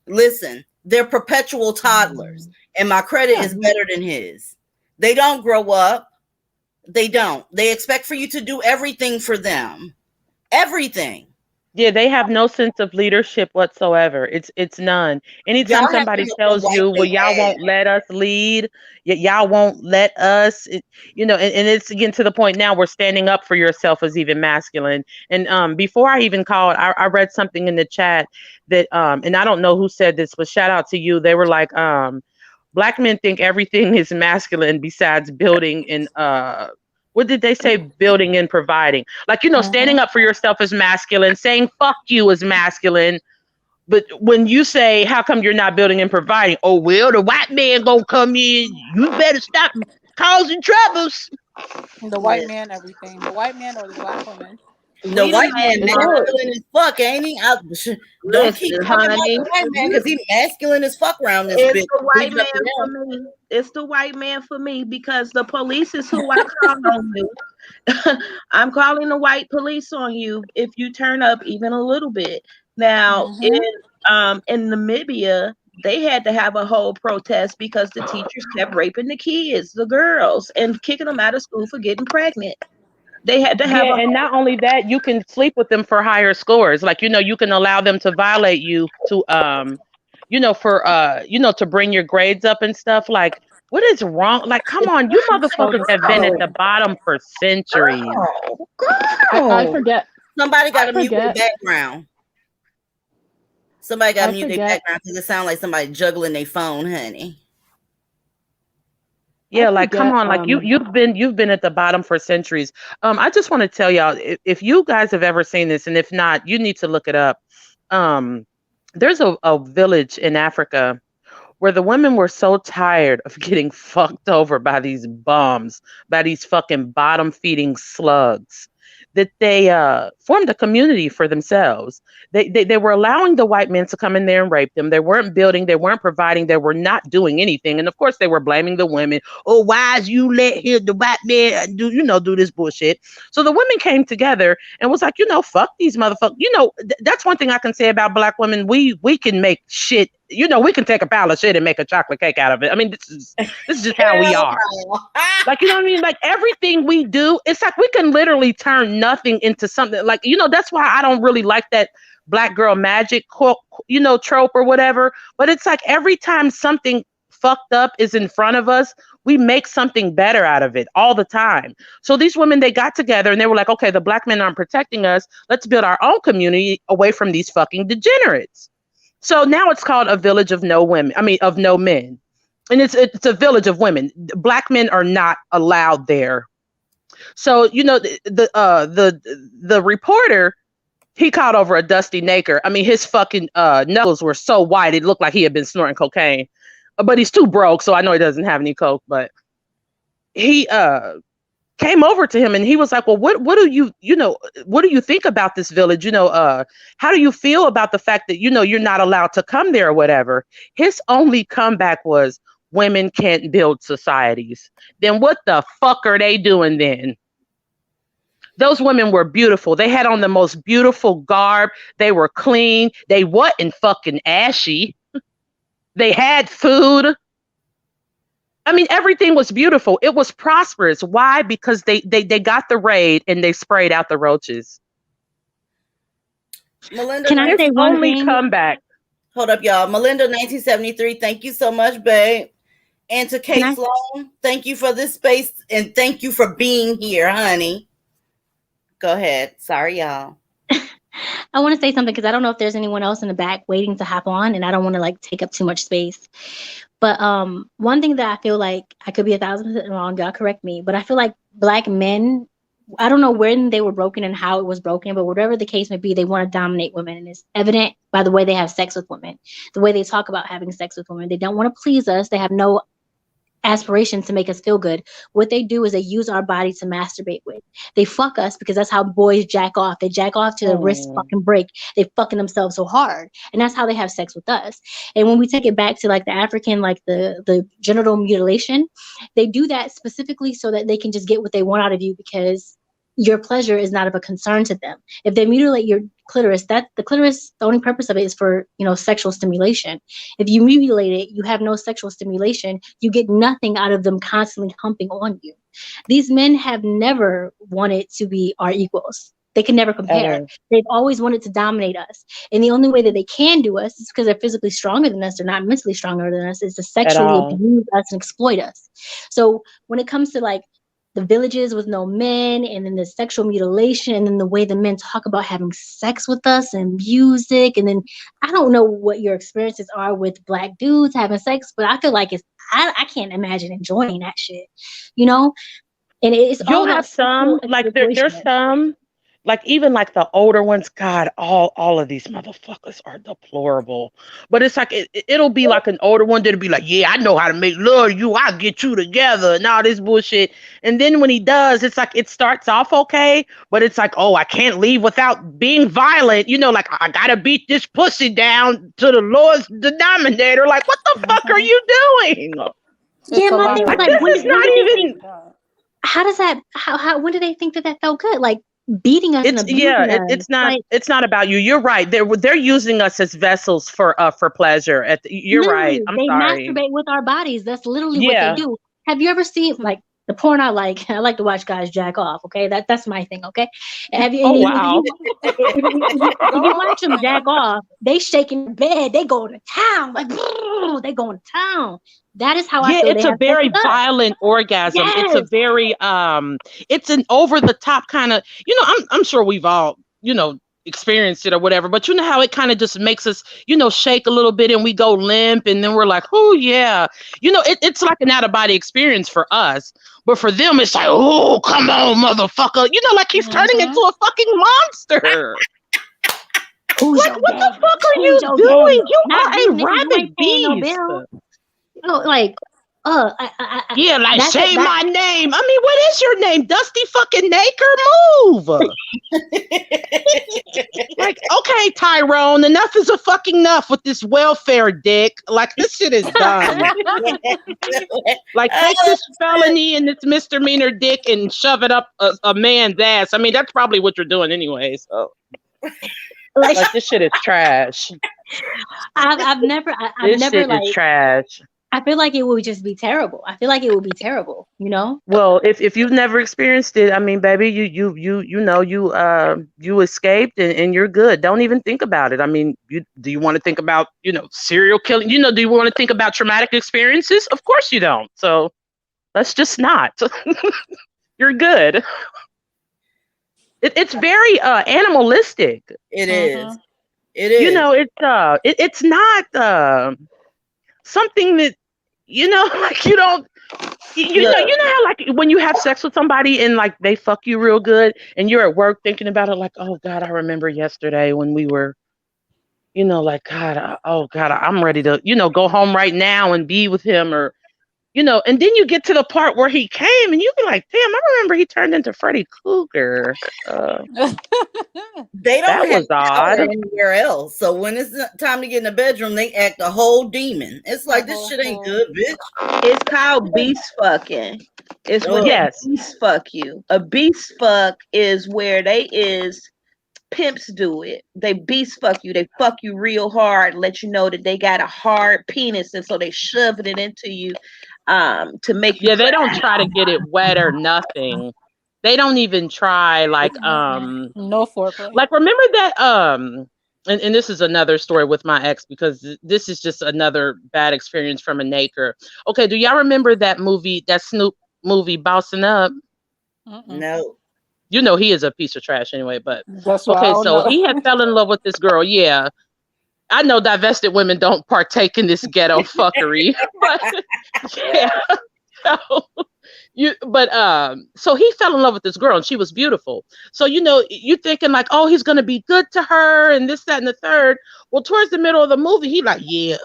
Listen, they're perpetual toddlers, and my credit is better than his. They don't grow up. They don't. They expect for you to do everything for them. Everything.
Yeah, they have no sense of leadership whatsoever. It's none. Anytime
Y'all have to
somebody
help them
tells
wipe
you, "Well,
their
y'all
ass.
won't let us lead, y'all won't let us," and it's again to the point now where standing up for yourself is even masculine. And before I even called, I read something in the chat that and I don't know who said this, but shout out to you. They were like, black men think everything is masculine besides building and what did they say? Building and providing. Like, standing up for yourself is masculine, saying fuck you is masculine. But when you say, how come you're not building and providing? Oh, well, the white man gonna come in. You better stop causing troubles.
The white man, everything. The white man or the black woman.
The
We done
white man
had look.
masculine as fuck, ain't he? Don't keep
Listen,
talking about
honey.
the white man because he masculine as fuck around this
It's
bitch.
the
Leave
white
it up
man
to
for
them.
me. It's the white man for me because the police is who I call on you. I'm calling the white police on you if you turn up even a little bit. Now, in Namibia, they had to have a whole protest because the teachers kept raping the kids, the girls, and kicking them out of school for getting pregnant. They had to have
Yeah,
a
and
whole
not only that, you can sleep with them for higher scores. Like, you can allow them to violate you to for to bring your grades up and stuff. Like, what is wrong? Like, come on, you
So
motherfuckers have been at the
disgusting.
bottom for centuries.
I forget.
Somebody got
I
to mute their
forget.
background. Somebody got to
I
mute their
forget.
background because it sounds like somebody juggling their phone, honey.
I
Yeah, like come
forget.
on, like you've been at the bottom for centuries. I just want to tell y'all if you guys have ever seen this, and if not, you need to look it up. Um, there's a village in Africa where the women were so tired of getting fucked over by these bums, by these fucking bottom feeding slugs, that they formed a community for themselves. They were allowing the white men to come in there and rape them. They weren't building, they weren't providing, they were not doing anything. And of course, they were blaming the women. Oh, why is you let here the white man do this bullshit? So the women came together and was like, fuck these motherfuckers. That's one thing I can say about black women. We can make shit. We can take a pile of shit and make a chocolate cake out of it. I mean, this is just how we are. Like, you know what I mean? Like everything we do, it's like we can literally turn nothing into something. Like, that's why I don't really like that black girl magic trope or whatever. But it's like every time something fucked up is in front of us, we make something better out of it all the time. So these women, they got together and they were like, okay, the black men aren't protecting us. Let's build our own community away from these fucking degenerates. So now it's called a village of no women. I mean, of no men. And it's a village of women. Black men are not allowed there. So, the reporter, he caught over a dusty naked. I mean, his fucking knuckles were so white it looked like he had been snorting cocaine. But he's too broke, so I know he doesn't have any coke. But he came over to him and he was like, well, what do you think about this village? How do you feel about the fact that, you're not allowed to come there or whatever? His only comeback was, women can't build societies. Then what the fuck are they doing then? Those women were beautiful. They had on the most beautiful garb. They were clean. They wasn't fucking ashy. They had food. I mean, everything was beautiful. It was prosperous. Why? Because they got the raid and they sprayed out the roaches.
Melinda,
Can I say one
only
thing?
comeback.
Hold up, y'all. Melinda, 1973. Thank you so much, babe. And to Kate Sloan, thank you for this space and thank you for being here, honey. Go ahead. Sorry, y'all.
I want to say something because I don't know if there's anyone else in the back waiting to hop on, and I don't want to take up too much space. But one thing that I feel like, I could be 1,000% wrong, y'all correct me, but I feel like black men, I don't know when they were broken and how it was broken, but whatever the case may be, they want to dominate women. And it's evident by the way they have sex with women, the way they talk about having sex with women. They don't want to please us. They have no aspiration to make us feel good. What they do is they use our body to masturbate with. They fuck us because that's how boys jack off. They jack off to the wrist fucking break. They fucking themselves so hard. And that's how they have sex with us. And when we take it back to the African, the genital mutilation, they do that specifically so that they can just get what they want out of you because your pleasure is not of a concern to them. If they mutilate your clitoris, that the clitoris, the only purpose of it is for, sexual stimulation. If you mutilate it, you have no sexual stimulation. You get nothing out of them constantly humping on you. These men have never wanted to be our equals. They can never compare.
Ever.
They've always wanted to dominate us. And the only way that they can do us is because they're physically stronger than us. They're not mentally stronger than us, is to sexually
all.
abuse us and exploit us. So when it comes to like the villages with no men, and then the sexual mutilation, and then the way the men talk about having sex with us and music, and then I don't know what your experiences are with black dudes having sex, but I feel like I can't imagine enjoying that shit, you know? And it's all
You'll
about
have
sexual
some, like there's
exploitation.
some, like even like the older ones, God, all of these motherfuckers are deplorable. But it's like it'll be like an older one that'll be like, yeah, I know how to make love to you, I'll get you together and all this bullshit. And then when he does, it's like it starts off okay, but it's like, oh, I can't leave without being violent. Like I gotta beat this pussy down to the lowest denominator. Like, what the fuck are you doing?
Yeah, my thing was like,
This
when
is
do
not
they
even.
think? How does that? How? When do they think that felt good? Like beating us and abusing us.
It's not
Like
it's not about you. You're right. They're using us as vessels for pleasure. You're right.
literally,
I'm
they
sorry.
masturbate with our bodies. That's literally what they
Yeah.
do. Have you ever seen like the porn I like? I like to watch guys jack off. Okay, that's my thing. Okay, have you?
Oh
If
wow.
you watch them jack off, they shaking the bed. They go to town. Like they going to town. That is how I
Yeah,
feel. They
it's a
have sex
very
with us.
violent orgasm. It's a
Yes.
very it's an over the top kind of, I'm sure we've all, experienced it or whatever, but you know how it kind of just makes us, shake a little bit and we go limp and then we're like, oh yeah. It's like an out of body experience for us. But for them, it's like, oh, come on, motherfucker. Like he's turning into a fucking monster.
Who's
Like,
your
what the
daddy?
fuck are
Who's
you
your
doing?
daddy?
You
Not
are
you,
a
nigga. You
rabid
ain't paying no
beast.
bill. Like,
Yeah, like
that's it.
say my name. I mean, what is your name? Dusty fucking Naker? Move. Like, okay, Tyrone, enough is a fucking enough with this welfare dick. Like, this shit is done. Like, take this felony and this misdemeanor dick and shove it up a man's ass. I mean, that's probably what you're doing anyway. So, like this shit is trash.
I've never
This shit is trash.
I feel like it would just be terrible. I feel like it would be terrible,
Well, if you've never experienced it, I mean, baby, you escaped and you're good. Don't even think about it. I mean, do you want to think about, serial killing? Do you want to think about traumatic experiences? Of course you don't. So let's just not. You're good. It's very animalistic.
It is. It is.
It's not something that like you don't you know how like when you have sex with somebody and like they fuck you real good and you're at work thinking about it like, oh God, I remember yesterday when we were like, God, oh God, I'm ready to go home right now and be with him, or and then you get to the part where he came and you be like, damn, I remember he turned into Freddy Krueger.
They
That
don't have
was odd.
power anywhere else. So when it's time to get in the bedroom, they act a whole demon. It's like this shit ain't good, bitch.
It's called beast fucking. It's when
Yes.
they beast fuck you. A beast fuck is where pimps do it. They beast fuck you. They fuck you real hard, let you know that they got a hard penis, and so they shoving it into you to make you.
Yeah, they don't try to get it wet or nothing. They don't even try like
no foreplay.
Like, remember that and this is another story with my ex, because this is just another bad experience from a Naker. Okay, do y'all remember that movie, that Snoop movie, Bossing Up?
No.
He is a piece of trash anyway, but
That's why I
okay,
don't
so
know.
he had fell in love with this girl. Yeah. I know divested women don't partake in this ghetto fuckery, but yeah. So he fell in love with this girl and she was beautiful. So, you thinking like, oh, he's going to be good to her and this, that, and the third. Well, towards the middle of the movie, he like, yeah,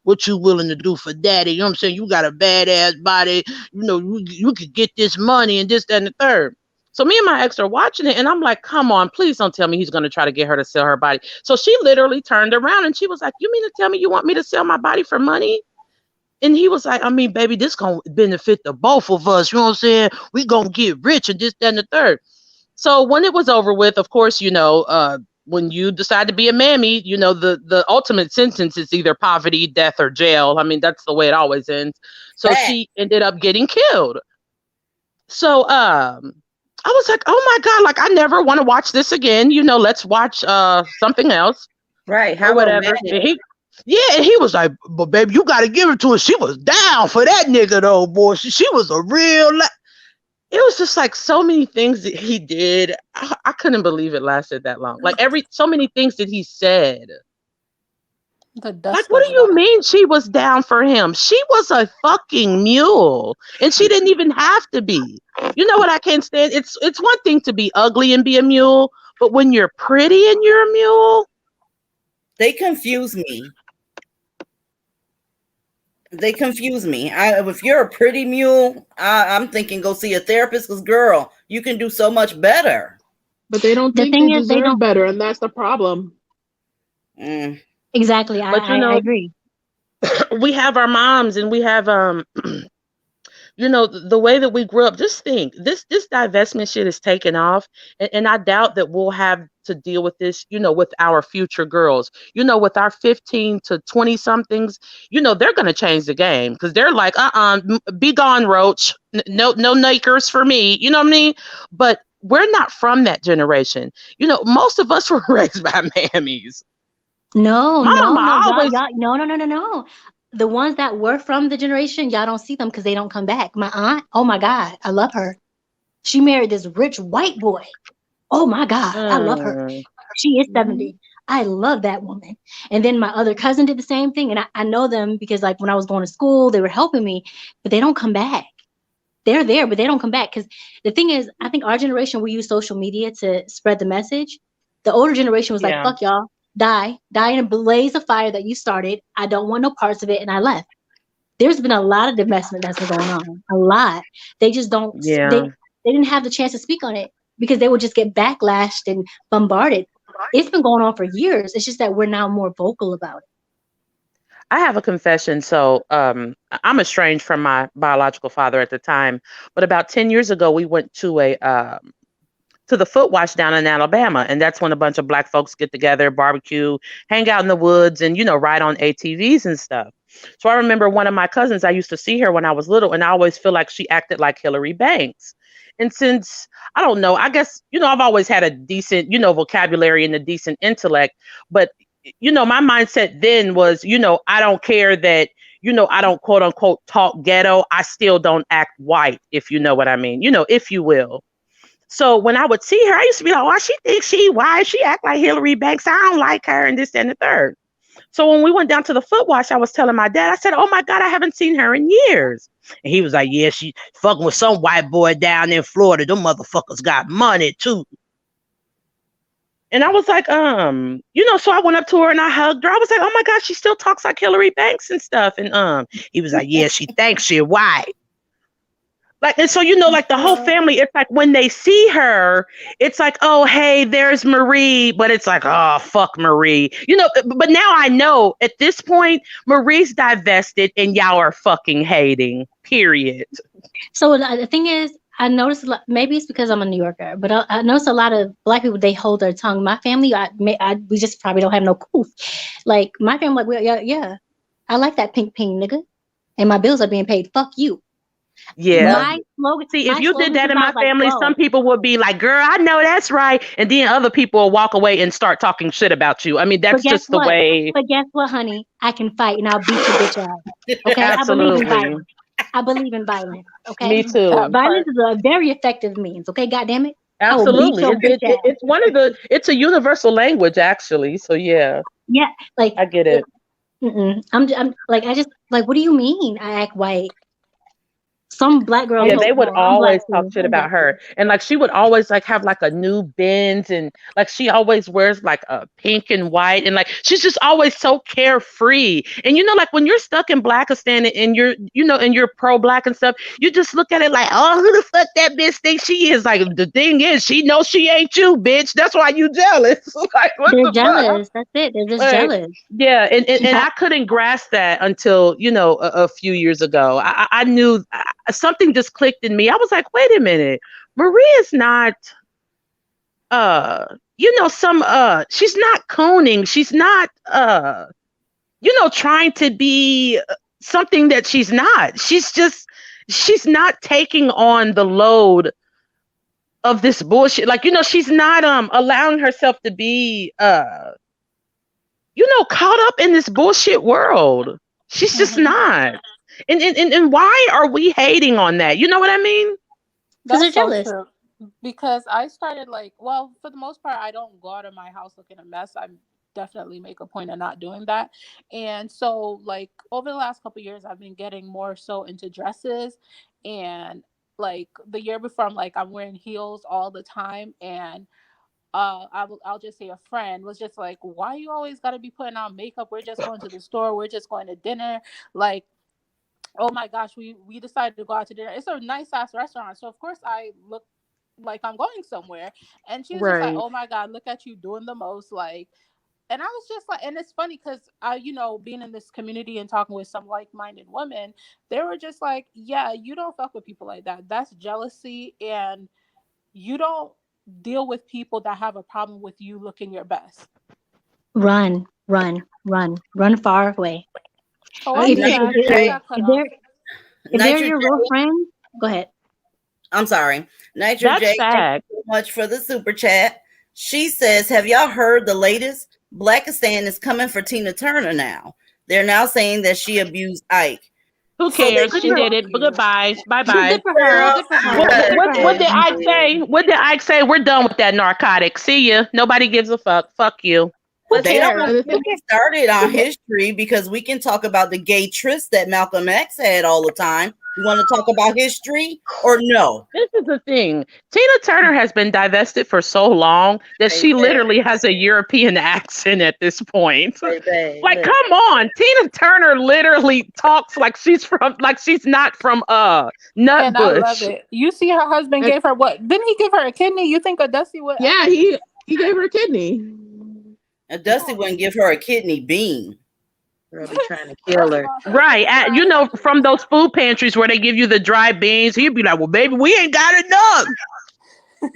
what you willing to do for daddy? You know what I'm saying? You got a badass body. You could get this money and this, that, and the third. So me and my ex are watching it and I'm like, come on, please don't tell me he's going to try to get her to sell her body. So she literally turned around and she was like, you mean to tell me you want me to sell my body for money? And he was like, I mean, baby, this going to benefit the both of us. You know what I'm saying? We going to get rich and this, that, and the third. So when it was over with, of course, when you decide to be a mammy, the ultimate sentence is either poverty, death, or jail. I mean, that's the way it always ends. So she ended up getting killed. So I was like, oh my God, like I never want to watch this again. Let's watch something else.
Right.
Or
How
whatever.
romantic.
And he was like, but baby, you gotta give it to her. She was down for that nigga though, boy. She was a real it was just like so many things that he did. I couldn't believe it lasted that long. Like so many things that he said.
The
Like,
dust
what
of
do
it
you
all.
mean she was down for him? She was a fucking mule. And she didn't even have to be. You know what I can't stand? It's one thing to be ugly and be a mule, but when you're pretty and you're a mule.
They confuse me. If you're a pretty mule, I'm thinking go see a therapist because, girl, you can do so much better.
But they don't
The
think
thing
they
is, they
deserve
don't.
better, and that's the problem.
Exactly.
But
I agree.
we have our moms and we have the way that we grew up. Just think, this divestment shit is taking off, and I doubt that we'll have to deal with this, with our future girls, with our 15 to 20 somethings. They're gonna change the game because they're like, be gone, roach. No nakers for me. You know what I mean? But we're not from that generation. Most of us were raised by mammies.
No,
My
no, no,
mama always.
no. The ones that were from the generation, y'all don't see them because they don't come back. My aunt, oh my God, I love her. She married this rich white boy. Oh my God, I love her. She is 70. I love that woman. And then my other cousin did the same thing. And I know them because, like, when I was going to school, they were helping me, but they don't come back. They're there, but they don't come back. Because the thing is, I think our generation, we use social media to spread the message. The older generation was like,
Yeah.
fuck y'all, die in a blaze of fire that you started. I don't want no parts of it. And I left. There's been a lot of divestment that's been going on. A lot. They just don't,
Yeah.
they didn't have the chance to speak on it because they would just get backlashed and bombarded. It's been going on for years. It's just that we're now more vocal about it.
I have a confession. So I'm estranged from my biological father at the time, but about 10 years ago, we went to the foot wash down in Alabama, and that's when a bunch of black folks get together, barbecue, hang out in the woods, and ride on ATVs and stuff. So I remember one of my cousins. I used to see her when I was little, and I always feel like she acted like Hillary Banks. And since I don't know, I guess I've always had a decent vocabulary and a decent intellect, but my mindset then was I don't care that I don't quote unquote talk ghetto. I still don't act white, if you know what I mean, if you will. So when I would see her, I used to be like, "Why she thinks she white? She act like Hillary Banks. I don't like her," and this and the third. So when we went down to the foot wash, I was telling my dad, I said, "Oh my God, I haven't seen her in years." And he was like, "Yeah, she fucking with some white boy down in Florida. Them motherfuckers got money too." And I was like, so I went up to her and I hugged her. I was like, "Oh my God, she still talks like Hillary Banks and stuff." And he was like, "Yeah, she thinks she white." Like, and so, like the whole family, it's like when they see her, it's like, "Oh, hey, there's Marie." But it's like, "Oh, fuck Marie." But now I know at this point, Marie's divested and y'all are fucking hating, period.
So the thing is, I noticed a lot, maybe it's because I'm a New Yorker, but I noticed a lot of black people, they hold their tongue. My family, we just probably don't have no proof. Like my family, like, yeah, I like that pink nigga, and my bills are being paid. Fuck you.
Yeah.
My slogan.
See, if
my
you
slogan
did that
since
in
I
my
was like
family,
12.
some people would be like, "Girl, I know that's right," and then other people will walk away and start talking shit about you. I mean, that's
But guess
just the
what?
way.
But guess what, honey? I can fight and I'll beat your bitch ass. Okay, I believe in
Absolutely.
violence. I believe in violence. Okay,
Me too.
violence is a very effective means. Okay, goddamn it, I will beat
Absolutely.
your bitch ass.
It's one of it's a universal language, actually. So yeah,
Yeah, like
I get it.
I'm like, I just like, what do you mean I act white? Some black girl
Yeah,
told
they would
I'm black
always talk
too.
shit
I'm black
about
too.
her. And like she would always like have like a new Benz, and like she always wears like a pink and white, and like she's just always so carefree. And like when you're stuck in Blackistan and you're and you're pro black and stuff, you just look at it like, "Oh, who the fuck that bitch thinks she is?" Like the thing is, she knows she ain't you, bitch. That's why you jealous. Like what
They're
the fuck?
jealous. That's it. They're just
Like,
jealous.
yeah, and I couldn't grasp that until a few years ago. I knew something just clicked in me. I was like, wait a minute, Marie is not some she's not cooning. She's not trying to be something that she's not. She's not taking on the load of this bullshit. Like, she's not allowing herself to be caught up in this bullshit world. She's just not. And why are we hating on that? You know what I mean?
Because they're
That's so
jealous.
true. Because I started well, for the most part, I don't go out of my house looking a mess. I definitely make a point of not doing that. And so, over the last couple of years, I've been getting more so into dresses. And the year before, I'm wearing heels all the time. And I'll just say a friend was just like, "Why you always got to be putting on makeup? We're just going to the store. We're just going to dinner." Oh my gosh, we decided to go out to dinner. It's a nice ass restaurant, so of course I look like I'm going somewhere. And she was just like,
Right.
"Oh my god, look at you doing the most!" And I was just like, and it's funny because I, being in this community and talking with some like-minded women, they were just like, "Yeah, you don't fuck with people like that. That's jealousy, and you don't deal with people that have a problem with you looking your best."
Run, run, run, run far away.
Oh, what
If,
did
if,
I?
if,
I
if,
got cut
if
off.
they're if they're your real friends, go ahead.
I'm sorry. Nitro
That's
J, thank
fact.
you so much for the super chat. She says, have y'all heard the latest? Blackistan is coming for Tina Turner now. They're now saying that she abused Ike.
Who
So they
cares? She
did
did it. Goodbye. Bye
Good,
bye.
good for her. Good for her. Good for
What
her.
did Ike say? What did Ike say? We're done with that narcotic. See ya. Nobody gives a fuck. Fuck you.
Who
They don't
cares?
want to get me started on history because we can talk about the gay tryst that Malcolm X had all the time. You want to talk about history or no?
This is the thing. Tina Turner has been divested for so long that she literally has a European accent at this point. Like, come on. Tina Turner literally talks like she's not from
And I love
Nutbush.
it. You see, her husband gave her what? Didn't he give her a kidney? You think a Dusty would?
Yeah, he gave her a kidney.
And Dusty wouldn't give her a kidney bean.
Probably trying to kill her.
Right. From those food pantries where they give you the dry beans, he'd be like, well, baby, we ain't got enough.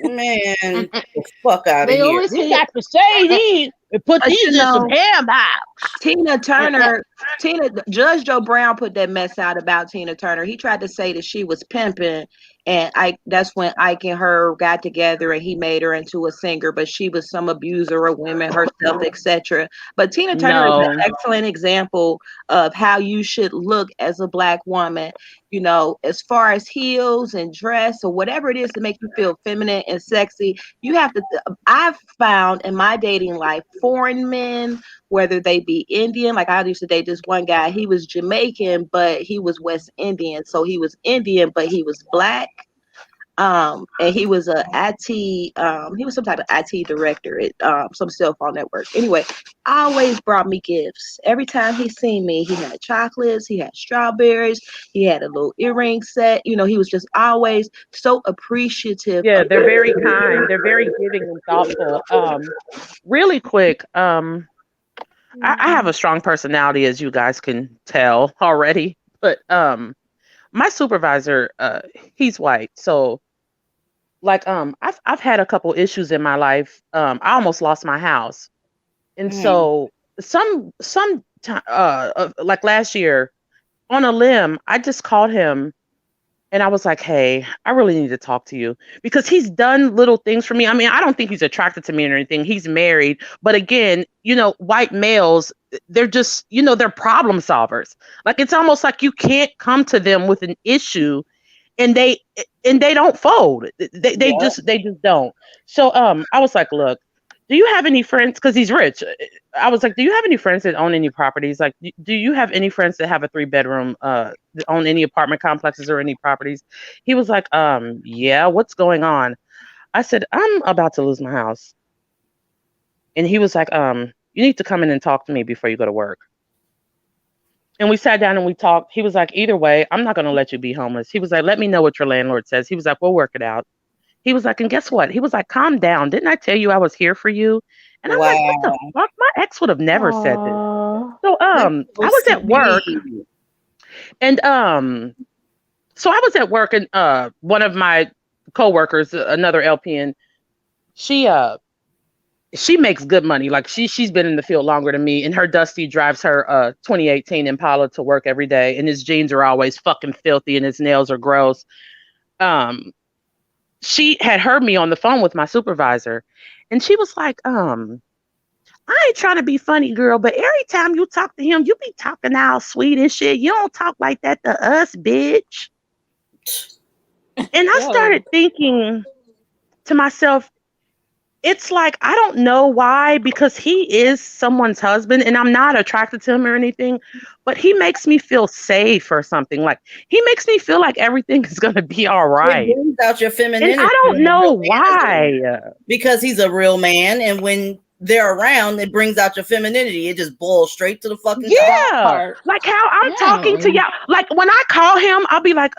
Man, get the fuck out of
They
here.
always
We got to say these and put these in some ham hocks.
Tina Turner, Judge Joe Brown put that mess out about Tina Turner. He tried to say that she was pimping, and that's when Ike and her got together and he made her into a singer, but she was some abuser of women herself, etc. But Tina Turner is an excellent example of how you should look as a Black woman, as far as heels and dress or whatever it is to make you feel feminine and sexy. You have to, I've found in my dating life, foreign men, whether they be Indian, like I used to date this one guy, he was Jamaican, but he was West Indian. So he was Indian, but he was Black. And he was a IT, he was some type of IT director at some cell phone network. Anyway, always brought me gifts. Every time he seen me, he had chocolates, he had strawberries, he had a little earring set. He was just always so appreciative.
Yeah, they're very kind. They're very giving and thoughtful. Really quick, I have a strong personality, as you guys can tell already. But my supervisor, he's white, so I've had a couple issues in my life. I almost lost my house, and so like last year, on a limb, I just called him. And I was like, hey, I really need to talk to you because he's done little things for me. I mean, I don't think he's attracted to me or anything. He's married. But again, white males, they're just, they're problem solvers. Like, it's almost like you can't come to them with an issue and they don't fold. They just don't. So I was like, look, do you have any friends? Because he's rich. I was like, do you have any friends that own any properties? Like, do you have any friends that have a 3-bedroom, that own any apartment complexes or any properties? He was like, yeah, what's going on? I said, I'm about to lose my house. And he was like, you need to come in and talk to me before you go to work. And we sat down and we talked. He was like, either way, I'm not going to let you be homeless. He was like, let me know what your landlord says. He was like, we'll work it out. He was like, and guess what? He was like, calm down. Didn't I tell you I was here for you? And I'm like, what the fuck? My ex would have never said this. So I was at work. And so I was at work and one of my coworkers, another LPN, she makes good money. Like she's been in the field longer than me, and her Dusty drives her 2018 Impala to work every day, and his jeans are always fucking filthy and his nails are gross. She had heard me on the phone with my supervisor, and she was like, I ain't trying to be funny, girl, but every time you talk to him, you be talking all sweet and shit. You don't talk like that to us, bitch. And I started thinking to myself, it's like, I don't know why, because he is someone's husband and I'm not attracted to him or anything, but he makes me feel safe or something. Like, he makes me feel like everything is going to be all right.
It brings out your femininity.
And I don't know why.
Because he's a real man, and when they're around, it brings out your femininity. It just boils straight to the fucking top.
Like how I'm talking to y'all. Like when I call him, I'll be like,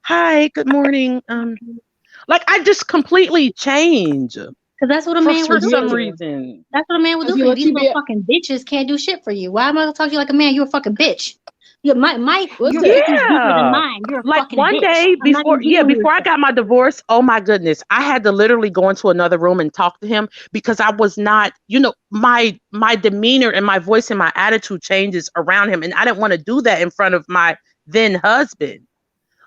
hi, good morning. Like I just completely change.
Because that's what a man
for
would do.
some reason.
That's what a man would do for you. These little fucking bitches can't do shit for you. Why am I gonna talk to you like a man? You're a fucking bitch. Your pussy's deeper than mine. You're a
like
fucking
one
bitch.
day
I'm not
before,
even dealing with
before I got my divorce, oh my goodness, I had to literally go into another room and talk to him because I was not, my demeanor and my voice and my attitude changes around him, and I didn't want to do that in front of my then husband.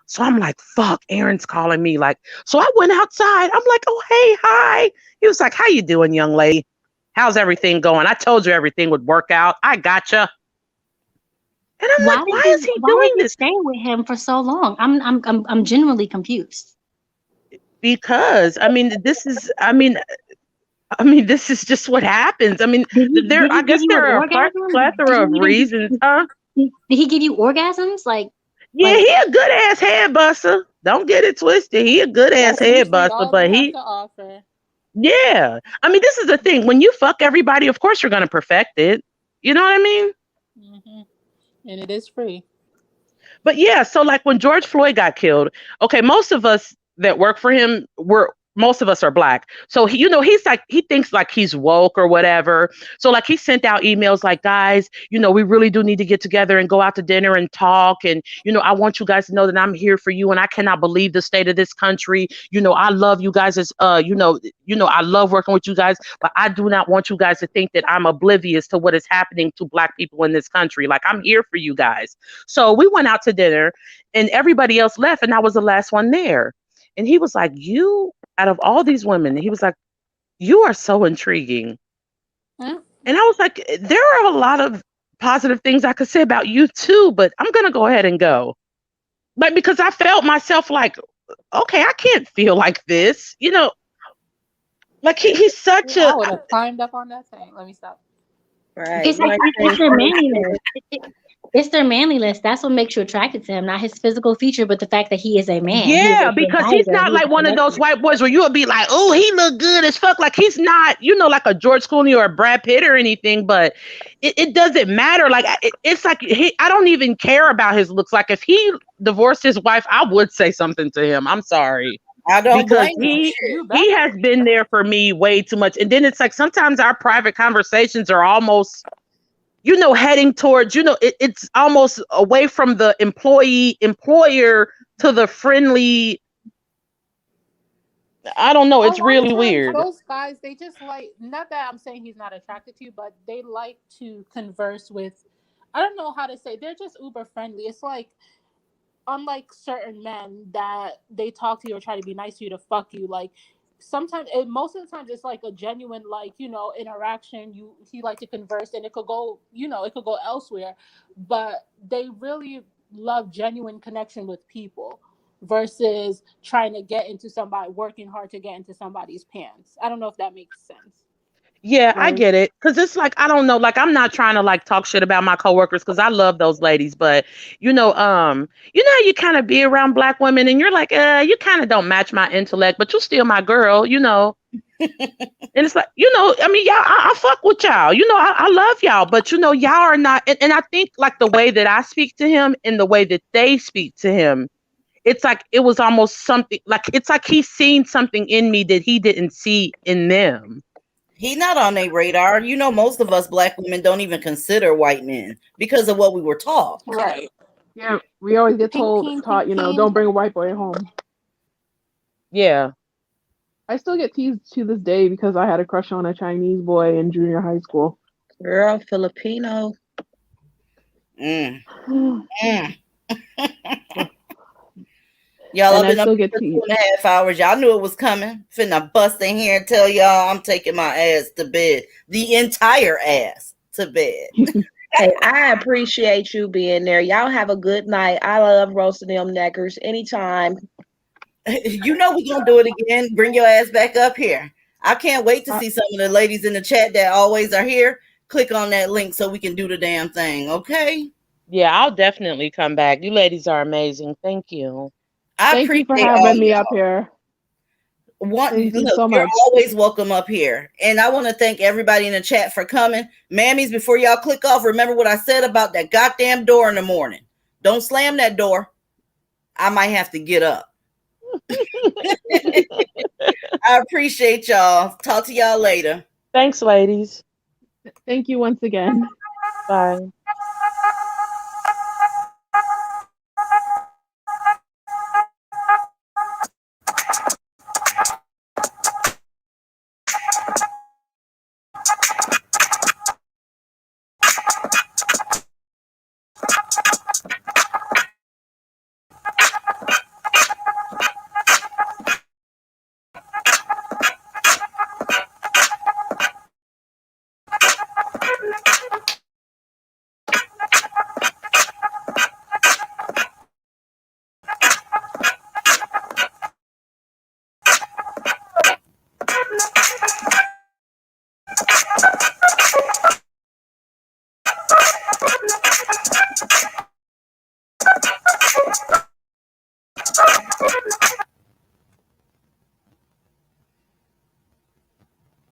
So I'm like, fuck, Aaron's calling me. Like, so I went outside. I'm like, oh, hey, hi. He was like, how you doing, young lady? How's everything going? I told you everything would work out. I gotcha. And I'm like, why is he doing this?
Staying with him for so long? I'm genuinely confused.
Because this is just what happens. I mean, I guess there are a plethora of reasons.
Did he give you orgasms?
Yeah, he a good ass head buster. Don't get it twisted. He a good ass head buster, but yeah. I mean, this is the thing. When you fuck everybody, of course you're gonna perfect it. You know what I mean?
Mm-hmm. And it is free.
But yeah, so like when George Floyd got killed, okay, most of us that work for him most of us are Black. So he's like, he thinks like he's woke or whatever. So like he sent out emails like, guys, we really do need to get together and go out to dinner and talk. And, I want you guys to know that I'm here for you. And I cannot believe the state of this country. I love you guys as, I love working with you guys, but I do not want you guys to think that I'm oblivious to what is happening to Black people in this country. Like, I'm here for you guys. So we went out to dinner and everybody else left and I was the last one there. And he was like, out of all these women, he was like, you are so intriguing. And I was like, there are a lot of positive things I could say about you too, but I'm going to go ahead and go. Like, because I felt myself like, okay, I can't feel like this, like he's such
I would have climbed up on that thing. Let me stop.
Right.
It's their manliness. It's their manliness. That's what makes you attracted to him, not his physical feature, but the fact that he is a man.
Yeah, because he's not like one of those white boys where you would be like, oh, he look good as fuck. Like he's not, like a George Clooney or a Brad Pitt or anything, but it doesn't matter. Like it's like I don't even care about his looks. Like if he divorced his wife, I would say something to him. I'm sorry.
I don't
because
blame
he has been there for me way too much. And then it's like sometimes our private conversations are almost heading towards, it's almost away from the employer to the friendly. I don't know. It's really weird.
Those guys, they just like, not that I'm saying he's not attracted to you, but they like to converse with, I don't know how to say, they're just uber friendly. It's like, unlike certain men that they talk to you or try to be nice to you to fuck you, like, sometimes most of the times it's like a genuine interaction. He like to converse and it could go elsewhere, but they really love genuine connection with people versus trying to get into somebody, working hard to get into somebody's pants. I don't know if that makes sense.
Yeah, I get it. Because it's like, I don't know, like I'm not trying to like talk shit about my coworkers because I love those ladies, but you kind of be around Black women and you're like, you kind of don't match my intellect, but you still my girl, And it's like, I mean, y'all, I fuck with y'all, I love y'all, but y'all are not, and I think like the way that I speak to him and the way that they speak to him, it's like it was almost something like it's like he's seen something in me that he didn't see in them.
He's not on their radar. Most of us Black women don't even consider white men because of what we were taught.
Right.
Yeah, we always get taught, don't bring a white boy home.
Yeah.
I still get teased to this day because I had a crush on a Chinese boy in junior high school.
Girl, Filipino.
Mm.
And
Mm. Y'all, I've
I
been up
still
here
get
for
teased.
2.5 hours. Y'all knew it was coming. Finna bust in here and tell y'all I'm taking my ass to bed. The entire ass to bed.
Hey, I appreciate you being there. Y'all have a good night. I love roasting them neckers anytime.
You know we're gonna do it again. Bring your ass back up here. I can't wait to see some of the ladies in the chat that always are here. Click on that link so we can do the damn thing, okay?
Yeah, I'll definitely come back. You ladies are amazing. Thank you.
I
Thank you for
appreciate all
having me up
y'all.
here. Thank you
Look,
so
you're
much.
always welcome up here. And I want to thank everybody in the chat for coming. Mammies, before y'all click off, remember what I said about that goddamn door in the morning. Don't slam that door. I might have to get up. I appreciate y'all. Talk to y'all later.
Thanks, ladies.
Thank you once again.
Bye.